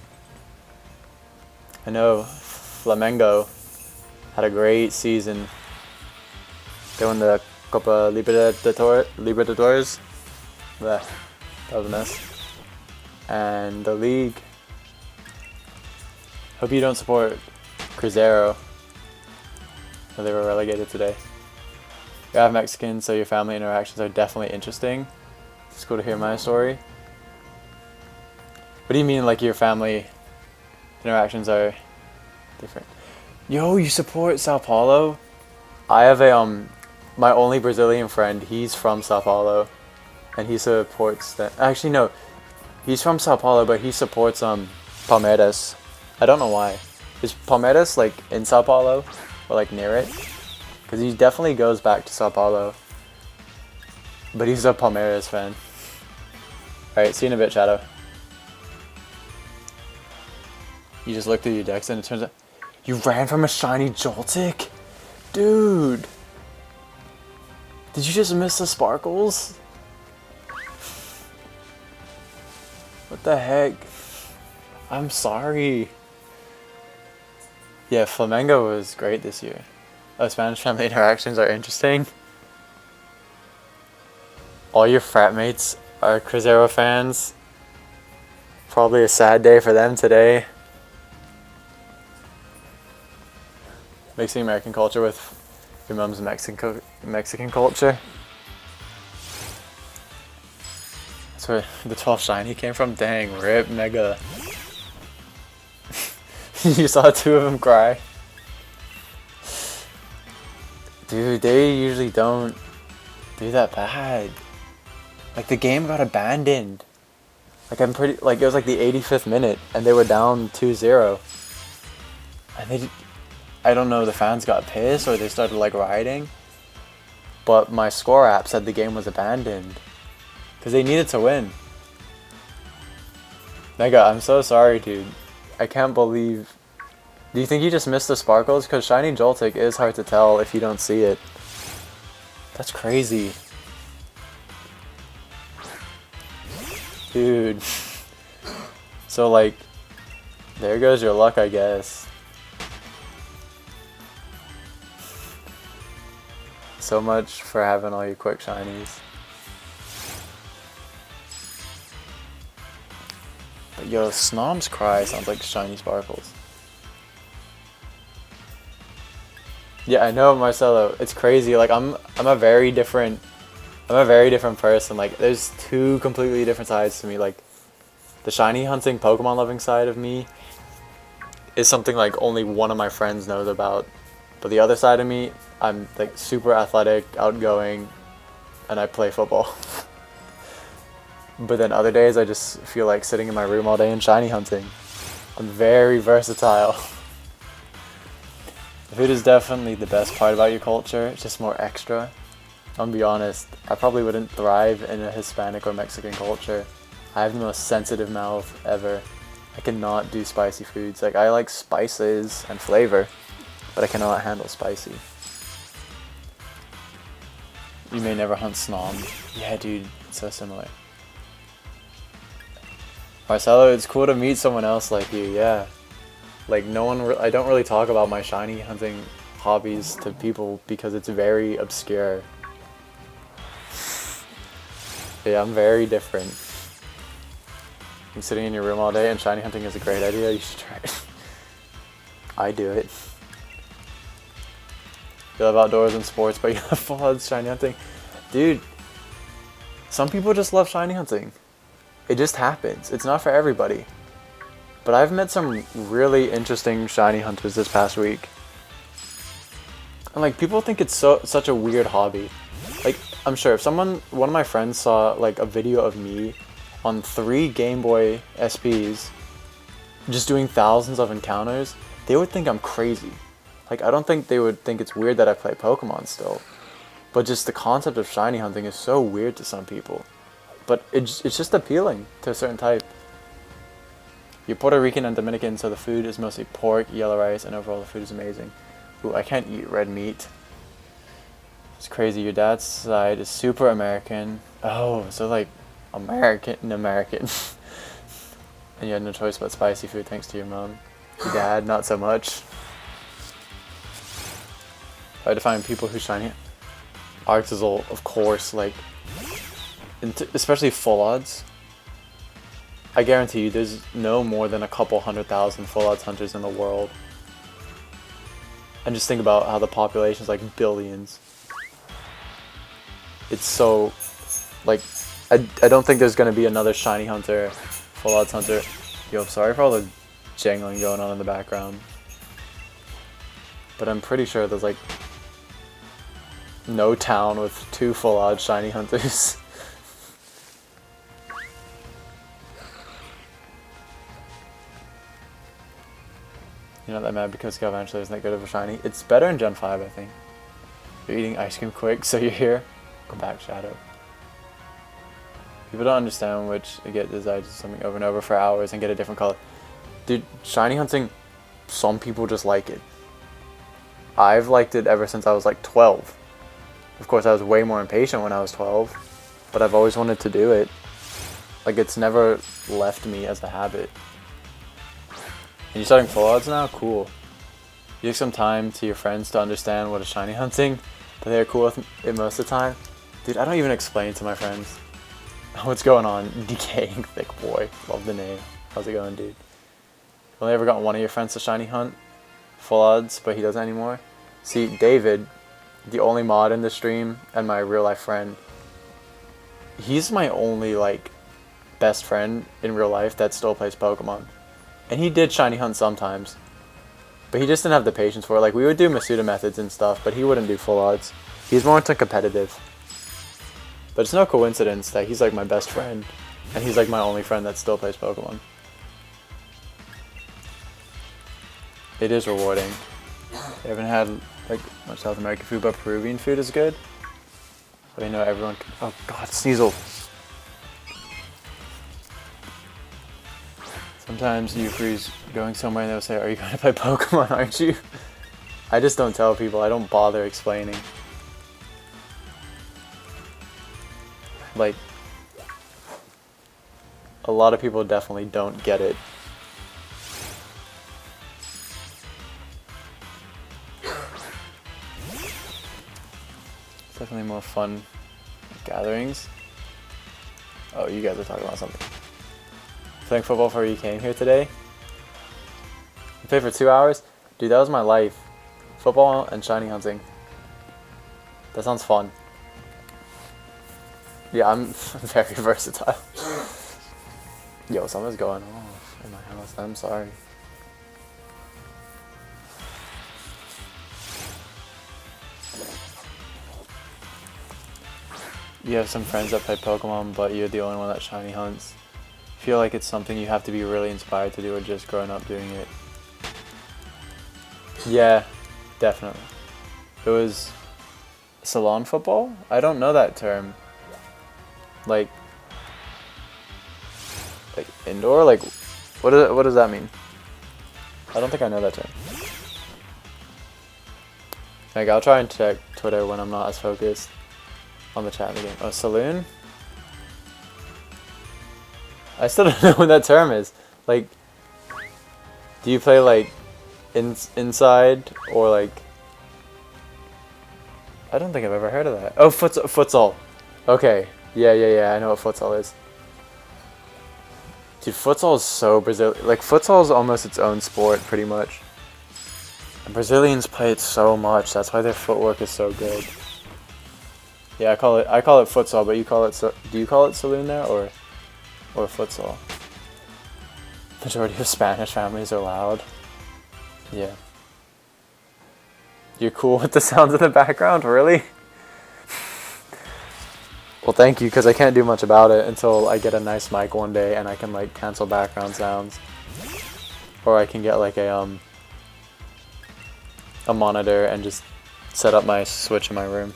I know Flamengo had a great season. They won the Copa Libertadores. That was a mess. And the league. Hope you don't support Cruzeiro. They were relegated today. You're half Mexican, so your family interactions are definitely interesting. It's cool to hear my story. What do you mean, like your family interactions are different? Yo, you support Sao Paulo? I have a my only Brazilian friend. He's from Sao Paulo, and he supports that. Actually, no, he's from Sao Paulo, but he supports Palmeiras. I don't know why. Is Palmeiras like in Sao Paulo or like near it? Because he definitely goes back to Sao Paulo. But he's a Palmeiras fan. Alright, see you in a bit, Shadow. You just look through your decks and it turns out you ran from a shiny Joltik? Dude! Did you just miss the sparkles? What the heck? I'm sorry. Yeah, Flamengo was great this year. Spanish family interactions are interesting. All your frat mates are Cruzeiro fans. Probably a sad day for them today. Mixing American culture with your mom's Mexican culture. That's where the 12 shiny came from. Dang, rip mega. You saw two of them cry. Dude, they usually don't do that bad. Like the game got abandoned. Like it was like the 85th minute and they were down 2-0. And I don't know, the fans got pissed or they started like rioting. But my score app said the game was abandoned. Because they needed to win. Mega, I'm so sorry, dude. I can't believe... Do you think you just missed the sparkles? Because shiny Joltik is hard to tell if you don't see it. That's crazy. Dude. So like, there goes your luck, I guess. So much for having all your quick shinies. But yo, Snom's cry sounds like shiny sparkles. Yeah, I know, Marcelo. It's crazy. Like I'm a very different person. Like there's two completely different sides to me. Like the shiny hunting Pokemon loving side of me is something like only one of my friends knows about. But the other side of me, I'm like super athletic, outgoing, and I play football. But then other days I just feel like sitting in my room all day and shiny hunting. I'm very versatile. Food is definitely the best part about your culture. It's just more extra. I'm gonna be honest, I probably wouldn't thrive in a Hispanic or Mexican culture. I have the most sensitive mouth ever. I cannot do spicy foods. Like, I like spices and flavor, but I cannot handle spicy. You may never hunt Snom. Yeah, dude, it's so similar. Marcelo, it's cool to meet someone else like you, yeah. Like, I don't really talk about my shiny hunting hobbies to people because it's very obscure. Yeah, I'm very different. I'm sitting in your room all day and shiny hunting is a great idea. You should try it. I do it. You love outdoors and sports, but you have fun shiny hunting. Dude, some people just love shiny hunting. It just happens. It's not for everybody. But I've met some really interesting shiny hunters this past week. And like, people think it's such a weird hobby. Like, I'm sure if one of my friends saw like a video of me on 3 Game Boy SPs just doing thousands of encounters, they would think I'm crazy. Like, I don't think they would think it's weird that I play Pokemon still. But just the concept of shiny hunting is so weird to some people. But it's just appealing to a certain type. You're Puerto Rican and Dominican, so the food is mostly pork, yellow rice, and overall the food is amazing. Ooh, I can't eat red meat. It's crazy. Your dad's side is super American. Oh, so like American. And you had no choice but spicy food thanks to your mom. Your dad, not so much. I define people who shiny Artisanal, of course, like, especially full odds. I guarantee you there's no more than a couple 100,000 full odds hunters in the world. And just think about how the population is like billions. It's so, like, I don't think there's going to be another shiny hunter, full odds hunter. Yo, sorry for all the jangling going on in the background. But I'm pretty sure there's like no town with 2 full odds shiny hunters. You're not that mad because Galvantula isn't that good of a shiny. It's better in Gen 5, I think. You're eating ice cream quick, so you're here. Come back, Shadow. People don't understand which they get desire to do something over and over for hours and get a different color. Dude, shiny hunting, some people just like it. I've liked it ever since I was like 12. Of course, I was way more impatient when I was 12, but I've always wanted to do it. Like, it's never left me as a habit. And you're starting full odds now? Cool. You take some time to your friends to understand what is shiny hunting, but they're cool with it most of the time. Dude, I don't even explain to my friends. What's going on? Decaying Thick Boy. Love the name. How's it going, dude? Only ever gotten one of your friends to shiny hunt? Full odds, but he doesn't anymore? See, David, the only mod in the stream, and my real life friend, he's my only, like, best friend in real life that still plays Pokemon. And he did shiny hunt sometimes, but he just didn't have the patience for it. Like, we would do Masuda methods and stuff, but he wouldn't do full odds. He's more into competitive. But it's no coincidence that he's like my best friend, and he's like my only friend that still plays Pokemon. It is rewarding. I haven't had like much South American food, but Peruvian food is good. But I know everyone can, oh god, Sneasel. Sometimes you freeze going somewhere and they'll say, are you going to play Pokemon, aren't you? I just don't tell people. I don't bother explaining. Like, a lot of people definitely don't get it. It's definitely more fun gatherings. Oh, you guys are talking about something. Playing football before you came here today? You played for 2 hours? Dude, that was my life. Football and shiny hunting. That sounds fun. Yeah, I'm very versatile. Yo, something's going on in my house. I'm sorry. you have some friends that play Pokemon, but you're the only one that shiny hunts. I feel like it's something you have to be really inspired to do or just growing up doing it. Yeah, definitely. It was salon football? I don't know that term. Like indoor? Like what does that mean? I don't think I know that term. Like I'll try and check Twitter when I'm not as focused on the chat in the game. Oh, saloon? I still don't know what that term is. Like, do you play like inside or like? I don't think I've ever heard of that. Oh, futsal. Okay. Yeah. I know what futsal is. Dude, futsal is so Brazilian. Like, futsal is almost its own sport, pretty much. And Brazilians play it so much. That's why their footwork is so good. Yeah, I call it futsal, but you call it do you call it saloon there or futsal? Majority of Spanish families are loud. Yeah. You're cool with the sounds in the background, really? Well, thank you, because I can't do much about it until I get a nice mic one day and I can like cancel background sounds, or I can get like a monitor and just set up my Switch in my room.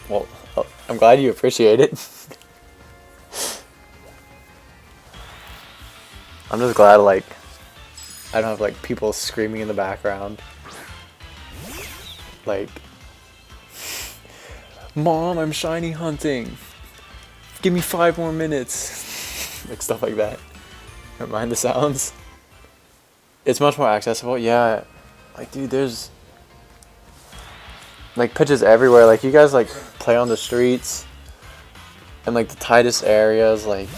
Well, I'm glad you appreciate it. I'm just glad like I don't have like people screaming in the background. Like, Mom, I'm shiny hunting. Give me 5 more minutes. Like stuff like that. Don't mind the sounds. It's much more accessible. Yeah. Like, dude, there's like pitches everywhere. Like, you guys like play on the streets and like the tightest areas. Like,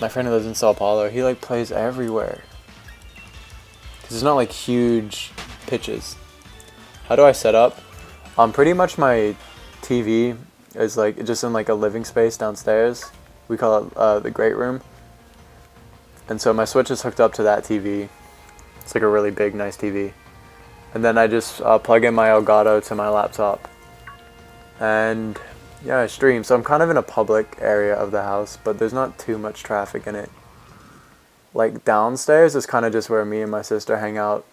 my friend who lives in Sao Paulo, he like plays everywhere. Cause it's not like huge pitches. How do I set up? Pretty much my TV is like just in like a living space downstairs. We call it the great room. And so my Switch is hooked up to that TV. It's like a really big, nice TV. And then I just plug in my Elgato to my laptop. And yeah, I stream. So I'm kind of in a public area of the house, but there's not too much traffic in it. Like downstairs is kind of just where me and my sister hang out.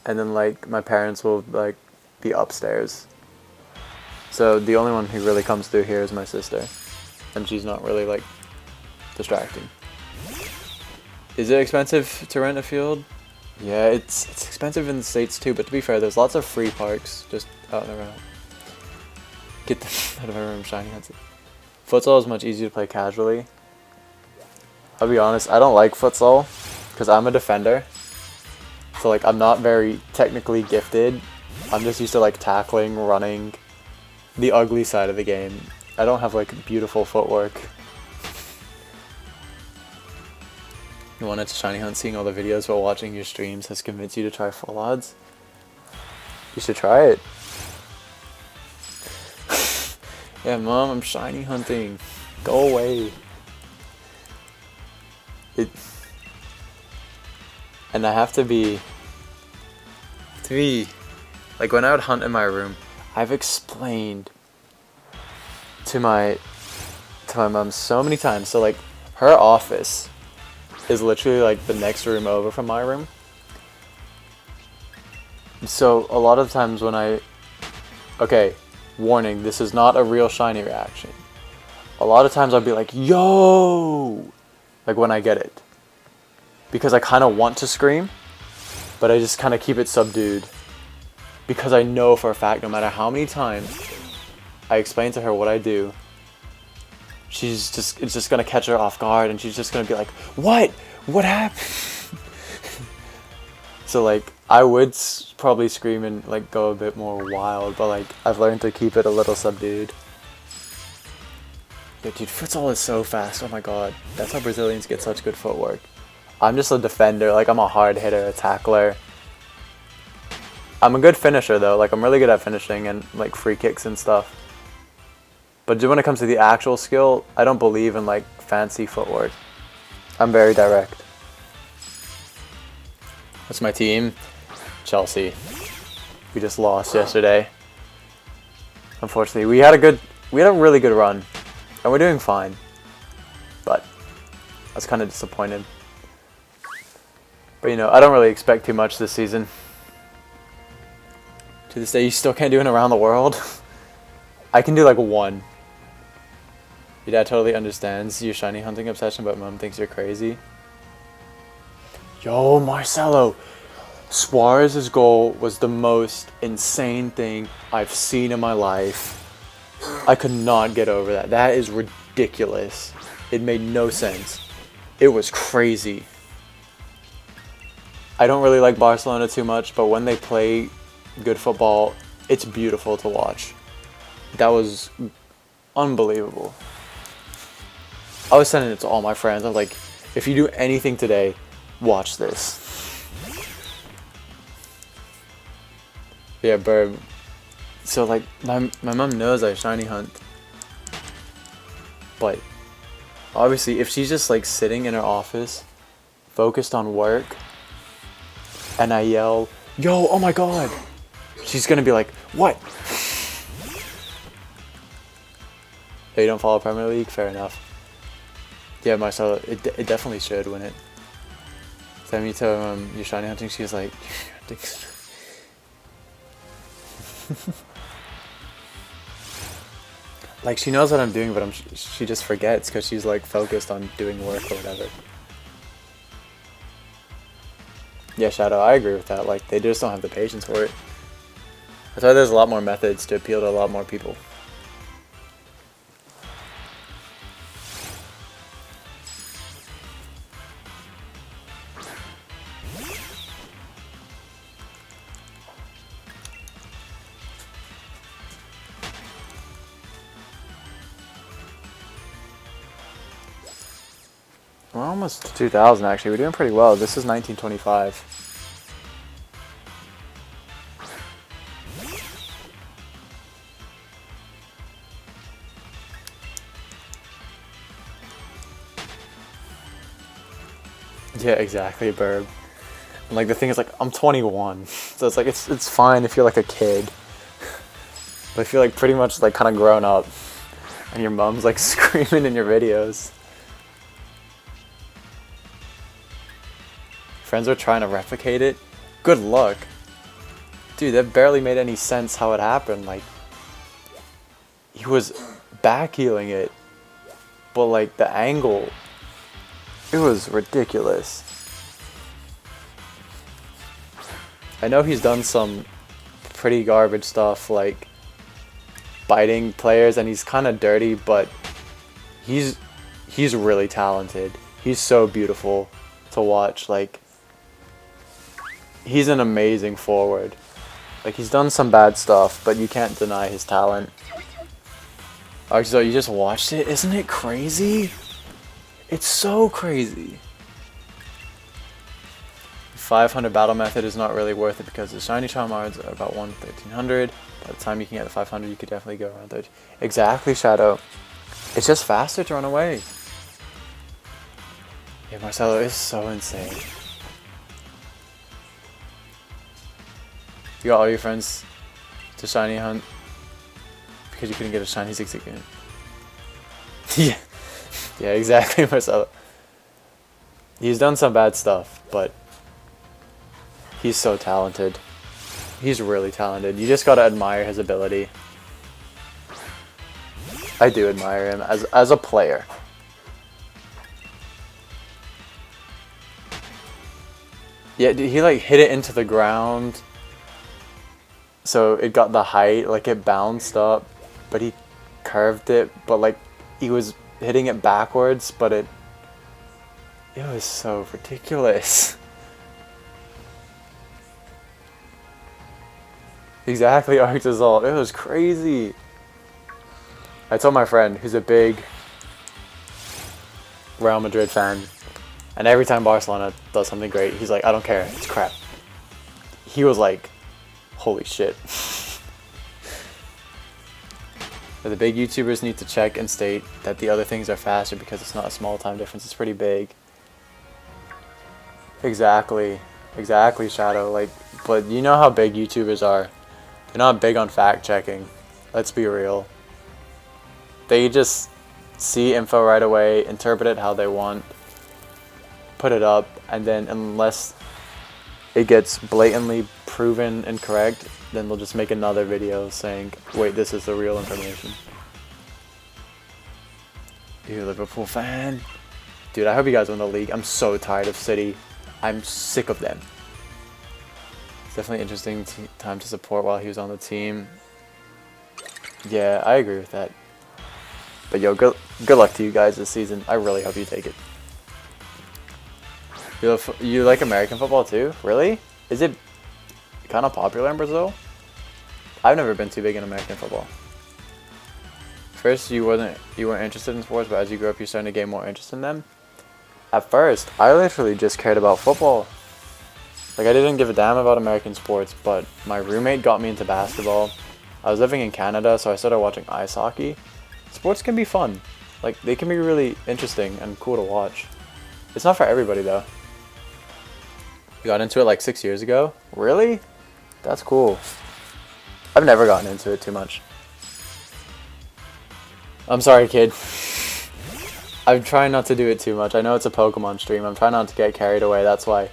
And then like my parents will like be upstairs. So the only one who really comes through here is my sister. And she's not really like distracting. Is it expensive to rent a field? Yeah, it's expensive in the States too, but to be fair, there's lots of free parks just out and around. Get them out of my room, shiny hunting. Futsal is much easier to play casually. I'll be honest, I don't like futsal because I'm a defender. So like I'm not very technically gifted. I'm just used to like tackling, running, the ugly side of the game. I don't have like beautiful footwork. You wanted to shiny hunt, seeing all the videos while watching your streams has convinced you to try full odds? You should try it. Yeah, Mom, I'm shiny hunting. Go away. And I have to be like when I would hunt in my room, I've explained to my mom so many times. So like her office is literally like the next room over from my room. So a lot of times when okay, warning, this is not a real shiny reaction. A lot of times I'll be like, yo, like when I get it. Because I kind of want to scream, but I just kind of keep it subdued. Because I know for a fact, no matter how many times I explain to her what I do, it's just gonna catch her off guard, and she's just gonna be like, what happened? So like I would probably scream and like go a bit more wild, but like I've learned to keep it a little subdued. Yo, dude, futsal is so fast. Oh my god, that's how Brazilians get such good footwork. I'm just a defender. Like I'm a hard hitter, a tackler. I'm a good finisher though. Like I'm really good at finishing and like free kicks and stuff. But when it comes to the actual skill, I don't believe in like fancy footwork. I'm very direct. What's my team? Chelsea. We just lost yesterday. Unfortunately, we had a really good run, and we're doing fine. But I was kind of disappointed. But you know, I don't really expect too much this season. To this day, you still can't do an around the world. I can do like one. Your dad totally understands your shiny hunting obsession, but mom thinks you're crazy. Yo, Marcelo. Suarez's goal was the most insane thing I've seen in my life. I could not get over that. That is ridiculous. It made no sense. It was crazy. I don't really like Barcelona too much, but when they play good football, it's beautiful to watch. That was unbelievable. I was sending it to all my friends. I was like, if you do anything today, watch this. Yeah, Burb. So like my mom knows I shiny hunt. But obviously if she's just like sitting in her office, focused on work, and I yell, "Yo, oh my god," she's gonna be like, "What?" Hey, you don't follow Premier League? Fair enough. Yeah, Marcelo, it definitely should win it. Send me to your shiny hunting. She's like, like she knows what I'm doing, but she just forgets because she's like focused on doing work or whatever. Yeah, Shadow, I agree with that. Like they just don't have the patience for it. That's why there's a lot more methods to appeal to a lot more people. We're almost to 2,000 actually. We're doing pretty well. This is 1925. Yeah, exactly, Burb. And like the thing is like I'm 21. So it's like it's fine if you're like a kid. But if you're like pretty much like kind of grown up and your mom's like screaming in your videos. Friends are trying to replicate it. Good luck. Dude, that barely made any sense how it happened. Like, he was back healing it, but like the angle, it was ridiculous. I know he's done some pretty garbage stuff like biting players and he's kind of dirty, but he's really talented. He's so beautiful to watch. Like, he's an amazing forward. Like, he's done some bad stuff, but you can't deny his talent. Alright, so you just watched it? Isn't it crazy? It's so crazy. 500 battle method is not really worth it because the shiny charm cards are about 1/1300. By the time you can get the 500, you could definitely go around 30. Exactly, Shadow. It's just faster to run away. Yeah, Marcelo is so insane. You got all your friends to shiny hunt because you couldn't get a shiny zigzag in. Yeah. Yeah, exactly, Marcelo. He's done some bad stuff, but he's so talented. He's really talented. You just gotta admire his ability. I do admire him as a player. Yeah, he like hit it into the ground. So it got the height, like it bounced up, but he curved it, but like he was hitting it backwards, but it was so ridiculous. Exactly, Arctazol. It was crazy. I told my friend, who's a big Real Madrid fan, and every time Barcelona does something great, he's like, I don't care, it's crap. He was like, holy shit. The big YouTubers need to check and state that the other things are faster because it's not a small time difference, it's pretty big. Exactly. Exactly, Shadow. Like, but you know how big YouTubers are. They're not big on fact checking. Let's be real. They just see info right away, interpret it how they want, put it up, and then unless it gets blatantly proven incorrect, then they'll just make another video saying, wait, this is the real information. You Liverpool fan? Dude, I hope you guys win the league. I'm so tired of City. I'm sick of them. It's definitely an interesting time to support while he was on the team. Yeah, I agree with that. But yo, good luck to you guys this season. I really hope you take it. You like American football too? Really? Is it kind of popular in Brazil? I've never been too big in American football. First, you weren't interested in sports, but as you grew up, you're starting to gain more interest in them. At first, I literally just cared about football. Like, I didn't give a damn about American sports, but my roommate got me into basketball. I was living in Canada, so I started watching ice hockey. Sports can be fun. Like, they can be really interesting and cool to watch. It's not for everybody, though. You got into it like 6 years ago? Really? That's cool. I've never gotten into it too much. I'm sorry, kid. I'm trying not to do it too much. I know it's a Pokemon stream. I'm trying not to get carried away. That's why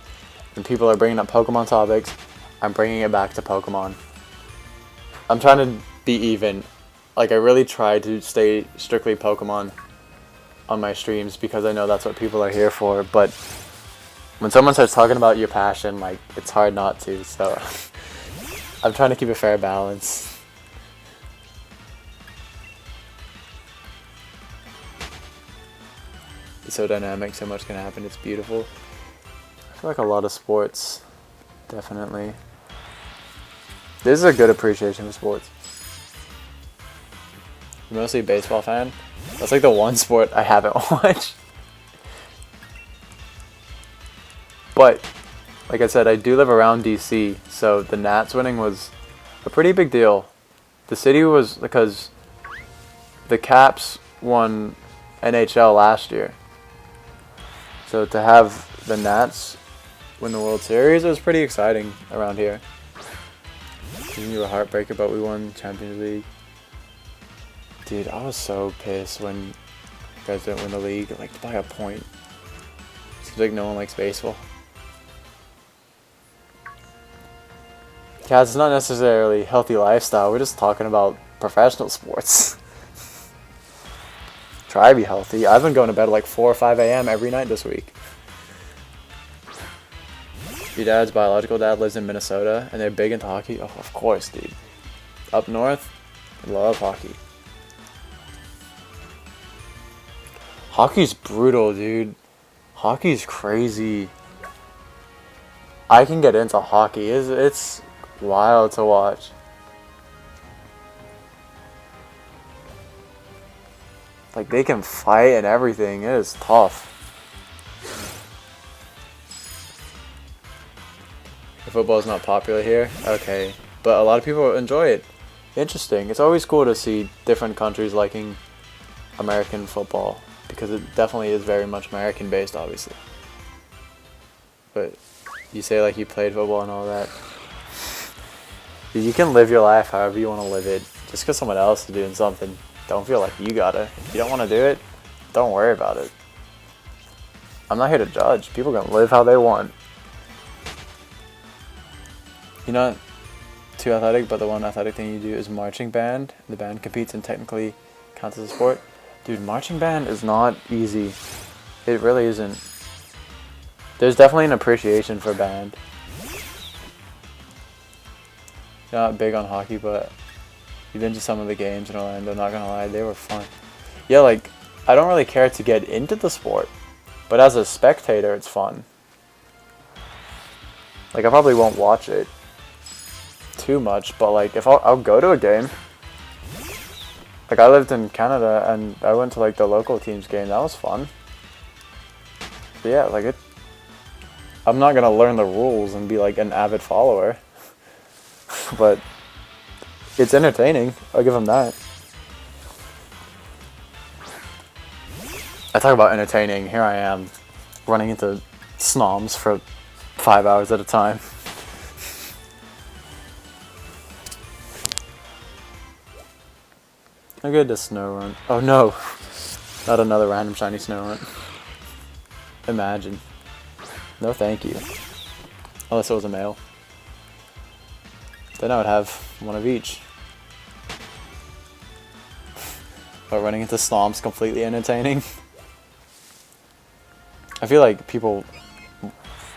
when people are bringing up Pokemon topics, I'm bringing it back to Pokemon. I'm trying to be even. Like, I really try to stay strictly Pokemon on my streams because I know that's what people are here for. But when someone starts talking about your passion, like, it's hard not to. So I'm trying to keep a fair balance. It's so dynamic, so much can happen, it's beautiful. I feel like a lot of sports, definitely. This is a good appreciation of sports. You're mostly a baseball fan? That's like the one sport I haven't watched. But, like I said, I do live around DC, so the Nats winning was a pretty big deal. The city was, because the Caps won NHL last year. So to have the Nats win the World Series was pretty exciting around here. Giving you a heartbreaker, but we won Champions League. Dude, I was so pissed when you guys didn't win the league, like by a point. Seems like no one likes baseball. Yeah, it's not necessarily healthy lifestyle. We're just talking about professional sports. Try to be healthy. I've been going to bed at like 4 or 5 a.m. every night this week. Your dad's biological dad lives in Minnesota, and they're big into hockey? Oh, of course, dude. Up north, love hockey. Hockey's brutal, dude. Hockey's crazy. I can get into hockey. It's wild to watch. Like, they can fight and everything. It is tough. The football's not popular here? Okay. But a lot of people enjoy it. Interesting. It's always cool to see different countries liking American football. Because it definitely is very much American based, obviously. But you say like you played football and all that. You can live your life however you want to live it. Just because someone else is doing something, don't feel like you gotta. If you don't want to do it, don't worry about it. I'm not here to judge. People can live how they want. You're not too athletic, but the one athletic thing you do is marching band. The band competes and technically counts as a sport. Dude, marching band is not easy. It really isn't. There's definitely an appreciation for band. Not big on hockey, but you've been to some of the games in Orlando, not gonna lie, they were fun. Yeah, like, I don't really care to get into the sport, but as a spectator, it's fun. Like, I probably won't watch it too much, but like, if I'll go to a game. Like, I lived in Canada, and I went to like the local team's game, that was fun. So yeah, like, I'm not gonna learn the rules and be like an avid follower. But it's entertaining. I'll give them that. I talk about entertaining. Here I am running into Snoms for 5 hours at a time. How good does Snow run? Oh no! Not another random shiny Snow run. Imagine. No thank you. Unless it was a male. Then I would have one of each. But running into Snom's completely entertaining. I feel like people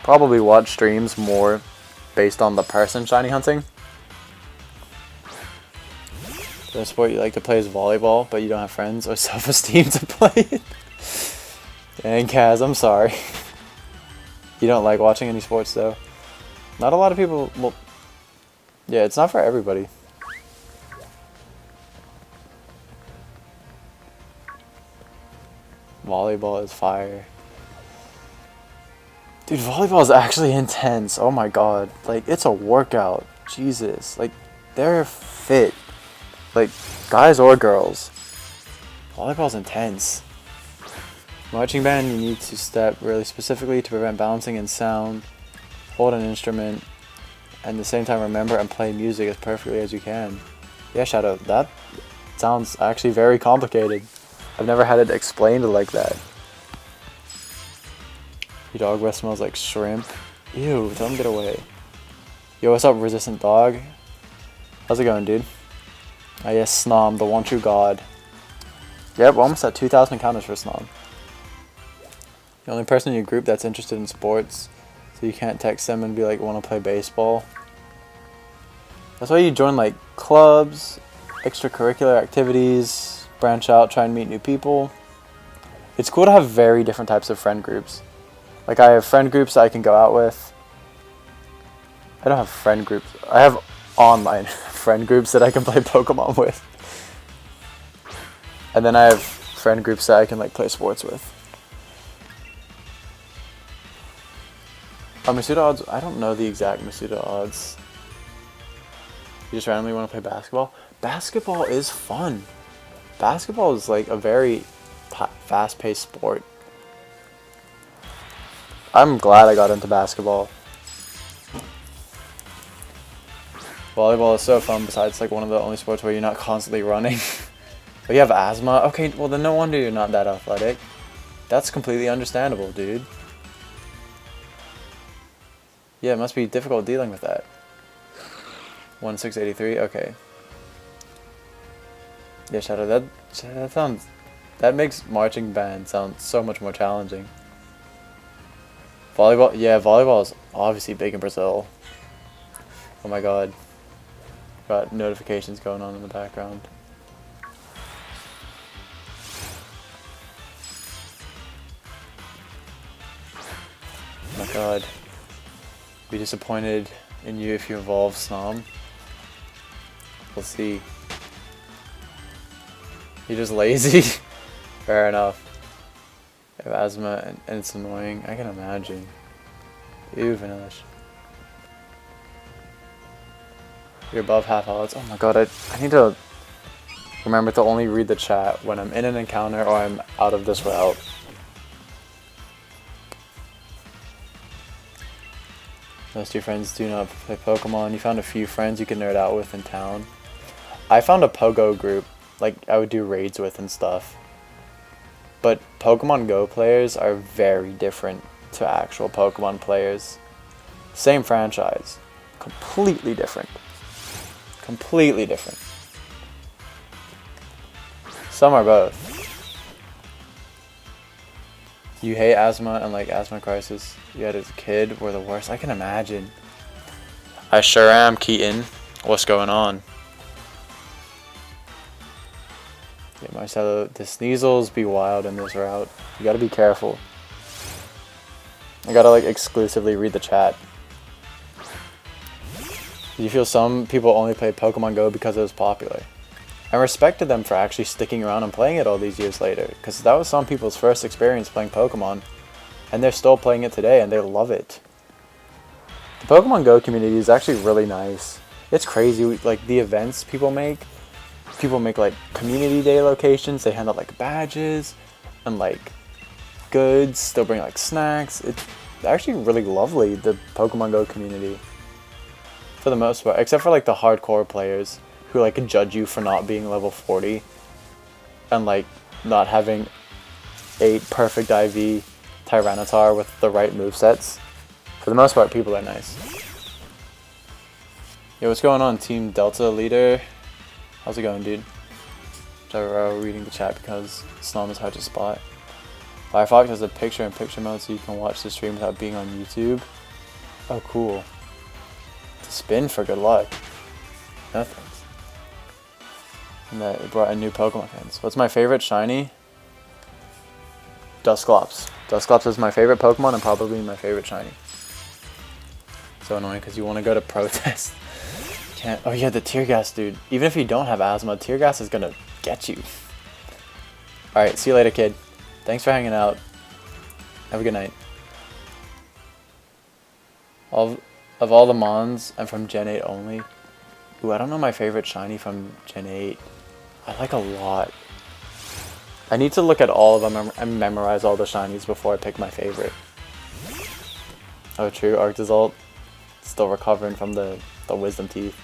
probably watch streams more based on the person shiny hunting. The sport you like to play is volleyball, but you don't have friends or self-esteem to play it. Dang, Kaz, I'm sorry. You don't like watching any sports, though? Not a lot of people... Well, yeah, it's not for everybody. Volleyball is fire. Dude, volleyball is actually intense. Oh my god. Like, it's a workout. Jesus. Like, they're fit. Like, guys or girls. Volleyball's intense. Marching band, you need to step really specifically to prevent bouncing and sound. Hold an instrument. And at the same time, remember and play music as perfectly as you can. Yeah, Shadow, that sounds actually very complicated. I've never had it explained like that. Your dog breath smells like shrimp. Ew, tell him to get away. Yo, what's up, resistant dog? How's it going, dude? Ah, yes, Snom, the one true god. Yep, we're almost at 2,000 encounters for Snom. The only person in your group that's interested in sports, so you can't text them and be like, want to play baseball. That's why you join like clubs, extracurricular activities, branch out, try and meet new people. It's cool to have very different types of friend groups. Like, I have friend groups that I can go out with. I don't have friend groups. I have online friend groups that I can play Pokemon with. And then I have friend groups that I can like play sports with. Masuda odds, I don't know the exact Masuda odds. You just randomly want to play basketball? Basketball is fun. Basketball is like a very fast-paced sport. I'm glad I got into basketball. Volleyball is so fun, besides like one of the only sports where you're not constantly running. But you have asthma? Okay, well then no wonder you're not that athletic. That's completely understandable, dude. Yeah, it must be difficult dealing with that. 1683, okay. Yeah, Shadow, that makes marching band sound so much more challenging. Volleyball, yeah, volleyball is obviously big in Brazil. Oh my god. Got notifications going on in the background. Oh my god. Be disappointed in you if you evolve, Snom. We'll see. You're just lazy? Fair enough. I have asthma and it's annoying. I can imagine. Ew, Vanish. You're above half odds. Oh my god, I need to remember to only read the chat when I'm in an encounter or I'm out of this route. Most of your friends do not play Pokemon. You found a few friends you can nerd out with in town. I found a Pogo group, like I would do raids with and stuff. But Pokemon Go players are very different to actual Pokemon players. Same franchise. Completely different. Completely different. Some are both. You hate asthma and like Asthma Crisis you had as a kid were the worst. I can imagine. I sure am, Keaton. What's going on? Yeah, Marcelo, the Sneasels be wild in this route. You gotta be careful. I gotta like exclusively read the chat. You feel some people only play Pokemon Go because it was popular. I respected them for actually sticking around and playing it all these years later, because that was some people's first experience playing Pokemon, and they're still playing it today and they love it. The Pokemon Go community is actually really nice. It's crazy, like the events people make like community day locations, they hand out like badges and like goods, they'll bring like snacks. It's actually really lovely, the Pokemon Go community. For the most part, except for like the hardcore players who like judge you for not being level 40. and like not having a perfect IV Tyranitar with the right movesets. For the most part, people are nice. Yo, what's going on, Team Delta Leader? How's it going, dude? Reading the chat because Snom is hard to spot. Firefox has a picture-in-picture mode so you can watch the stream without being on YouTube. Oh, cool. To spin for good luck. No thanks. And that it brought in new Pokemon fans. What's my favorite shiny? Dusclops. Dusclops is my favorite Pokemon and probably my favorite shiny. So annoying because you want to go to protest. Can't. Oh yeah, the tear gas, dude. Even if you don't have asthma, tear gas is gonna get you. Alright, see you later, kid. Thanks for hanging out. Have a good night. Of all the Mons, I'm from Gen 8 only. Ooh, I don't know my favorite shiny from Gen 8. I like a lot. I need to look at all of them and memorize all the shinies before I pick my favorite. Oh, true. Arctozolt. Still recovering from the wisdom teeth.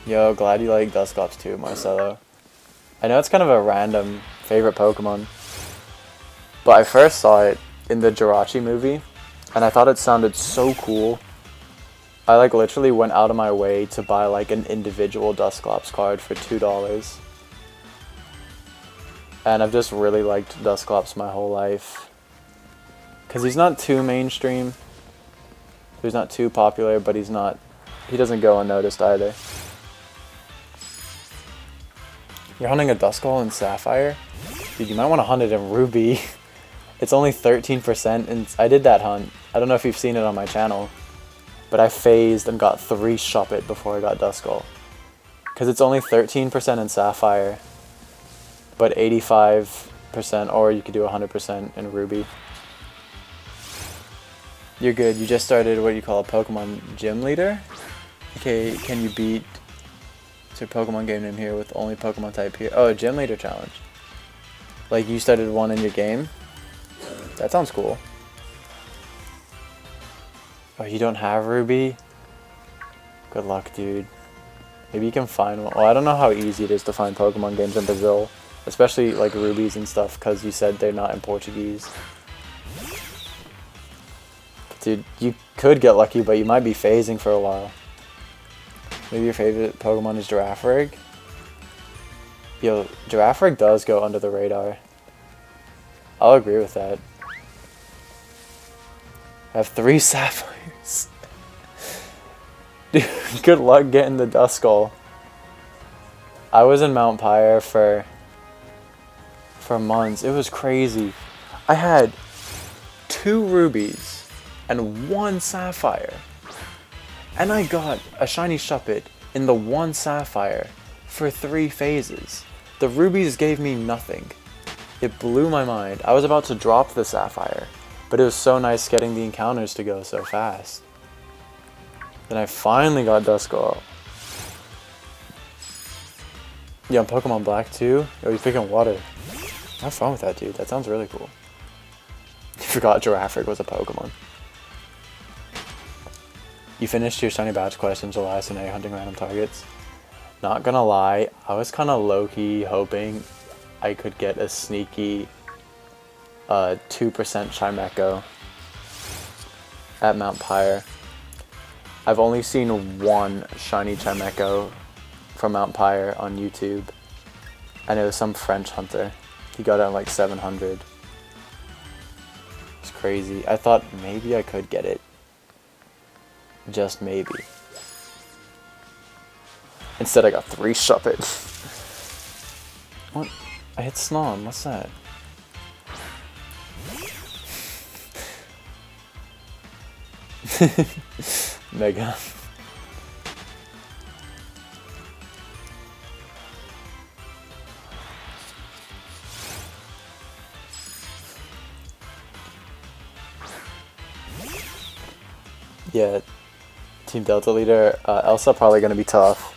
Yo, glad you like Dusclops too, Marcelo. I know it's kind of a random favorite Pokemon, but I first saw it in the Jirachi movie, and I thought it sounded so cool. I like literally went out of my way to buy like an individual Dusclops card for $2. And I've just really liked Dusclops my whole life. Because he's not too mainstream. He's not too popular, but he doesn't go unnoticed either. You're hunting a Duskull in Sapphire? Dude, you might want to hunt it in Ruby. It's only 13%, and I did that hunt. I don't know if you've seen it on my channel, but I phased and got 3 Shuppet before I got Duskull. Because it's only 13% in Sapphire, but 85%, or you could do 100% in Ruby. You're good. You just started what you call a Pokemon Gym Leader? Okay, can you beat... It's your Pokemon game name here with only Pokemon type here. Oh, a Gym Leader challenge. Like you started one in your game? That sounds cool. Oh, you don't have Ruby? Good luck, dude. Maybe you can find one. Well, I don't know how easy it is to find Pokemon games in Brazil. Especially like Rubies and stuff, because you said they're not in Portuguese. Dude, you could get lucky, but you might be phasing for a while. Maybe your favorite Pokemon is Girafarig? Yo, Girafarig does go under the radar. I'll agree with that. I have 3 Sapphires. Dude, good luck getting the Duskull. I was in Mount Pyre for months. It was crazy. I had 2 Rubies and 1 Sapphire. And I got a shiny Shuppet in the 1 Sapphire for 3 phases. The Rubies gave me nothing. It blew my mind. I was about to drop the Sapphire, but it was so nice getting the encounters to go so fast. Then I finally got Duskull. Yeah, I'm Pokemon Black too. Oh, you're picking water. Have fun with that, dude. That sounds really cool. You forgot Girafarig was a Pokemon. You finished your shiny badge quest in July, so now you're hunting random targets. Not gonna lie, I was kind of low-key hoping I could get a sneaky 2% Chimecho at Mount Pyre. I've only seen 1 shiny Chimecho from Mount Pyre on YouTube, and it was some French hunter. He got it at like 700. It's crazy. I thought maybe I could get it. Just maybe. Instead I got 3 Shuppet. What? I hit Snom. What's that? Mega. Yeah. Team Delta Leader, Elsa probably going to be tough.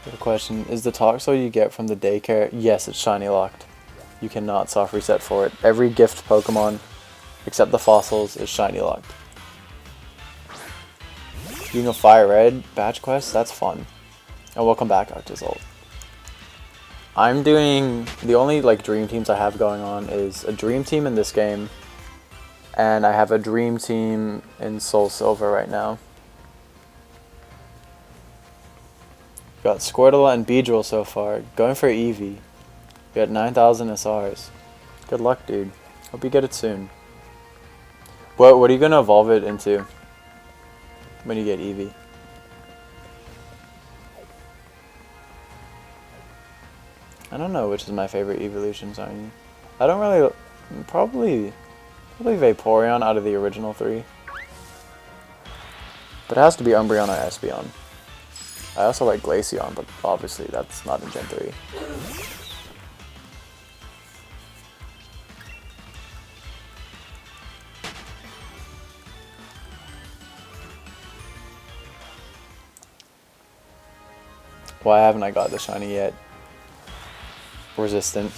Good question. Is the Toxel you get from the daycare? Yes, it's shiny locked. You cannot soft reset for it. Every gift Pokemon, except the fossils, is shiny locked. You can fire red badge quest. That's fun. And welcome back, Arctisol. I'm doing the only like dream teams I have going on is a dream team in this game, and I have a dream team in Soul Silver right now. Got Squirtle and Beedrill so far. Going for Eevee. Got 9,000 SRs. Good luck, dude. Hope you get it soon. What are you gonna evolve it into when you get Eevee? I don't know which is my favorite evolution shiny. I don't really... Probably Vaporeon out of the original 3. But it has to be Umbreon or Espeon. I also like Glaceon, but obviously that's not in Gen 3. Why haven't I got the shiny yet? Resistant.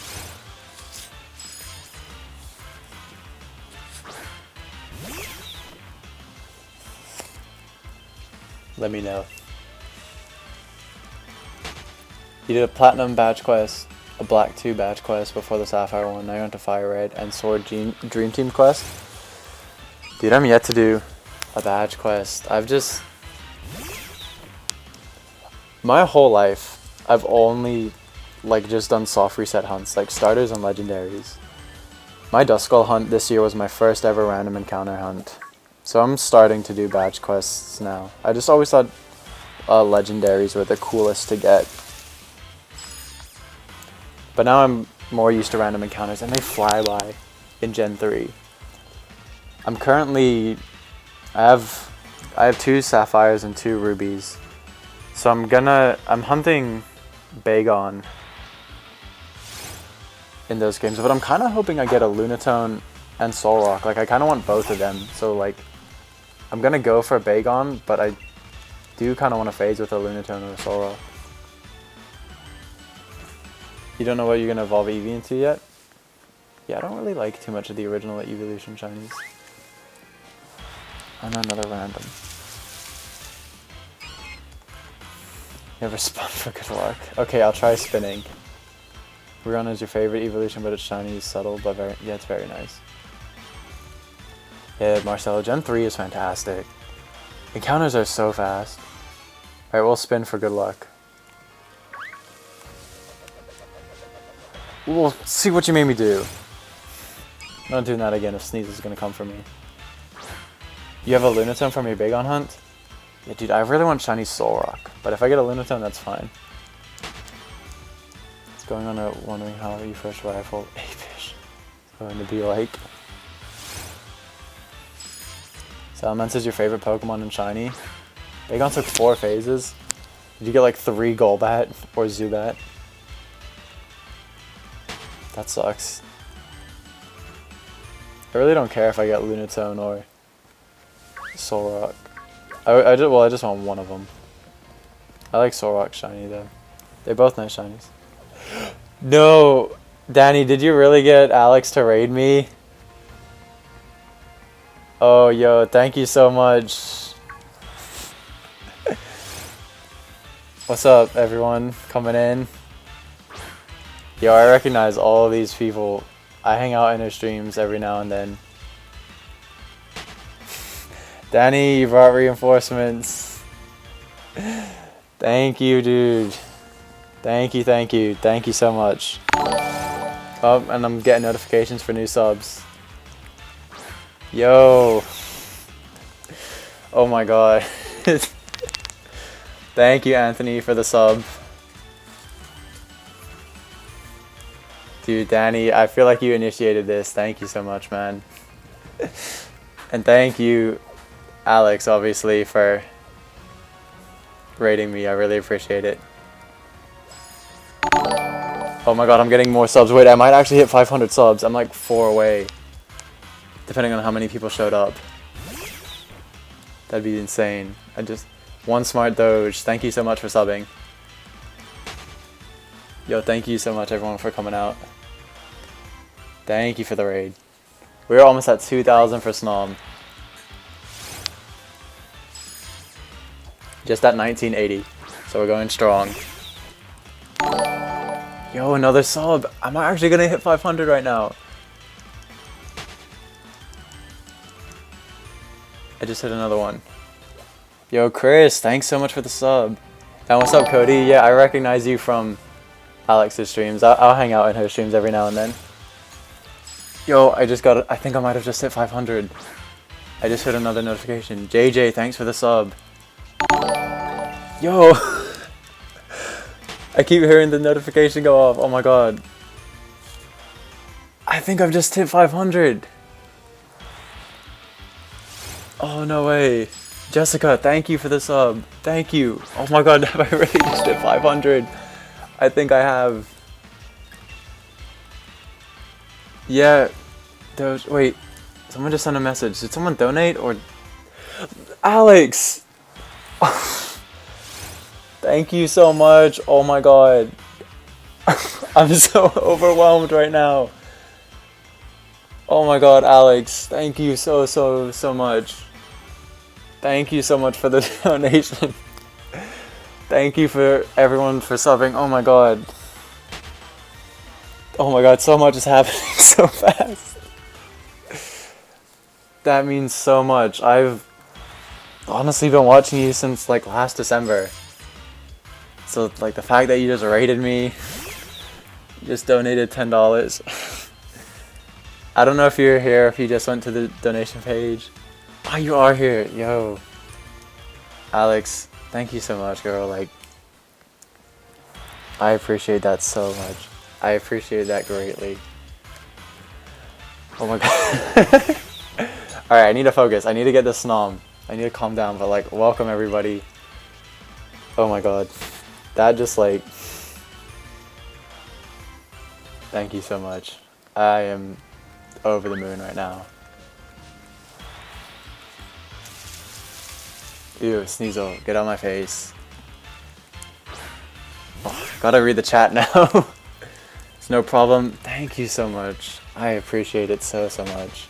Let me know. You did a Platinum badge quest, a Black 2 badge quest before the Sapphire one, now you're on to Fire Red, and Sword Dream Team quest. Dude, I'm yet to do a badge quest. My whole life, I've only like just done soft reset hunts, like starters and legendaries. My Duskull hunt this year was my first ever random encounter hunt. So I'm starting to do badge quests now. I just always thought legendaries were the coolest to get. But now I'm more used to random encounters and they fly by in Gen 3. I'm currently, I have 2 Sapphires and 2 Rubies. So I'm hunting Bagon in those games, but I'm kind of hoping I get a Lunatone and Solrock. Like, I kind of want both of them. So, like, I'm going to go for Bagon, but I do kind of want to phase with a Lunatone or a Solrock. You don't know what you're going to evolve Eevee into yet? Yeah, I don't really like too much of the original evolution shinies. And another random. Never spun for good luck. Okay, I'll try spinning. Ruon is your favorite evolution, but its shiny is subtle, but yeah, it's very nice. Yeah, Marcelo, Gen 3 is fantastic. Encounters are so fast. Alright, we'll spin for good luck. We'll see what you made me do. I'm not doing that again if Sneeze is going to come for me. You have a Lunatone from your Bagon hunt? Yeah, dude, I really want shiny Solrock, but if I get a Lunatone, that's fine. It's going on a wondering how you first rifle Apish. It's going to be like. Salamence is your favorite Pokemon in shiny? Bagon took 4 phases. Did you get like 3 Golbat or Zubat? That sucks. I really don't care if I get Lunatone or Solrock. I just want one of them. I like Solrock shiny though. They're both nice shinies. No! Danny, did you really get Alex to raid me? Oh, yo, thank you so much. What's up, everyone coming in? Yo, I recognize all of these people. I hang out in their streams every now and then. Danny, you brought reinforcements. Thank you, dude. Thank you, thank you. Thank you so much. Oh, and I'm getting notifications for new subs. Yo. Oh my god. Thank you, Anthony, for the sub. Dude, Danny, I feel like you initiated this. Thank you so much, man. And thank you, Alex, obviously, for rating me. I really appreciate it. Oh my god, I'm getting more subs. Wait, I might actually hit 500 subs. I'm like 4 away. Depending on how many people showed up. That'd be insane. One smart Doge. Thank you so much for subbing. Yo, thank you so much, everyone, for coming out. Thank you for the raid. We're almost at 2,000 for Snom. Just at 1980. So we're going strong. Yo, another sub. I'm actually gonna hit 500 right now. I just hit another one. Yo, Chris, thanks so much for the sub. And what's up, Cody? Yeah, I recognize you from Alex's streams. I'll hang out in her streams every now and then. Yo, I think I might have just hit 500. I just hit another notification. JJ, thanks for the sub. Yo! I keep hearing the notification go off. Oh my god. I think I've just hit 500. Oh, no way. Jessica, thank you for the sub. Thank you. Oh my god, have I really just hit 500? I think I have. Yeah. Wait. Someone just sent a message. Did someone donate or... Alex! Thank you so much. Oh my god. I'm so overwhelmed right now. Oh my god, Alex. Thank you so much. Thank you so much for the donation. Thank you for everyone for subbing. Oh my god. Oh my god, so much is happening so fast. That means so much. I've honestly been watching you since like last December. So like the fact that you just rated me, just donated $10. I don't know if you're here, if you just went to the donation page. Oh, you are here. Yo. Alex, thank you so much, girl. Like, I appreciate that so much. I appreciate that greatly. Oh my god. Alright, I need to focus. I need to get this Snom. I need to calm down, but like, welcome everybody. Oh my god. That just like... Thank you so much. I am over the moon right now. Ew, Sneasel, get out of my face. Oh, gotta read the chat now. It's no problem. Thank you so much. I appreciate it so much.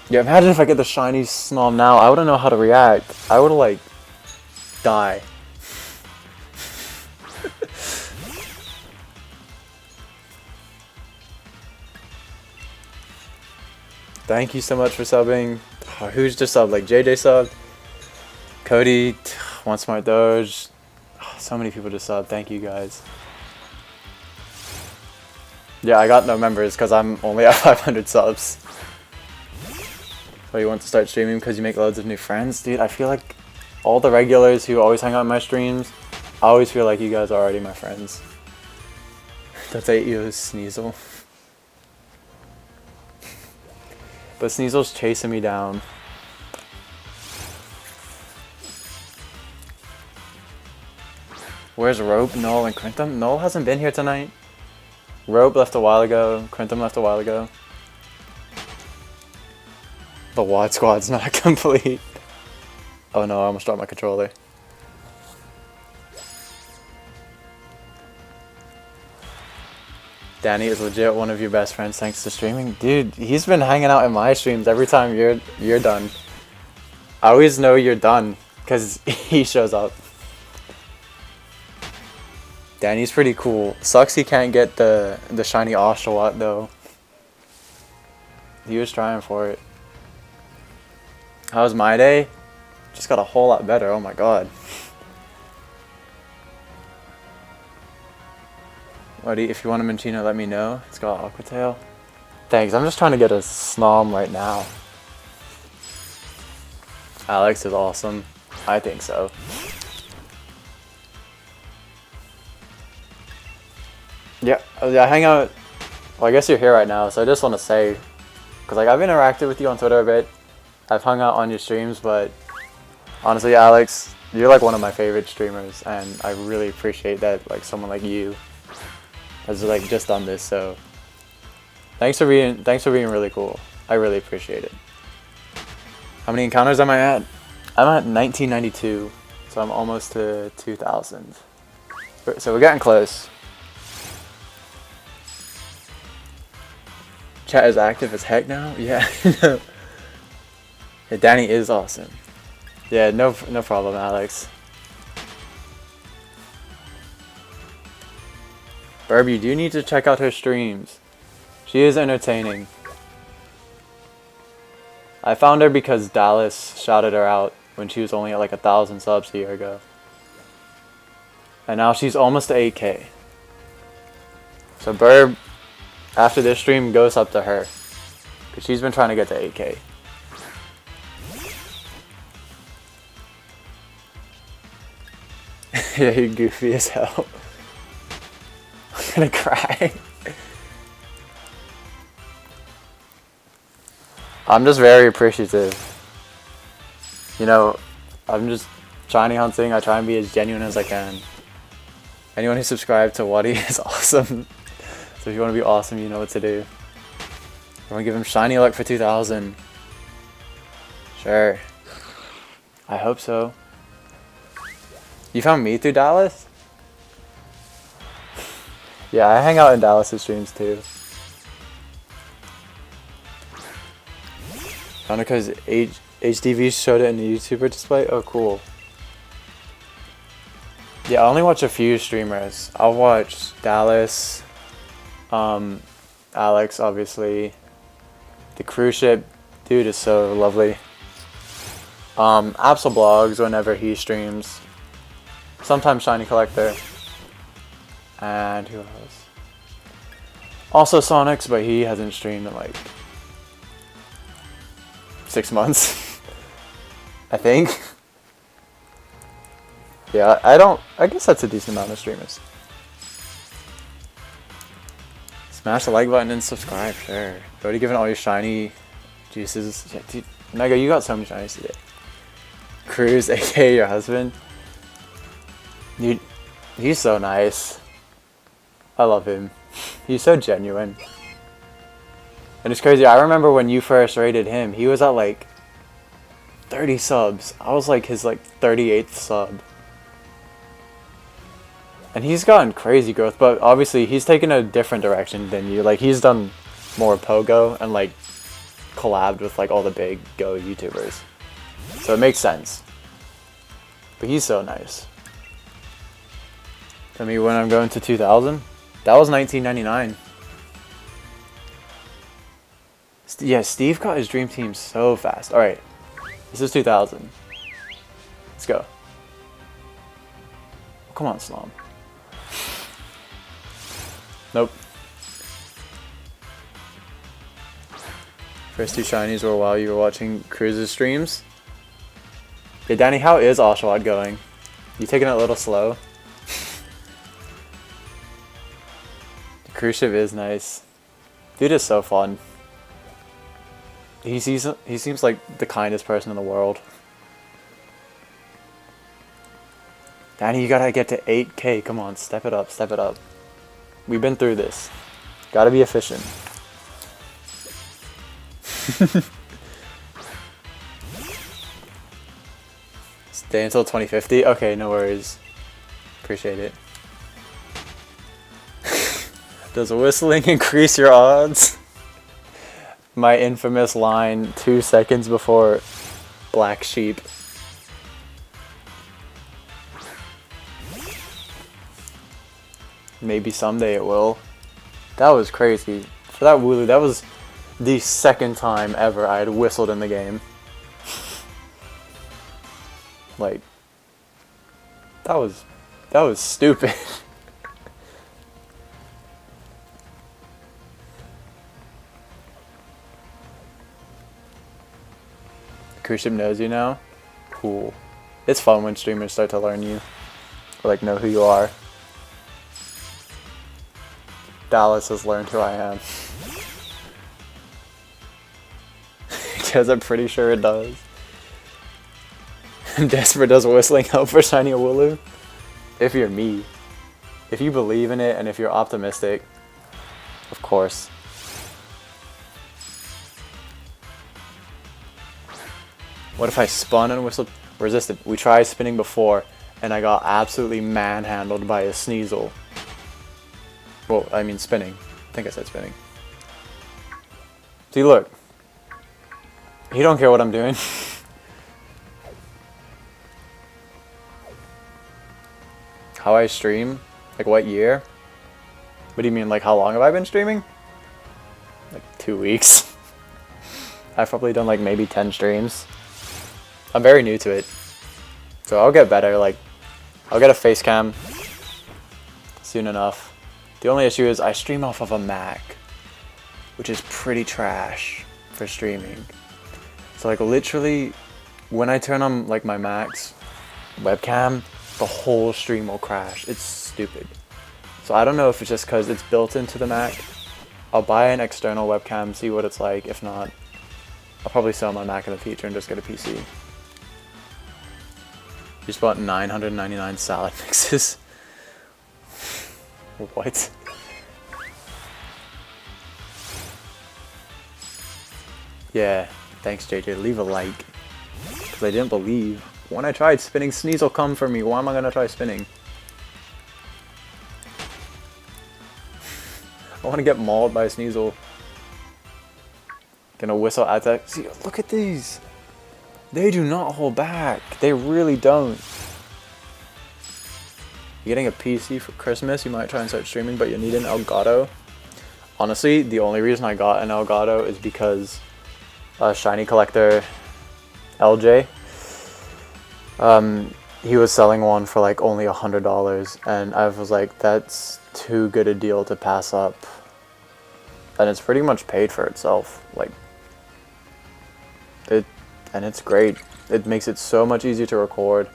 Yeah, imagine if I get the shiny Snom now. I wouldn't know how to react. I would like die. Thank you so much for subbing. Oh, who's just subbed? Like JJ subbed. Cody, One Smart Doge. Oh, so many people just subbed. Thank you guys. Yeah, I got no members because I'm only at 500 subs. So you want to start streaming because you make loads of new friends? Dude, I feel like all the regulars who always hang out in my streams, I always feel like you guys are already my friends. That's 8 you, Sneasel. But Sneasel's chasing me down. Where's Rope, Null, and Crintham? Null hasn't been here tonight. Rope left a while ago. Crintham left a while ago. The WOD squad's not complete. Oh no, I almost dropped my controller. Danny is legit one of your best friends thanks to streaming. Dude, he's been hanging out in my streams every time you're done. I always know you're done because he shows up. Danny's pretty cool. Sucks he can't get the shiny Oshawott though. He was trying for it. How was my day? Just got a whole lot better. Oh my god. Buddy, if you want a Minchino, let me know. It's got Aquatail. Thanks. I'm just trying to get a Snom right now. Alex is awesome. I think so. Yeah, I hang out. Well, I guess you're here right now, so I just want to say, because like I've interacted with you on Twitter a bit. I've hung out on your streams, but honestly, Alex, you're like one of my favorite streamers, and I really appreciate that. Like someone like you has like just done this. So thanks for being really cool. I really appreciate it. How many encounters am I at? I'm at 1992, so I'm almost to 2000. So we're getting close. Chat is active as heck now? Yeah. Yeah, Danny is awesome. Yeah, no problem, Alex. Burb, you do need to check out her streams. She is entertaining. I found her because Dallas shouted her out when she was only at like 1,000 subs a year ago. And now she's almost to 8K. So Burb, after this stream, goes up to her. Because she's been trying to get to 8K. Yeah, you're goofy as hell. I'm gonna cry. I'm just very appreciative. You know, I'm just shiny hunting. I try and be as genuine as I can. Anyone who subscribed to Waddy is awesome. So if you want to be awesome, you know what to do. I want to give him shiny luck for 2,000. Sure. I hope so. You found me through Dallas? Yeah, I hang out in Dallas' streams too. Found it because HDV showed it in the YouTuber display? Oh, cool. Yeah, I only watch a few streamers. I'll watch Dallas, Alex, obviously. The cruise ship dude is so lovely. Absol blogs whenever he streams. Sometimes Shiny Collector. And who else? Also Sonics, but he hasn't streamed in like 6 months. I think. Yeah, I guess that's a decent amount of streamers. Smash the like button and subscribe, sure. You already given all your shiny juices. Yeah, dude, Mega, you got so many shinies today. Cruz, aka your husband. Dude, he's so nice. I love him. He's so genuine. And it's crazy, I remember when you first rated him, he was at like 30 subs. I was like his like 38th sub. And he's gotten crazy growth, but obviously he's taken a different direction than you. Like he's done more Pogo and like collabed with like all the big Go YouTubers. So it makes sense. But he's so nice. Tell me when I'm going to 2,000? That was 1999. Yeah, Steve got his dream team so fast. Alright, this is 2,000. Let's go. Come on, Snom. Nope. First two shinies were while you were watching Cruz's streams. Yeah, Danny, how is Oshawott going? You taking it a little slow? The cruise ship is nice. Dude is so fun. He seems like the kindest person in the world. Danny, you gotta get to 8K. Come on, step it up, step it up. We've been through this. Gotta be efficient. Stay until 2050? Okay, no worries. Appreciate it. Does whistling increase your odds? My infamous line 2 seconds before Black Sheep. Maybe someday it will. That was crazy. For that Wooloo, that was the second time ever I had whistled in the game. Like, that was stupid. Cruise ship knows you now? Cool. It's fun when streamers start to learn you. Or like know who you are. Dallas has learned who I am. Because I'm pretty sure it does. Desperate, does whistling help for shiny a Wooloo? If you're me. If you believe in it and if you're optimistic, of course. What if I spun and whistled? Resisted. We tried spinning before and I got absolutely manhandled by a Sneasel. Well, I mean spinning. I think I said spinning. See, look. He don't care what I'm doing. how I stream, like what year. What do you mean, like how long have I been streaming? Like 2 weeks. I've probably done like maybe 10 streams. I'm very new to it, so I'll get better. Like, I'll get a face cam soon enough. The only issue is I stream off of a Mac, which is pretty trash for streaming. So like literally, when I turn on like my Mac's webcam, the whole stream will crash. It's stupid. So I don't know if it's just because it's built into the Mac. I'll buy an external webcam, see what it's like. If not, I'll probably sell my Mac in the future and just get a PC. Just bought 999 salad mixes. What? Yeah, thanks JJ. Leave a like. Because I didn't believe. When I tried spinning, Sneeze will come for me. Why am I going to try spinning? I want to get mauled by a Sneasel. Gonna whistle attack. See, look at these. They do not hold back. They really don't. You're getting a PC for Christmas. You might try and start streaming, but you need an Elgato. Honestly, the only reason I got an Elgato is because shiny collector LJ, he was selling one for like only $100, and I was like, that's too good a deal to pass up. And it's pretty much paid for itself. Like, and it's great. It makes it so much easier to record.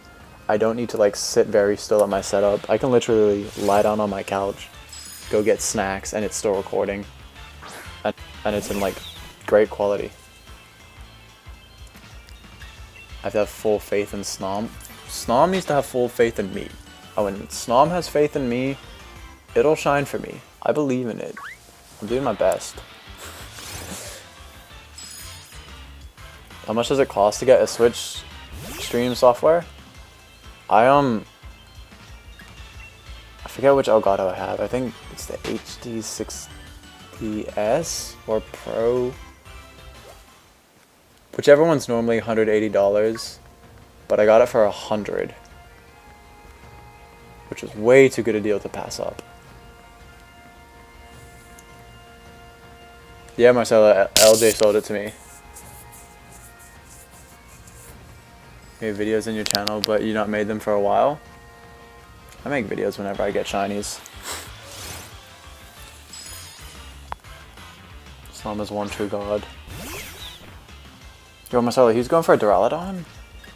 I don't need to like sit very still at my setup. I can literally lie down on my couch, go get snacks, and it's still recording. And it's in like great quality. I have to have full faith in Snom. Snom needs to have full faith in me. And when Snom has faith in me, it'll shine for me. I believe in it. I'm doing my best. How much does it cost to get a Switch stream software? I forget which Elgato I have. I think it's the HD60S or Pro. Whichever one's normally $180, but I got it for $100, which is way too good a deal to pass up. Yeah, Marcella, LJ sold it to me. You made videos in your channel, but you not made them for a while? I make videos whenever I get shinies. Snom is one true god. Yo, Marcelo, he's going for a Duraludon?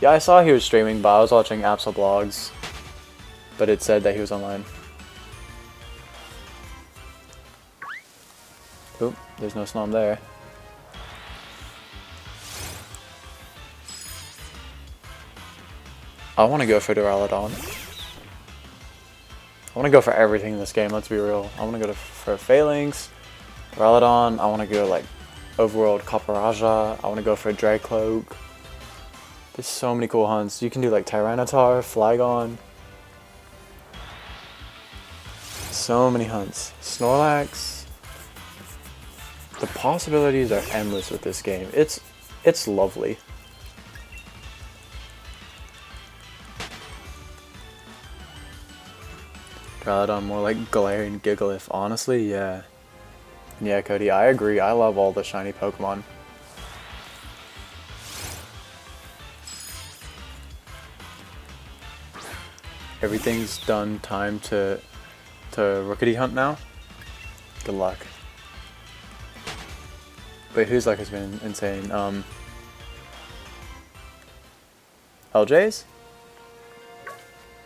Yeah, I saw he was streaming, but I was watching Absol Blogs. But it said that he was online. Oop, there's no Snom there. I want to go for Duraludon. I want to go for everything in this game, let's be real. I want to go for Phalanx, Duraludon, I want to go like Overworld Copperajah, I want to go for Dragcloak. There's so many cool hunts. You can do like Tyranitar, Flygon. So many hunts. Snorlax. The possibilities are endless with this game. It's lovely. Duraludon more like Glare and Gigalith. Honestly, yeah. Yeah, Cody, I agree. I love all the shiny Pokemon. Everything's done. Time to Rookity hunt now. Good luck. Wait, whose luck has been insane? LJ's?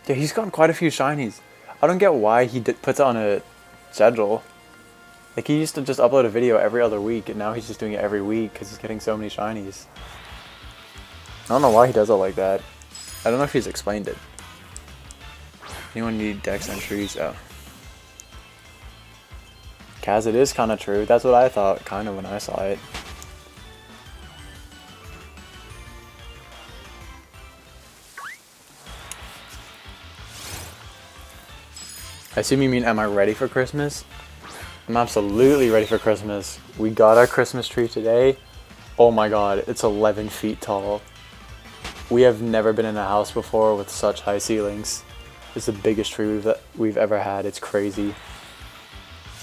Yeah, he's gotten quite a few shinies. I don't get why he puts it on a schedule. Like, he used to just upload a video every other week, and now he's just doing it every week because he's getting so many shinies. I don't know why he does it like that. I don't know if he's explained it. Anyone need Dex entries? Oh. Kaz, it is kind of true. That's what I thought, kind of, when I saw it. I assume you mean, am I ready for Christmas? I'm absolutely ready for Christmas. We got our Christmas tree today. Oh my god, it's 11 feet tall. We have never been in a house before with such high ceilings. is the biggest tree we've ever had. It's crazy.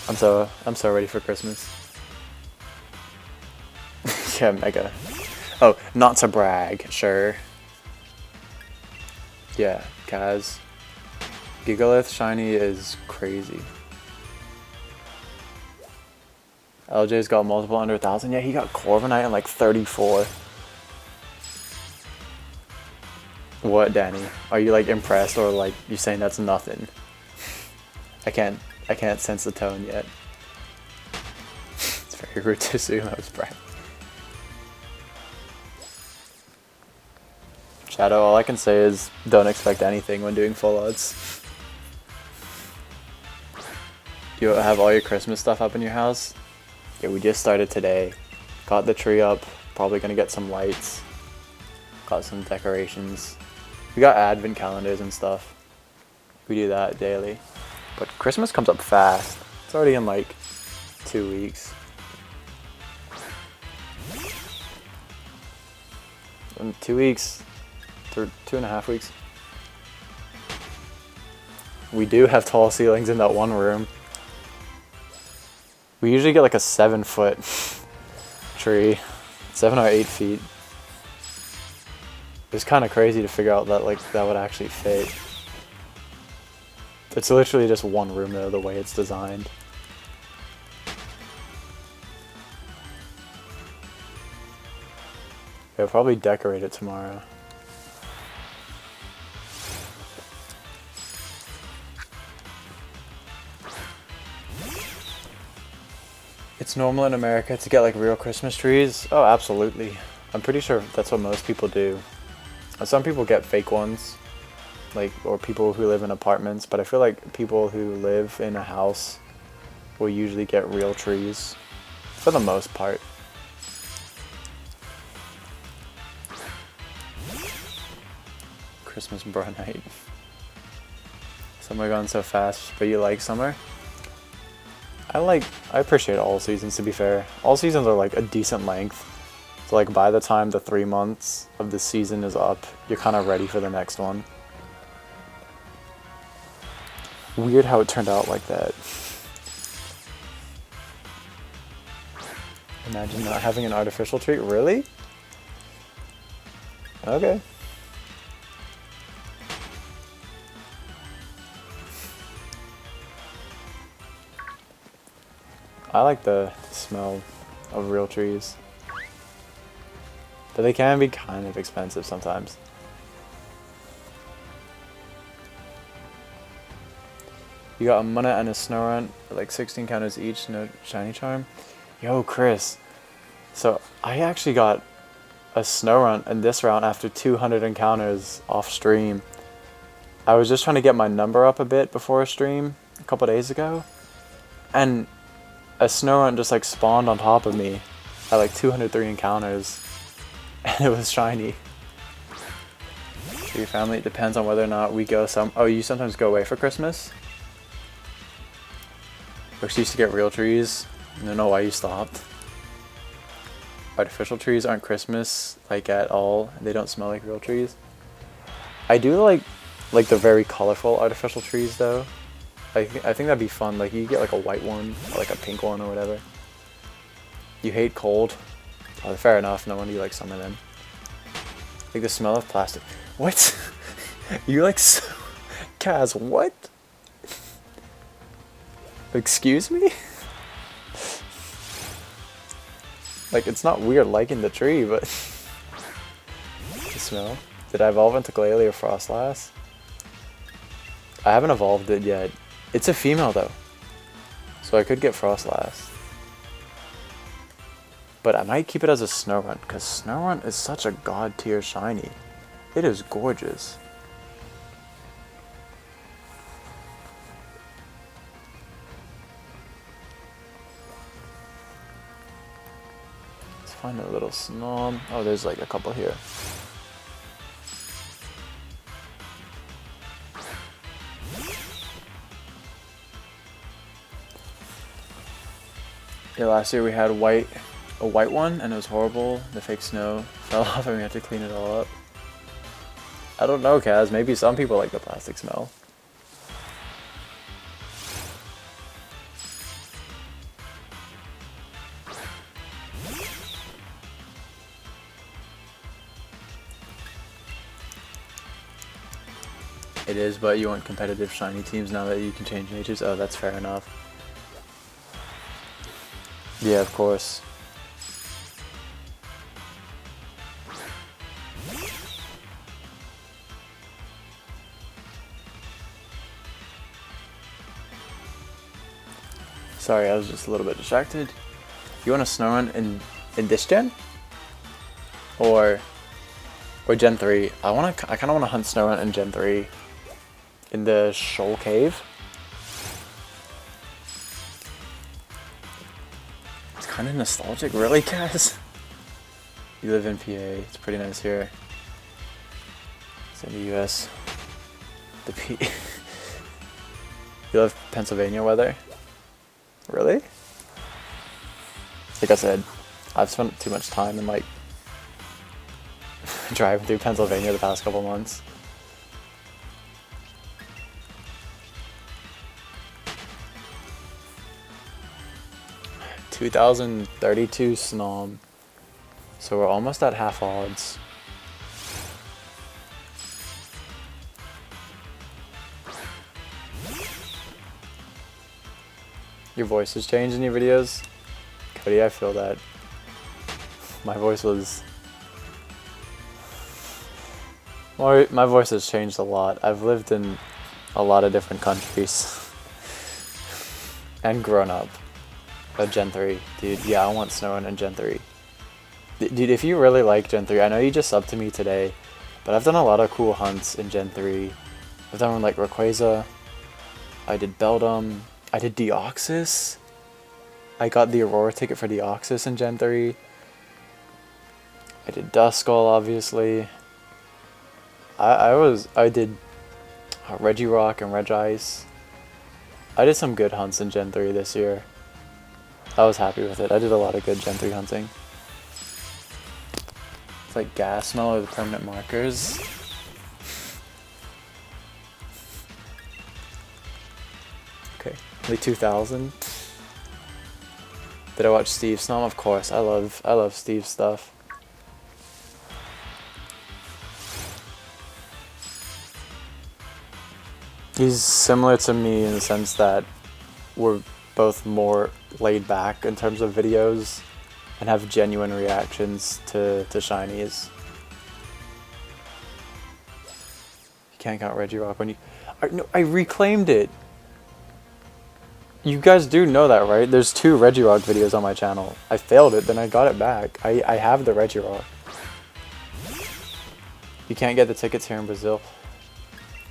I'm so ready for Christmas. Yeah, mega. Oh, not to brag, sure. Yeah, Kaz. Gigalith shiny is crazy. LJ's got multiple under 1,000. Yeah, he got Corviknight in like 34. What, Danny? Are you like impressed or like you saying that's nothing? I can't sense the tone yet. It's very rude to assume I was bragging. Shadow, all I can say is don't expect anything when doing full odds. You have all your Christmas stuff up in your house? Yeah, we just started today. Got the tree up, probably gonna get some lights. Got some decorations. We got advent calendars and stuff. We do that daily. But Christmas comes up fast. It's already in like 2 weeks. In 2 weeks, 2.5 weeks. We do have tall ceilings in that one room. We usually get like a 7-foot tree, 7 or 8 feet. It's kind of crazy to figure out that like that would actually fit. It's literally just one room though, the way it's designed. I'll probably decorate it tomorrow. It's normal in America to get like real Christmas trees. Oh, absolutely. I'm pretty sure that's what most people do. Some people get fake ones, like, or people who live in apartments, but I feel like people who live in a house will usually get real trees, for the most part. Christmas bro night. Summer gone so fast, but you like summer? I appreciate all seasons, to be fair. All seasons are like a decent length. So like by the time the 3 months of the season is up, you're kind of ready for the next one. Weird how it turned out like that. Imagine not having an artificial tree. Really? Okay. I like the smell of real trees. But they can be kind of expensive sometimes. You got a Munna and a Snorunt, like 16 counters each, no shiny charm. Yo, Chris. So I actually got a Snorunt in this round after 200 encounters off stream. I was just trying to get my number up a bit before a stream a couple days ago. And a Snorunt just like spawned on top of me at like 203 encounters. And it was shiny. For your family, it depends on whether or not we go oh, you sometimes go away for Christmas? We used to get real trees. I don't know why you stopped. Artificial trees aren't Christmas, like, at all. They don't smell like real trees. I do like the very colorful artificial trees, though. I think that'd be fun. Like, you get like a white one, or like a pink one, or whatever. You hate cold. Oh, fair enough. No wonder you like summer then. Like the smell of plastic. What? You like so... Kaz, what? Excuse me? Like, it's not weird liking the tree, but... The smell. Did I evolve into Glalie or Frostlass? I haven't evolved it yet. It's a female, though. So I could get Frostlass. But I might keep it as a Snorunt, because Snorunt is such a god tier shiny. It is gorgeous. Let's find a little Snom. Oh, there's like a couple here. Yeah, last year we had a white one, and it was horrible. The fake snow fell off and we had to clean it all up. I don't know, Kaz. Maybe some people like the plastic smell. It is, but you want competitive shiny teams now that you can change natures? Oh, that's fair enough. Yeah, of course. Sorry, I was just a little bit distracted. You want a Snom in this gen? Or Gen 3? I kind of want to hunt Snom in Gen 3 in the Shoal Cave. It's kind of nostalgic, really, Kaz? You live in PA. It's pretty nice here. It's in the US. The P. You love Pennsylvania weather? Really? Like I said, I've spent too much time in like driving through Pennsylvania the past couple months. $2,032 Snom. So we're almost at half odds. Your voice has changed in your videos? Cody, I feel that. My voice was... My voice has changed a lot. I've lived in a lot of different countries. And grown up. Gen 3. Dude, yeah, I want Snom in Gen 3. Dude, if you really like Gen 3, I know you just subbed to me today, but I've done a lot of cool hunts in Gen 3. I've done like Rayquaza. I did Beldum. I did Deoxys. I got the Aurora ticket for Deoxys in Gen 3. I did Duskull, obviously. I did Regirock and Regice. I did some good hunts in Gen 3 this year. I was happy with it. I did a lot of good Gen 3 hunting. It's like gas smell or the permanent markers. Okay, only 2,000. Did I watch Steve's Snom? Of course. I love Steve's stuff. He's similar to me in the sense that we're both more laid back in terms of videos and have genuine reactions to shinies. You can't count Regirock when you... No, I reclaimed it! You guys do know that, right? There's 2 Regirock videos on my channel. I failed it, then I got it back. I have the Regirock. You can't get the tickets here in Brazil.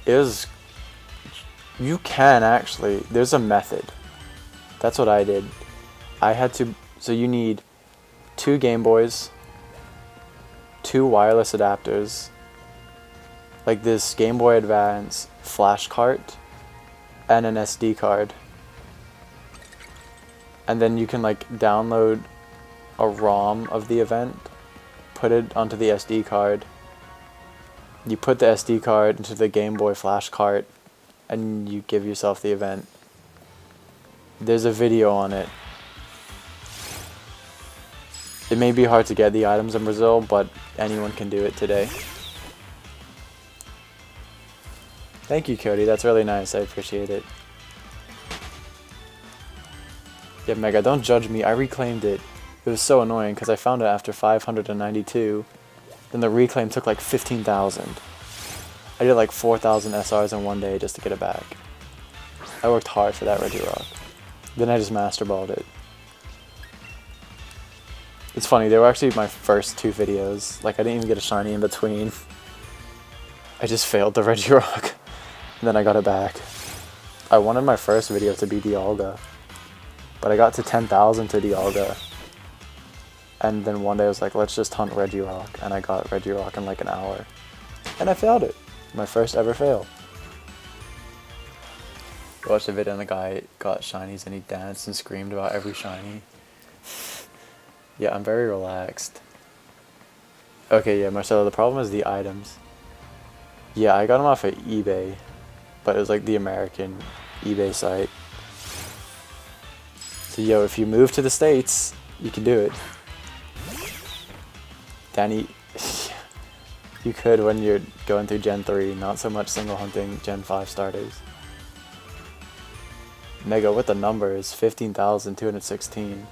You can actually. There's a method. That's what I did. I had to... So you need 2 Game Boys, 2 wireless adapters, like this Game Boy Advance flash cart, and an SD card. And then you can like download a ROM of the event, put it onto the SD card. You put the SD card into the Game Boy flash cart, and you give yourself the event. There's a video on it. It may be hard to get the items in Brazil, but anyone can do it today. Thank you, Cody. That's really nice. I appreciate it. Yeah, Mega, don't judge me. I reclaimed it. It was so annoying because I found it after 592. Then the reclaim took like 15,000. I did like 4,000 SRs in one day just to get it back. I worked hard for that Regirock. Then I just master balled it. It's funny, they were actually my first 2 videos. Like, I didn't even get a shiny in between. I just failed the Regirock. And then I got it back. I wanted my first video to be Dialga. But I got to 10,000 to Dialga. And then one day I was like, let's just hunt Regirock. And I got Regirock in like an hour. And I failed it. My first ever fail. I watched a video and the guy got shinies and he danced and screamed about every shiny. Yeah, I'm very relaxed. Okay, yeah, Marcelo, the problem is the items. Yeah, I got them off of eBay. But it was like the American eBay site. So yo, if you move to the States, you can do it. Danny... You could when you're going through Gen 3, not so much single hunting Gen 5 starters. Mega with the numbers, 15,216.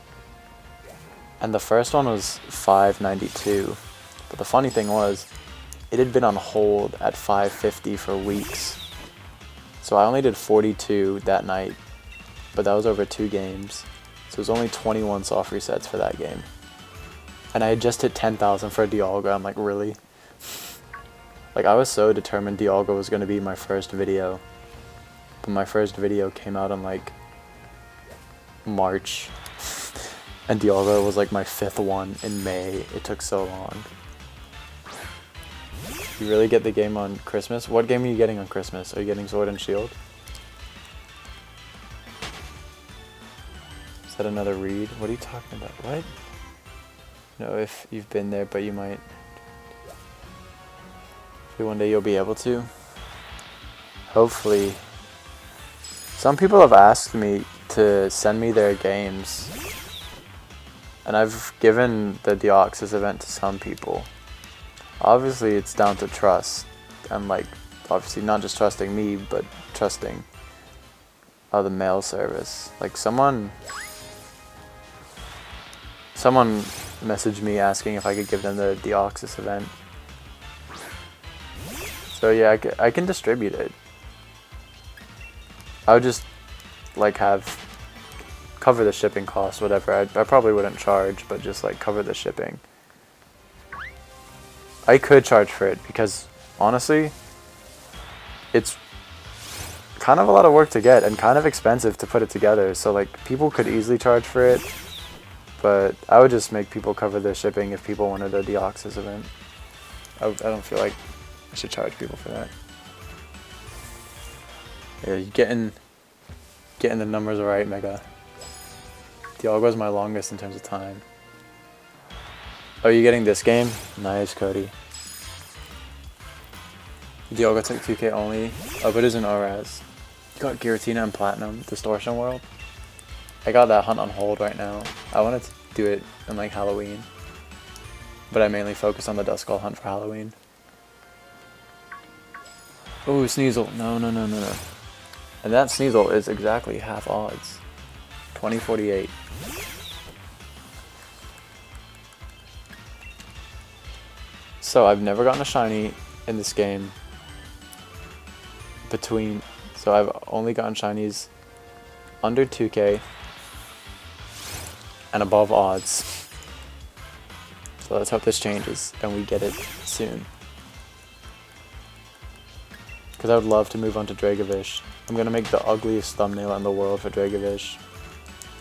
And the first one was 592. But the funny thing was, it had been on hold at 550 for weeks. So I only did 42 that night, but that was over 2 games. So it was only 21 soft resets for that game. And I had just hit 10,000 for Dialga. I'm like, really? Like, I was so determined Dialga was going to be my first video. But my first video came out in like March. And Dialga was like my 5th one in May. It took so long. You really get the game on Christmas? What game are you getting on Christmas? Are you getting Sword and Shield? Is that another read? What are you talking about? What? No, if you've been there, but you might. Maybe one day you'll be able to. Hopefully. Some people have asked me to send me their games. And I've given the Deoxys event to some people. Obviously, it's down to trust. And, like, obviously not just trusting me, but trusting the mail service. Like, someone messaged me asking if I could give them the Deoxys event. So, yeah, I can distribute it. I would just, like, cover the shipping costs, whatever. I probably wouldn't charge, but just, like, cover the shipping. I could charge for it because, honestly, it's kind of a lot of work to get and kind of expensive to put it together. So, like, people could easily charge for it, but I would just make people cover the shipping if people wanted a Deoxys event. I don't feel like I should charge people for that. Yeah, you're getting the numbers right, Mega. Dialga was my longest in terms of time. Oh, you getting this game? Nice, Cody. Dialga took 2K only. Oh, but it's an ORAS. You got Giratina and Platinum, Distortion World. I got that hunt on hold right now. I wanted to do it in like Halloween, but I mainly focus on the Duskull hunt for Halloween. Oh, Sneasel. No. And that Sneasel is exactly half odds. 2048. So I've never gotten a shiny in this game. So I've only gotten shinies under 2K and above odds. So let's hope this changes and we get it soon. Because I would love to move on to Dragovish. I'm going to make the ugliest thumbnail in the world for Dragovish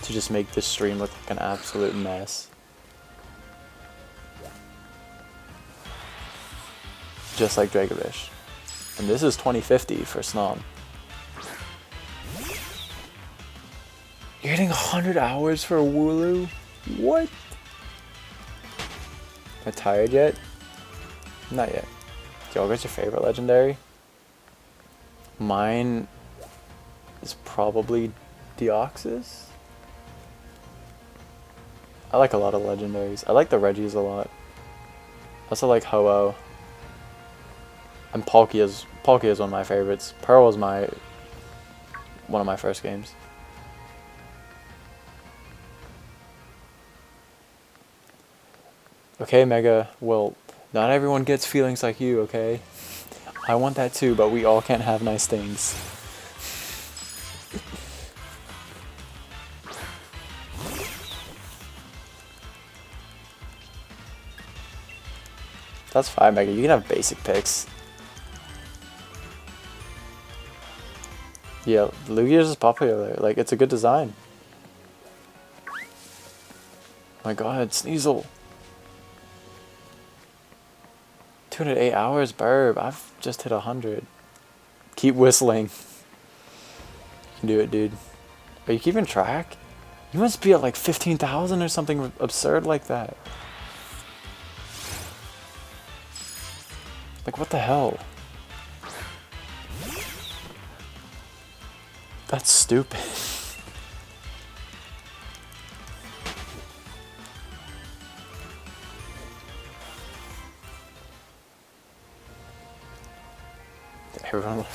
to just make this stream look like an absolute mess. Just like Dragovish. And this is 2050 for Snom. You're getting 100 hours for a Wooloo? What? Am I tired yet? Not yet. Dialga's your favorite legendary? Mine is probably Deoxys. I like a lot of legendaries. I like the Reggies a lot. I also like Ho-Oh. And Palkia is one of my favorites. Pearl was one of my first games. Okay, Mega. Well, not everyone gets feelings like you, okay? I want that too, but we all can't have nice things. That's fine, Mega. You can have basic picks. Yeah, Lugia's is popular. Like, it's a good design. My god, Sneasel. 208 hours, burb. I've just hit 100. Keep whistling. You can do it, dude. Are you keeping track? You must be at like 15,000 or something absurd like that. Like, what the hell? That's stupid.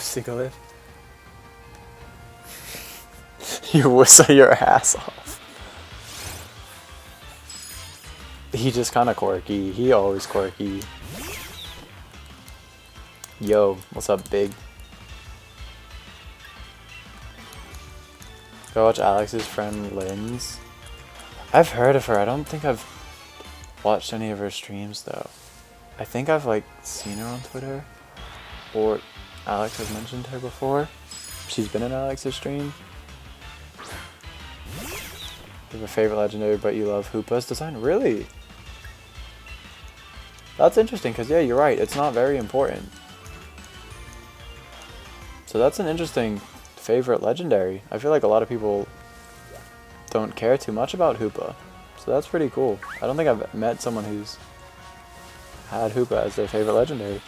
Sigalith. You whistle your ass off. He just kind of quirky. He always quirky. Yo, what's up, big? Go watch Alex's friend Lynn's. I've heard of her. I don't think I've watched any of her streams though. I think I've like seen her on Twitter, or Alex has mentioned her before. She's been in Alex's stream. You have a favorite legendary, but you love Hoopa's design? Really? That's interesting, because yeah, you're right. It's not very important. So that's an interesting favorite legendary. I feel like a lot of people don't care too much about Hoopa. So that's pretty cool. I don't think I've met someone who's had Hoopa as their favorite legendary.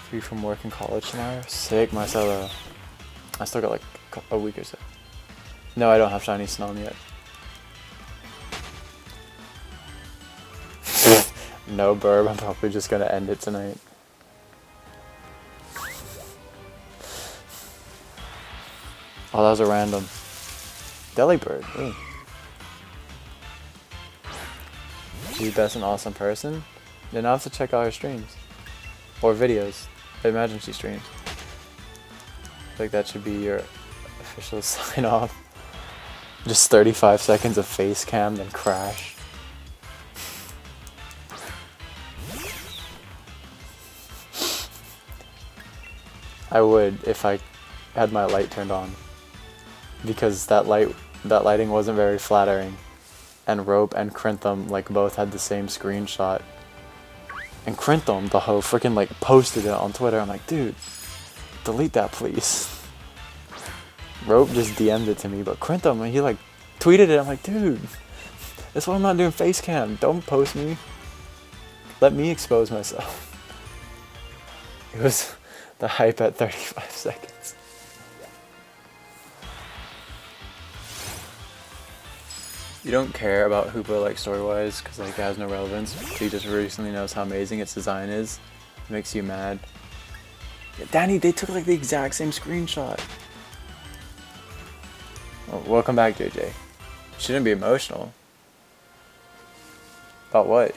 Free from work and college tomorrow? Sick, Marcelo. I still got like a week or so. No, I don't have shiny Snom yet. No, Burb, I'm probably just gonna end it tonight. Oh, that was a random. Delibird. Ooh. She's best and awesome person. Then I'll have to check out her streams. Or videos. I imagine she streams. I think that should be your official sign off. Just 35 seconds of face cam, then crash. I would if I had my light turned on. Because that lighting wasn't very flattering. And Rope and Crintham like both had the same screenshot. And Crintham, the hoe, freaking like posted it on Twitter. I'm like, dude, delete that please. Rope just DM'd it to me, but Crintham, he like tweeted it. I'm like, dude, that's why I'm not doing face cam. Don't post me. Let me expose myself. It was the hype at 35 seconds. You don't care about Hoopa like story-wise because like it has no relevance. He just recently knows how amazing its design is. It makes you mad. Yeah, Danny, they took like the exact same screenshot. Oh, welcome back, JJ. Shouldn't be emotional. About what?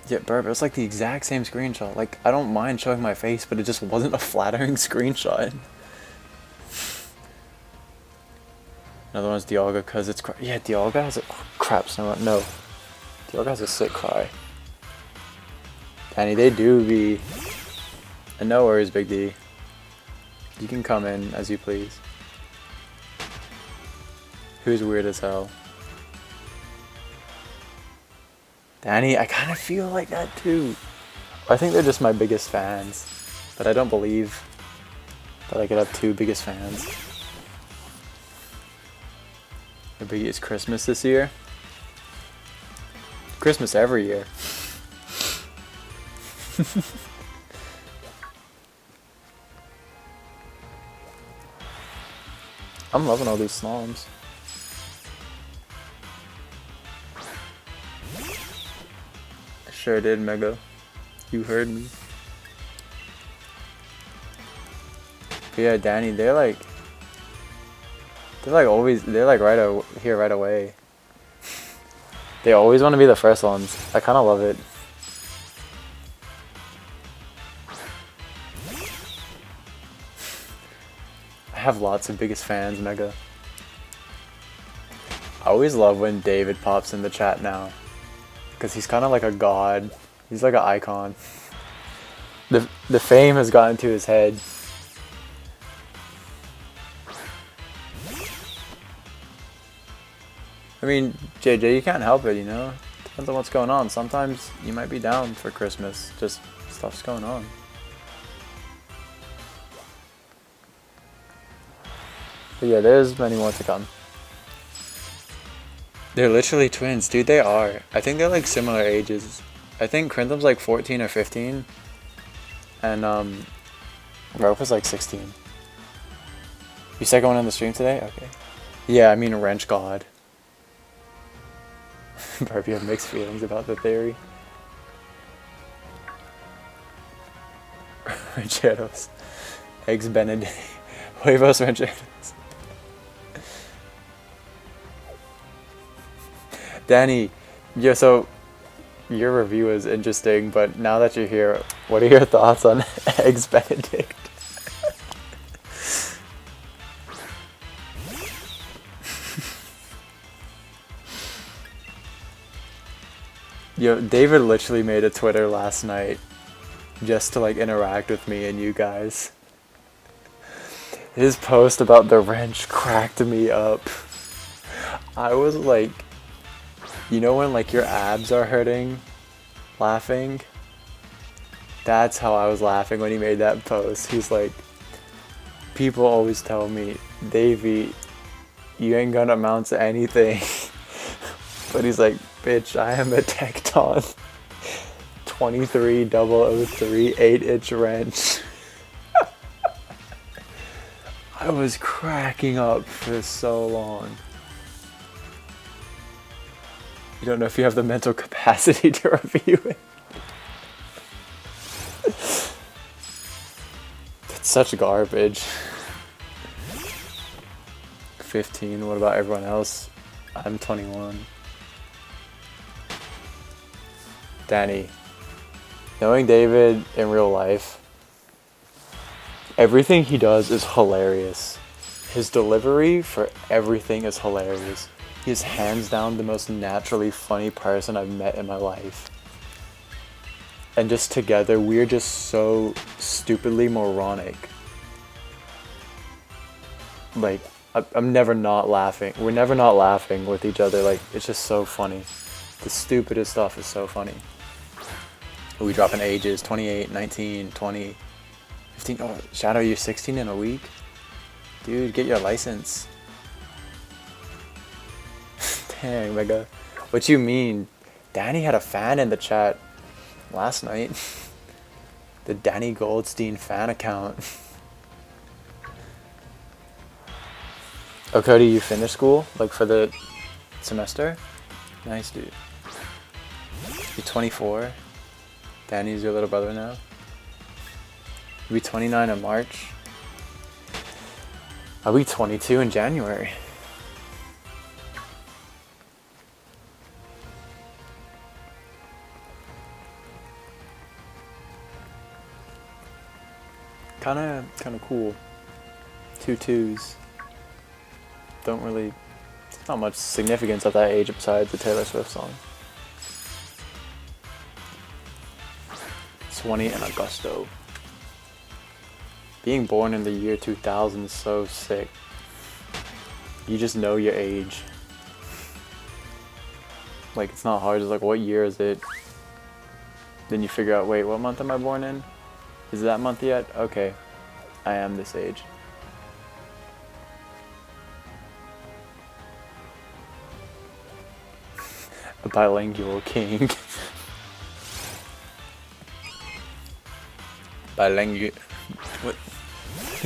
Yeah, Burb, it was like the exact same screenshot. Like, I don't mind showing my face, but it just wasn't a flattering screenshot. Another one's Dialga, because it's yeah, Dialga has a crap Snow. No. Dialga has a sick cry. Danny, they do be. And no worries, Big D. You can come in as you please. Who's weird as hell? Danny, I kind of feel like that too. I think they're just my biggest fans. But I don't believe that I could have two biggest fans. How big is Christmas this year? Christmas every year. I'm loving all these Snoms. I sure did, Mega. You heard me. But yeah, Danny, they're like always, they're like here right away. They always want to be the first ones. I kind of love it. I have lots of biggest fans, Mega. I always love when David pops in the chat now. Because he's kind of like a god. He's like an icon. The fame has gotten to his head. I mean, JJ, you can't help it, you know? Depends on what's going on. Sometimes you might be down for Christmas. Just stuff's going on. But yeah, there's many more to come. They're literally twins, dude. They are. I think they're like similar ages. I think Crintham's like 14 or 15. And Rope is like 16. You second one on the stream today? Okay. Yeah, I mean Wrench God. Barbie have mixed feelings about the theory. rancheros, eggs Benedict, huevos rancheros. Danny, yeah, so your review is interesting, but now that you're here, what are your thoughts on eggs Benedict? Yo, David literally made a Twitter last night just to like interact with me and you guys. His post about the wrench cracked me up. I was like, you know when like your abs are hurting laughing? That's how I was laughing when he made that post. He's like, people always tell me, Davey, you ain't gonna amount to anything. But he's like, bitch, I am a Tecton 23003 8-inch wrench. I was cracking up for so long. You don't know if you have the mental capacity to review it. It's such garbage. 15, what about everyone else? I'm 21. Danny, knowing David in real life, everything he does is hilarious. His delivery for everything is hilarious. He is hands down the most naturally funny person I've met in my life. And just together, we're just so stupidly moronic. Like, I'm never not laughing. We're never not laughing with each other. Like, it's just so funny. The stupidest stuff is so funny. We dropping ages, 28, 19, 20, 15. Oh, Shadow, you're 16 in a week? Dude, get your license. Dang, Mega. What you mean? Danny had a fan in the chat last night. The Danny Goldstein fan account. Oh, Cody, you finished school? Like for the semester? Nice, dude. You're 24. Danny's your little brother now. You'll be 29 in March. I'll be 22 in January. Kinda cool. 2 2s. Don't really, there's not much significance at that age besides the Taylor Swift song. 20 in Augusto. Being born in the year 2000 is so sick. You just know your age. Like, it's not hard. It's like, what year is it? Then you figure out, wait, what month am I born in? Is it that month yet? Okay, I am this age. A bilingual king. Bilingual. What?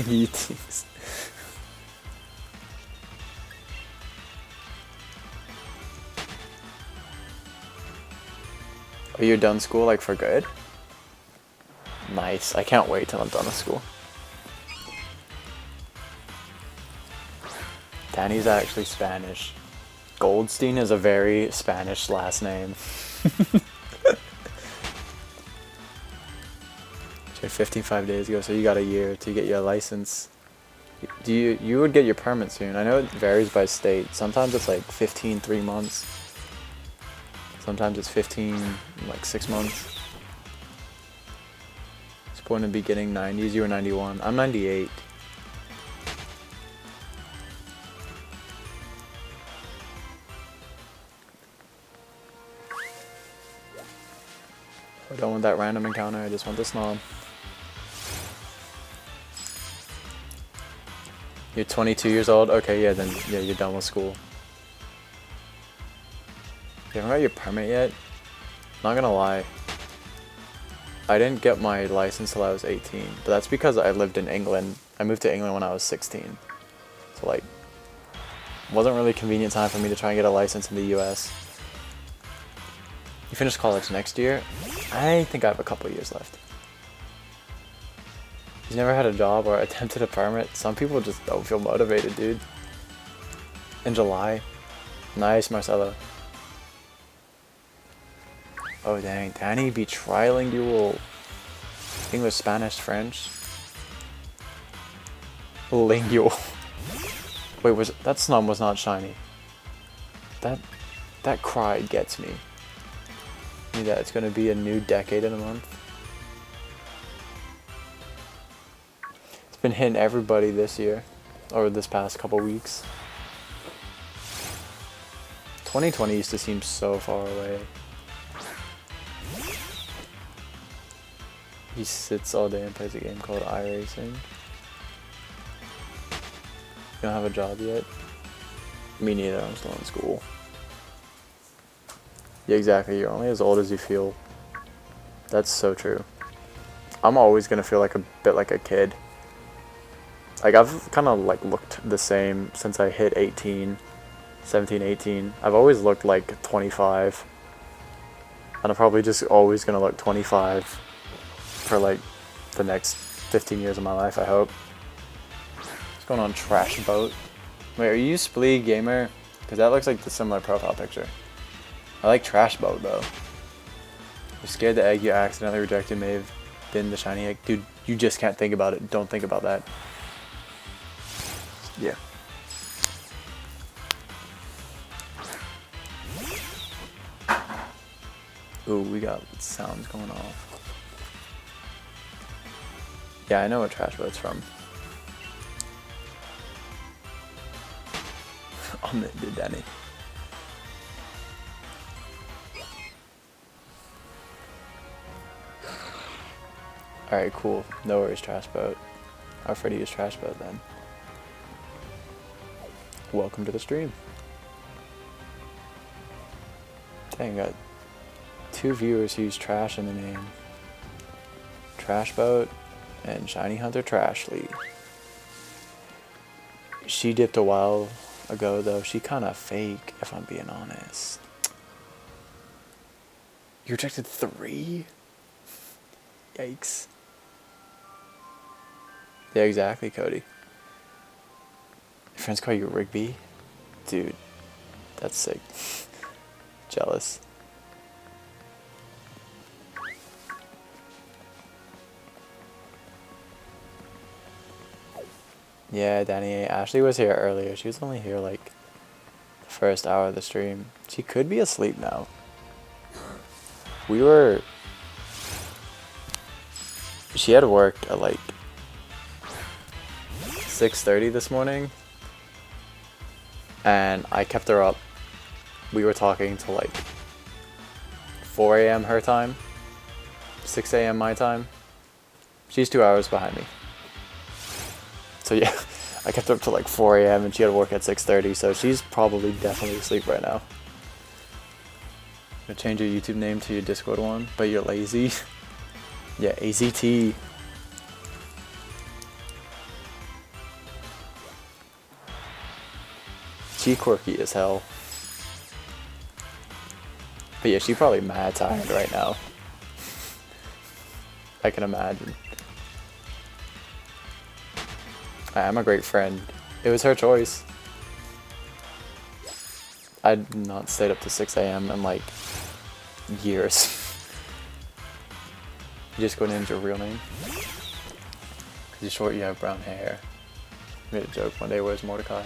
Meetings. Are you done school, like, for good? Nice. I can't wait till I'm done with school. Danny's actually Spanish. Goldstein is a very Spanish last name. So 55 days ago, so you got a year to get your license. You would get your permit soon. I know it varies by state. Sometimes it's like 15, 3 months. Sometimes it's 15, like 6 months. It's born in the beginning 90s. You were 91. I'm 98. I don't want that random encounter. I just want the Snom. You're 22 years old? Okay, yeah, then yeah, you're done with school. You haven't got your permit yet? Not gonna lie. I didn't get my license till I was 18, but that's because I lived in England. I moved to England when I was 16. So like, wasn't really a convenient time for me to try and get a license in the US. You finish college next year? I think I have a couple years left. He's never had a job or attempted a permit. Some people just don't feel motivated, dude. In July. Nice, Marcelo. Oh, dang. Danny be trilingual. English, Spanish, French. Lingual. Wait, that Snom was not shiny. That cry gets me. Knew that it's gonna be a new decade in a month. It's been hitting everybody this year, or this past couple weeks. 2020 used to seem so far away. He sits all day and plays a game called iRacing. You don't have a job yet? Me neither, I'm still in school. Yeah, exactly, you're only as old as you feel. That's so true. I'm always gonna feel like a bit like a kid. Like, I've kind of like looked the same since I hit 18, 17, 18. I've always looked like 25. And I'm probably just always gonna look 25 for like the next 15 years of my life, I hope. What's going on, Trash Boat? Wait, are you Splee Gamer? Because that looks like the similar profile picture. I like Trash Boat though. You're scared the egg you accidentally rejected may have been the shiny egg. Dude, you just can't think about it. Don't think about that. Yeah. Ooh, we got sounds going off. Yeah, I know what Trash Boat's from. On the Danny. Alright, cool. No worries, Trash Boat. I'll afraid to use Trash Boat then. Welcome to the stream. Dang, got 2 viewers who use trash in the name. Trash Boat and Shiny Hunter Trashly. She dipped a while ago though. She kinda fake, if I'm being honest. You rejected 3? Yikes. Yeah, exactly, Cody. Your friends call you Rigby? Dude, that's sick. Jealous. Yeah, Danny, Ashley was here earlier. She was only here like the first hour of the stream. She could be asleep now. She had work at like 6:30 this morning. And I kept her up. We were talking till like 4 a.m. her time. 6 a.m. my time. She's 2 hours behind me. So yeah, I kept her up till like 4 a.m. and she had work at 6:30, so she's probably definitely asleep right now. Gonna change your YouTube name to your Discord one, but you're lazy. Yeah, AZT. She quirky as hell. But yeah, she's probably mad tired right now. I can imagine. I am a great friend. It was her choice. I'd not stayed up to 6 a.m. in like years. You just go named your real name. Cause you're short, you have brown hair. I made a joke one day, where's Mordecai?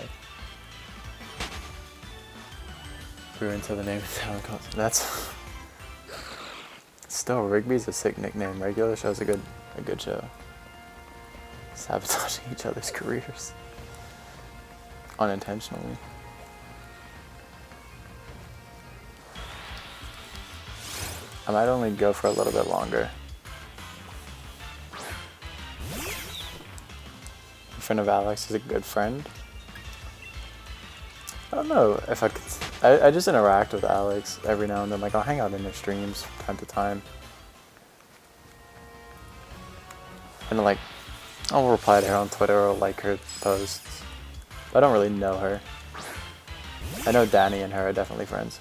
Grew into the name of town. That's still, Rigby's a sick nickname. Regular show's a good show. Sabotaging each other's careers. Unintentionally. I might only go for a little bit longer. A friend of Alex is a good friend. I don't know if I could. I just interact with Alex every now and then. Like, I'll hang out in her streams from time to time. And like, I'll reply to her on Twitter or like her posts. But I don't really know her. I know Danny and her are definitely friends.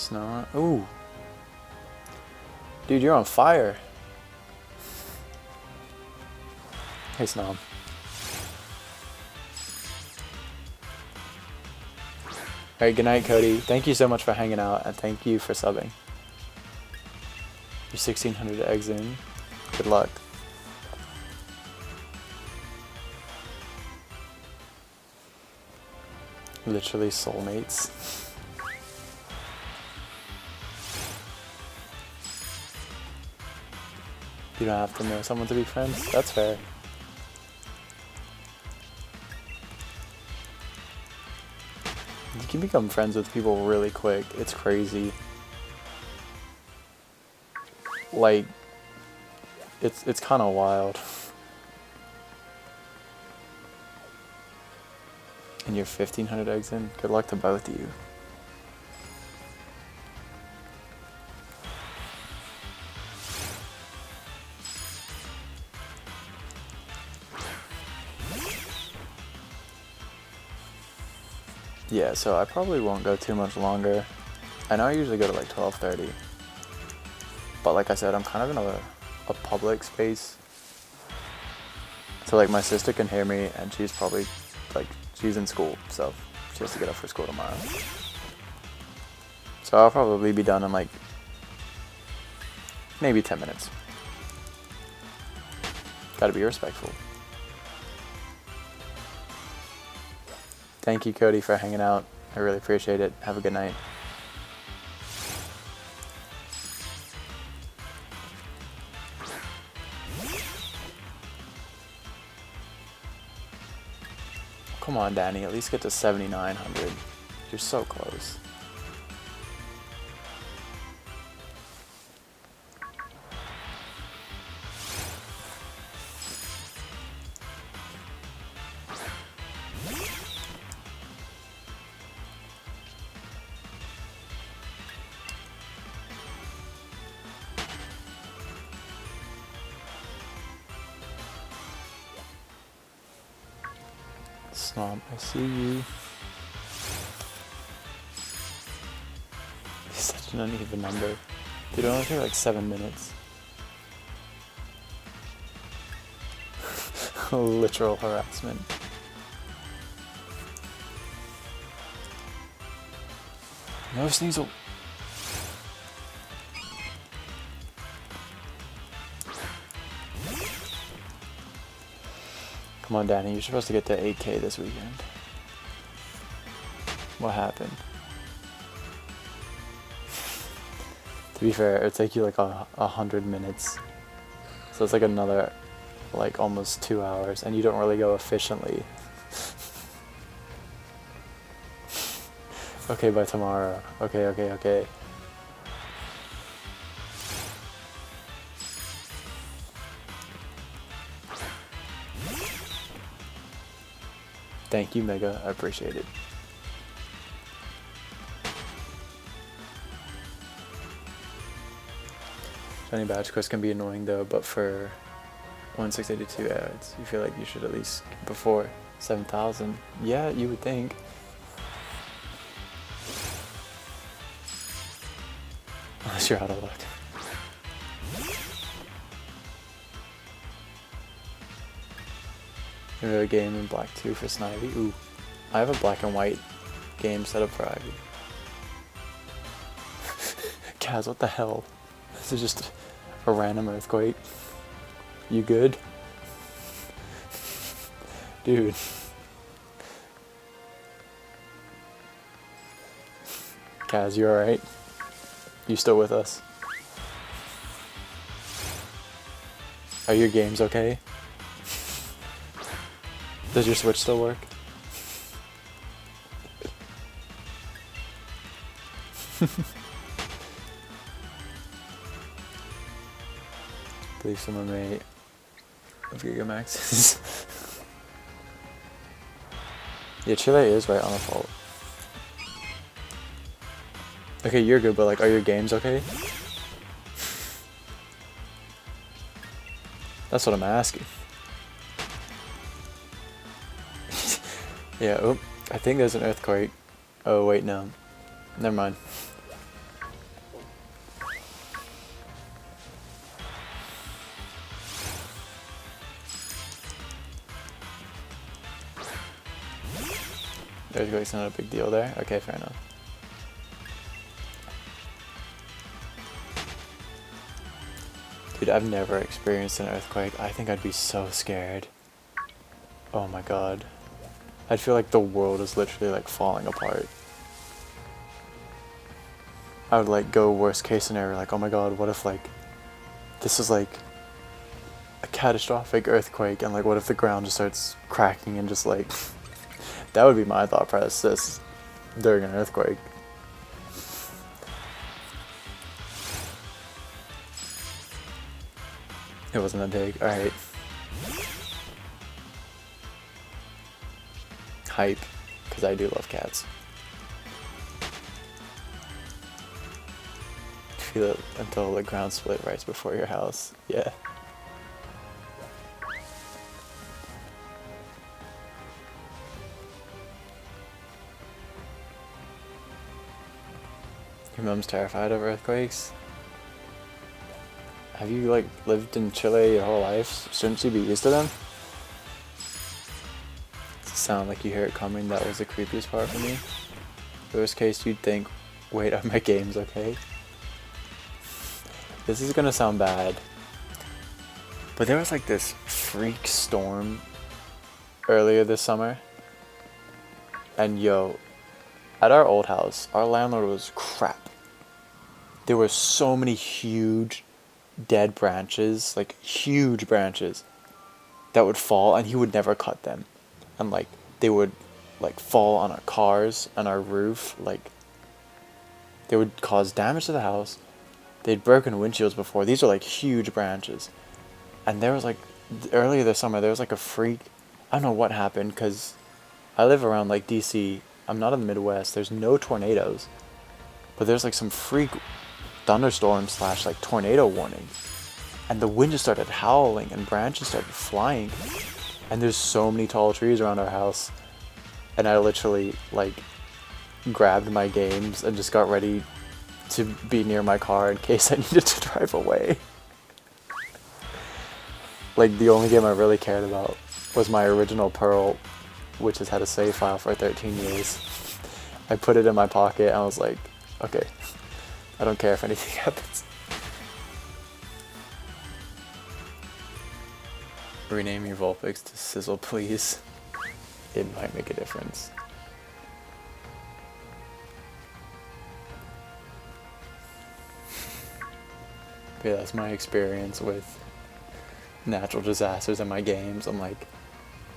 Snom. Ooh. Dude, you're on fire. Hey, Snom. Alright, good night, Cody. Thank you so much for hanging out, and thank you for subbing. You're 1,600 eggs in. Good luck. Literally soulmates. You don't have to know someone to be friends. That's fair. You can become friends with people really quick. It's crazy. Like, it's kind of wild. And you're 1,500 eggs in. Good luck to both of you. Yeah, so I probably won't go too much longer. I know I usually go to like 12:30. But like I said, I'm kind of in a public space. So like my sister can hear me, and she's probably like, she's in school, so she has to get up for school tomorrow. So I'll probably be done in like maybe 10 minutes. Gotta be respectful. Thank you, Cody, for hanging out. I really appreciate it. Have a good night. Come on, Danny. At least get to 7,900. You're so close. Snom, I see you. He's such an uneven number. Dude, it only took like 7 minutes. Literal harassment. No sneasel. Come on, Danny. You're supposed to get to 8K this weekend. What happened? To be fair, it'll take you like 100 minutes. So it's like another, like almost 2 hours, and you don't really go efficiently. Okay, by tomorrow. Okay. Thank you, Mega. I appreciate it. Shiny badge quest can be annoying though, but for 1682 ads, you feel like you should at least before 7,000. Yeah, you would think. Unless you're out of luck. We have a game in black 2 for Snivy. Ooh, I have a black and white game set up for Ivy. Kaz, what the hell? This is just a random earthquake. You good? Dude. Kaz, you alright? You still with us? Are your games okay? Does your Switch still work? I believe someone may have Gigamaxes. Yeah, Chile is right on the fault. Okay, you're good, but like, are your games okay? That's what I'm asking. Yeah, oh, I think there's an earthquake. Oh, wait, no. Never mind. Earthquake's not a big deal there. Okay, fair enough. Dude, I've never experienced an earthquake. I think I'd be so scared. Oh my god. I'd feel like the world is literally like falling apart. I would like go worst case scenario, like, oh my god, what if like this is like a catastrophic earthquake and like what if the ground just starts cracking and just like that would be my thought process during an earthquake. It wasn't that big. Alright. Hype, because I do love cats. Feel it until the ground split right before your house. Yeah. Your mom's terrified of earthquakes? Have you like lived in Chile your whole life? Shouldn't you be used to them? Sound like you hear it coming. That was the creepiest part for me. Worst case, you'd think, wait, are my games okay? This is gonna sound bad, but there was like this freak storm earlier this summer, and yo, at our old house, our landlord was crap. There were so many huge dead branches, like huge branches, that would fall, and he would never cut them. And like they would like fall on our cars and our roof, like they would cause damage to the house. They'd broken windshields before. These are like huge branches. And there was like earlier this summer there was like a freak, I don't know what happened, because I live around like DC. I'm not in the Midwest. There's no tornadoes, but there's like some freak thunderstorm / like tornado warning, and the wind just started howling and branches started flying. And there's so many tall trees around our house, and I literally like grabbed my games and just got ready to be near my car in case I needed to drive away. Like the only game I really cared about was my original Pearl, which has had a save file for 13 years. I put it in my pocket and I was like, okay, I don't care if anything happens. Rename your Vulpix to Sizzle, please. It might make a difference. But yeah, that's my experience with natural disasters in my games. I'm like,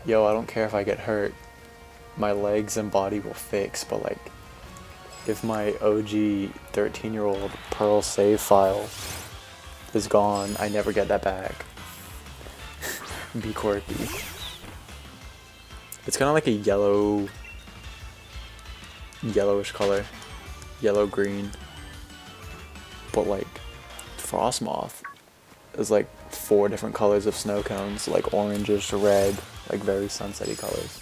yo, I don't care if I get hurt. My legs and body will fix, but like, if my OG 13-year-old Pearl save file is gone, I never get that back. Be quirky. It's kind of like a yellowish color, yellow-green, but like Frostmoth is like 4 different colors of snow cones, like orangish, red, like very sunsetty colors.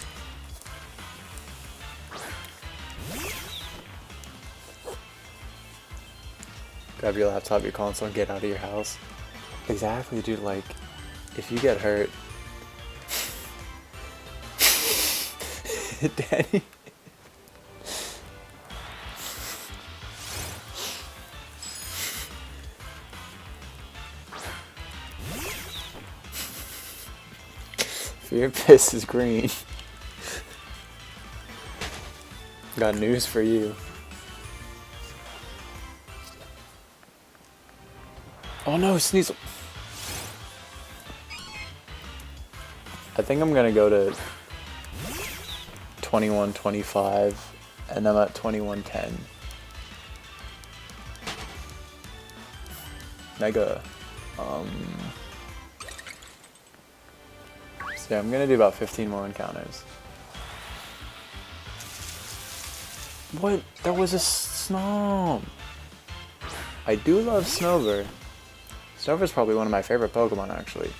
Grab your laptop, your console, and get out of your house. Exactly, dude. Like, if you get hurt, Danny. If your piss is green, got news for you. Oh no, Sneasel. I think I'm gonna go to 21-25, and I'm at 21-10. Mega. So yeah, I'm gonna do about 15 more encounters. What? There was a Snom! I do love Snover. Snover's probably one of my favorite Pokemon, actually.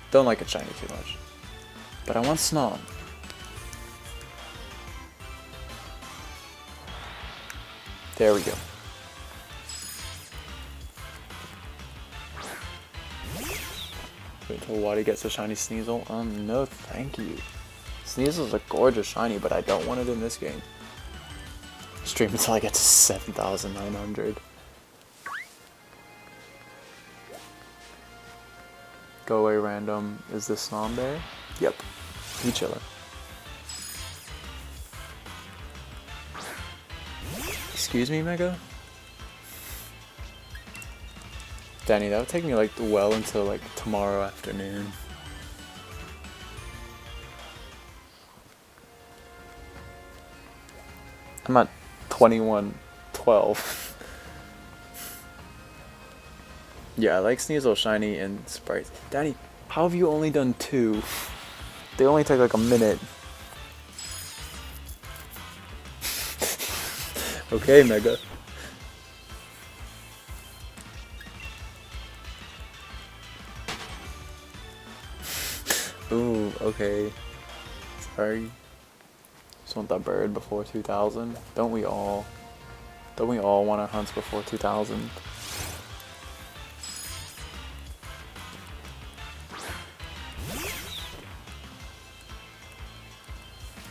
Don't like it shiny too much. But I want Snom. There we go. Wait till Waddy gets a shiny Sneasel. No thank you. Sneasel's a gorgeous shiny, but I don't want it in this game. Stream until I get to 7,900. Go away random. Is this Snom there? Yep. He chillin'. Excuse me, Mega? Danny, that would take me like well until like tomorrow afternoon. I'm at 2112. Yeah, I like Sneasel shiny and sprites. Danny, how have you only done 2? They only take like a minute. Okay, Mega. Ooh, okay. Sorry. Just want that bird before 2000. Don't we all? Don't we all want our hunts before 2000?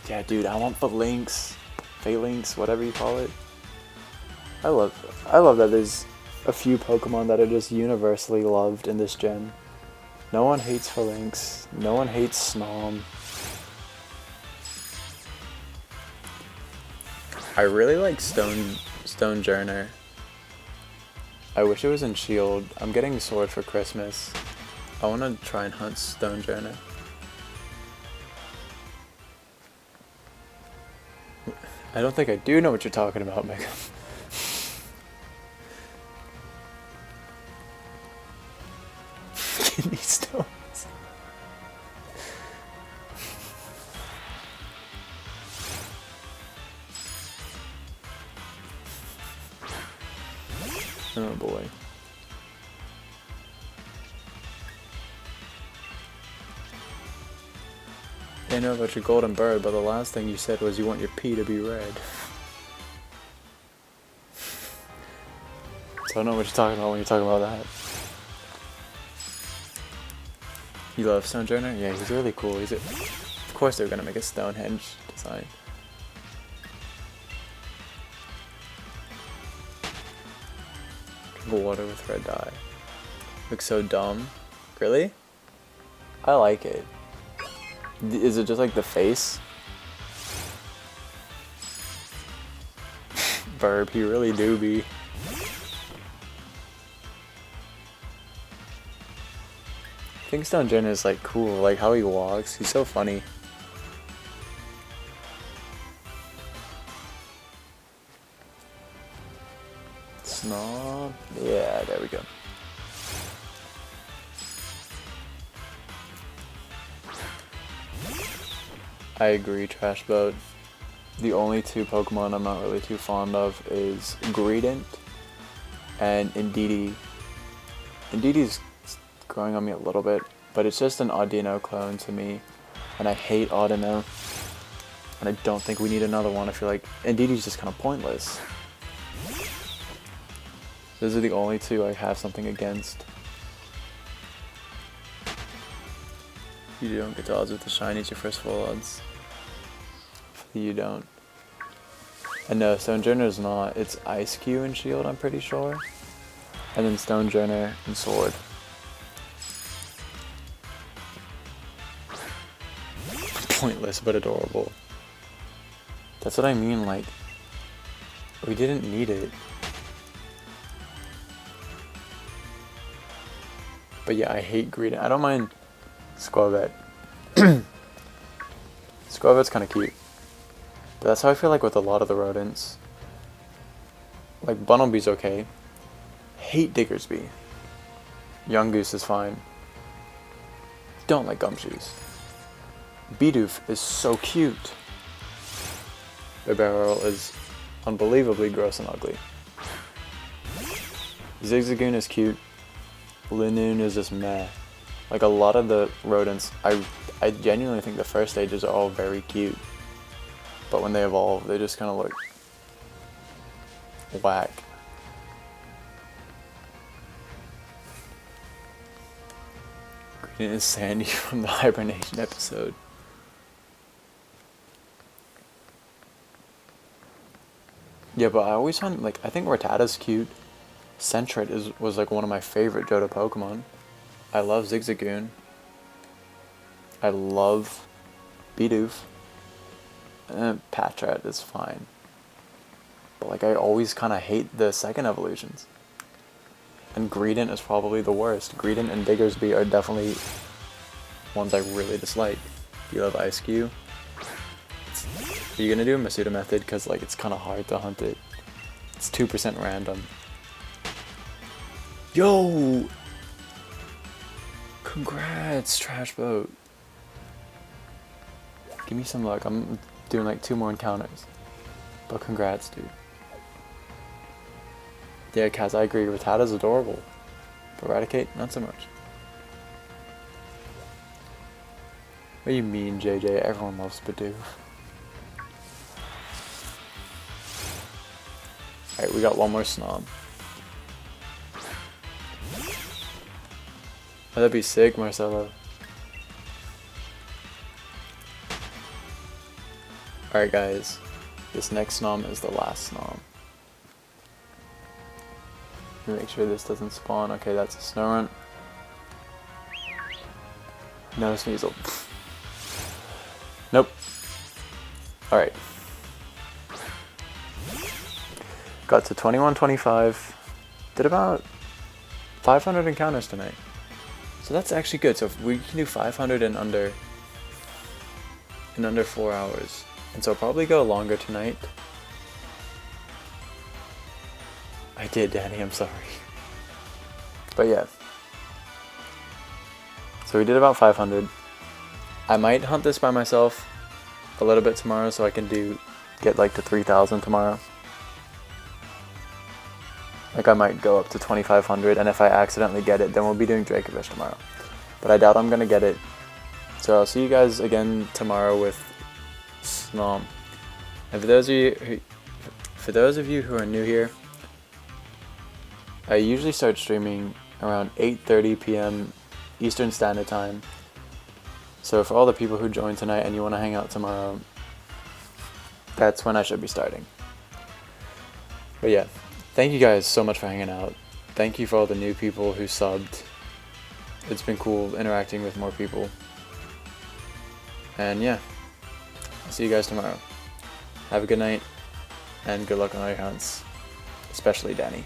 Yeah, dude, I want the links, phalanx, whatever you call it. I love that there's a few Pokemon that are just universally loved in this gen. No one hates phalanx. No one hates Snom. I really like Stonejourner. I wish it was in Shield. I'm getting Sword for Christmas. I want to try and hunt Stonejourner. I don't think I do know what you're talking about, Mega. Kidney stones. Oh boy. I know about your golden bird, but the last thing you said was you want your P to be red. So I don't know what you're talking about when you're talking about that. You love Stonejourner? Yeah, he's really cool. Of course they're gonna make a Stonehenge design. Water with red dye. Looks so dumb. Really? I like it. Is it just like the face? Verb, he really do be. I think Stonejourner is like cool, like how he walks. He's so funny. Snom. Yeah, there we go. I agree, Trash Boat. The only 2 Pokemon I'm not really too fond of is Greedent and Indeedee. Indeedee's growing on me a little bit, but it's just an Audino clone to me, and I hate Audino. And I don't think we need another one. I feel like Indeedee's just kind of pointless. Those are the only 2 I have something against. You don't get to odds with the shinies your first full odds. You don't. And no, Stonejourner's not. It's Ice Q and Shield, I'm pretty sure. And then Stonejourner and Sword. Pointless but adorable. That's what I mean, like, we didn't need it. But yeah, I hate Greedent. I don't mind Squavet. Squavet's kind of cute. But that's how I feel like with a lot of the rodents. Like, Bunnelby's okay. Hate Diggersby. Young Goose is fine. Don't like Gumshoes. Bidoof is so cute. Barbarrel is unbelievably gross and ugly. Zigzagoon is cute. Linoon is just meh. Like, a lot of the rodents, I genuinely think the first stages are all very cute. But when they evolve, they just kind of look whack. Green is Sandy from the hibernation episode. Yeah, but I always find, like, I think Rattata's cute. Sentret was like one of my favorite Johto Pokemon. I love Zigzagoon. I love Bidoof. Patrat is fine. But like I always kind of hate the second evolutions. And Greedent is probably the worst. Greedent and Diggersby are definitely ones I really dislike. You love Ice Cube. Are you gonna do a Masuda method? Because like it's kind of hard to hunt it. It's 2% random. Yo! Congrats, Trash Boat. Give me some luck. I'm doing like 2 more encounters. But congrats, dude. Yeah, Kaz, I agree. Rattata's adorable. But Eradicate, not so much. What do you mean, JJ? Everyone loves Bidoof. Alright, we got one more Snom. Oh, that'd be sick, Marcelo. Alright guys, this next Snom is the last Snom. Let me make sure this doesn't spawn. Okay, that's a Snorunt. No Sneasel. Nope. Alright. Got to 2125. Did about 500 encounters tonight. So that's actually good. So if we can do 500 in under 4 hours. And so I'll probably go longer tonight. I did, Danny, I'm sorry. But yeah. So we did about 500. I might hunt this by myself a little bit tomorrow so I can get like to 3,000 tomorrow. Like I might go up to 2,500, and if I accidentally get it, then we'll be doing Dracovish tomorrow. But I doubt I'm gonna get it. So I'll see you guys again tomorrow with Snom. And for those of you who are new here, I usually start streaming around 8:30 p.m. Eastern Standard Time. So for all the people who joined tonight and you want to hang out tomorrow, that's when I should be starting. But yeah, thank you guys so much for hanging out. Thank you for all the new people who subbed. It's been cool interacting with more people. And yeah, I'll see you guys tomorrow. Have a good night, and good luck on all your hunts, especially Danny.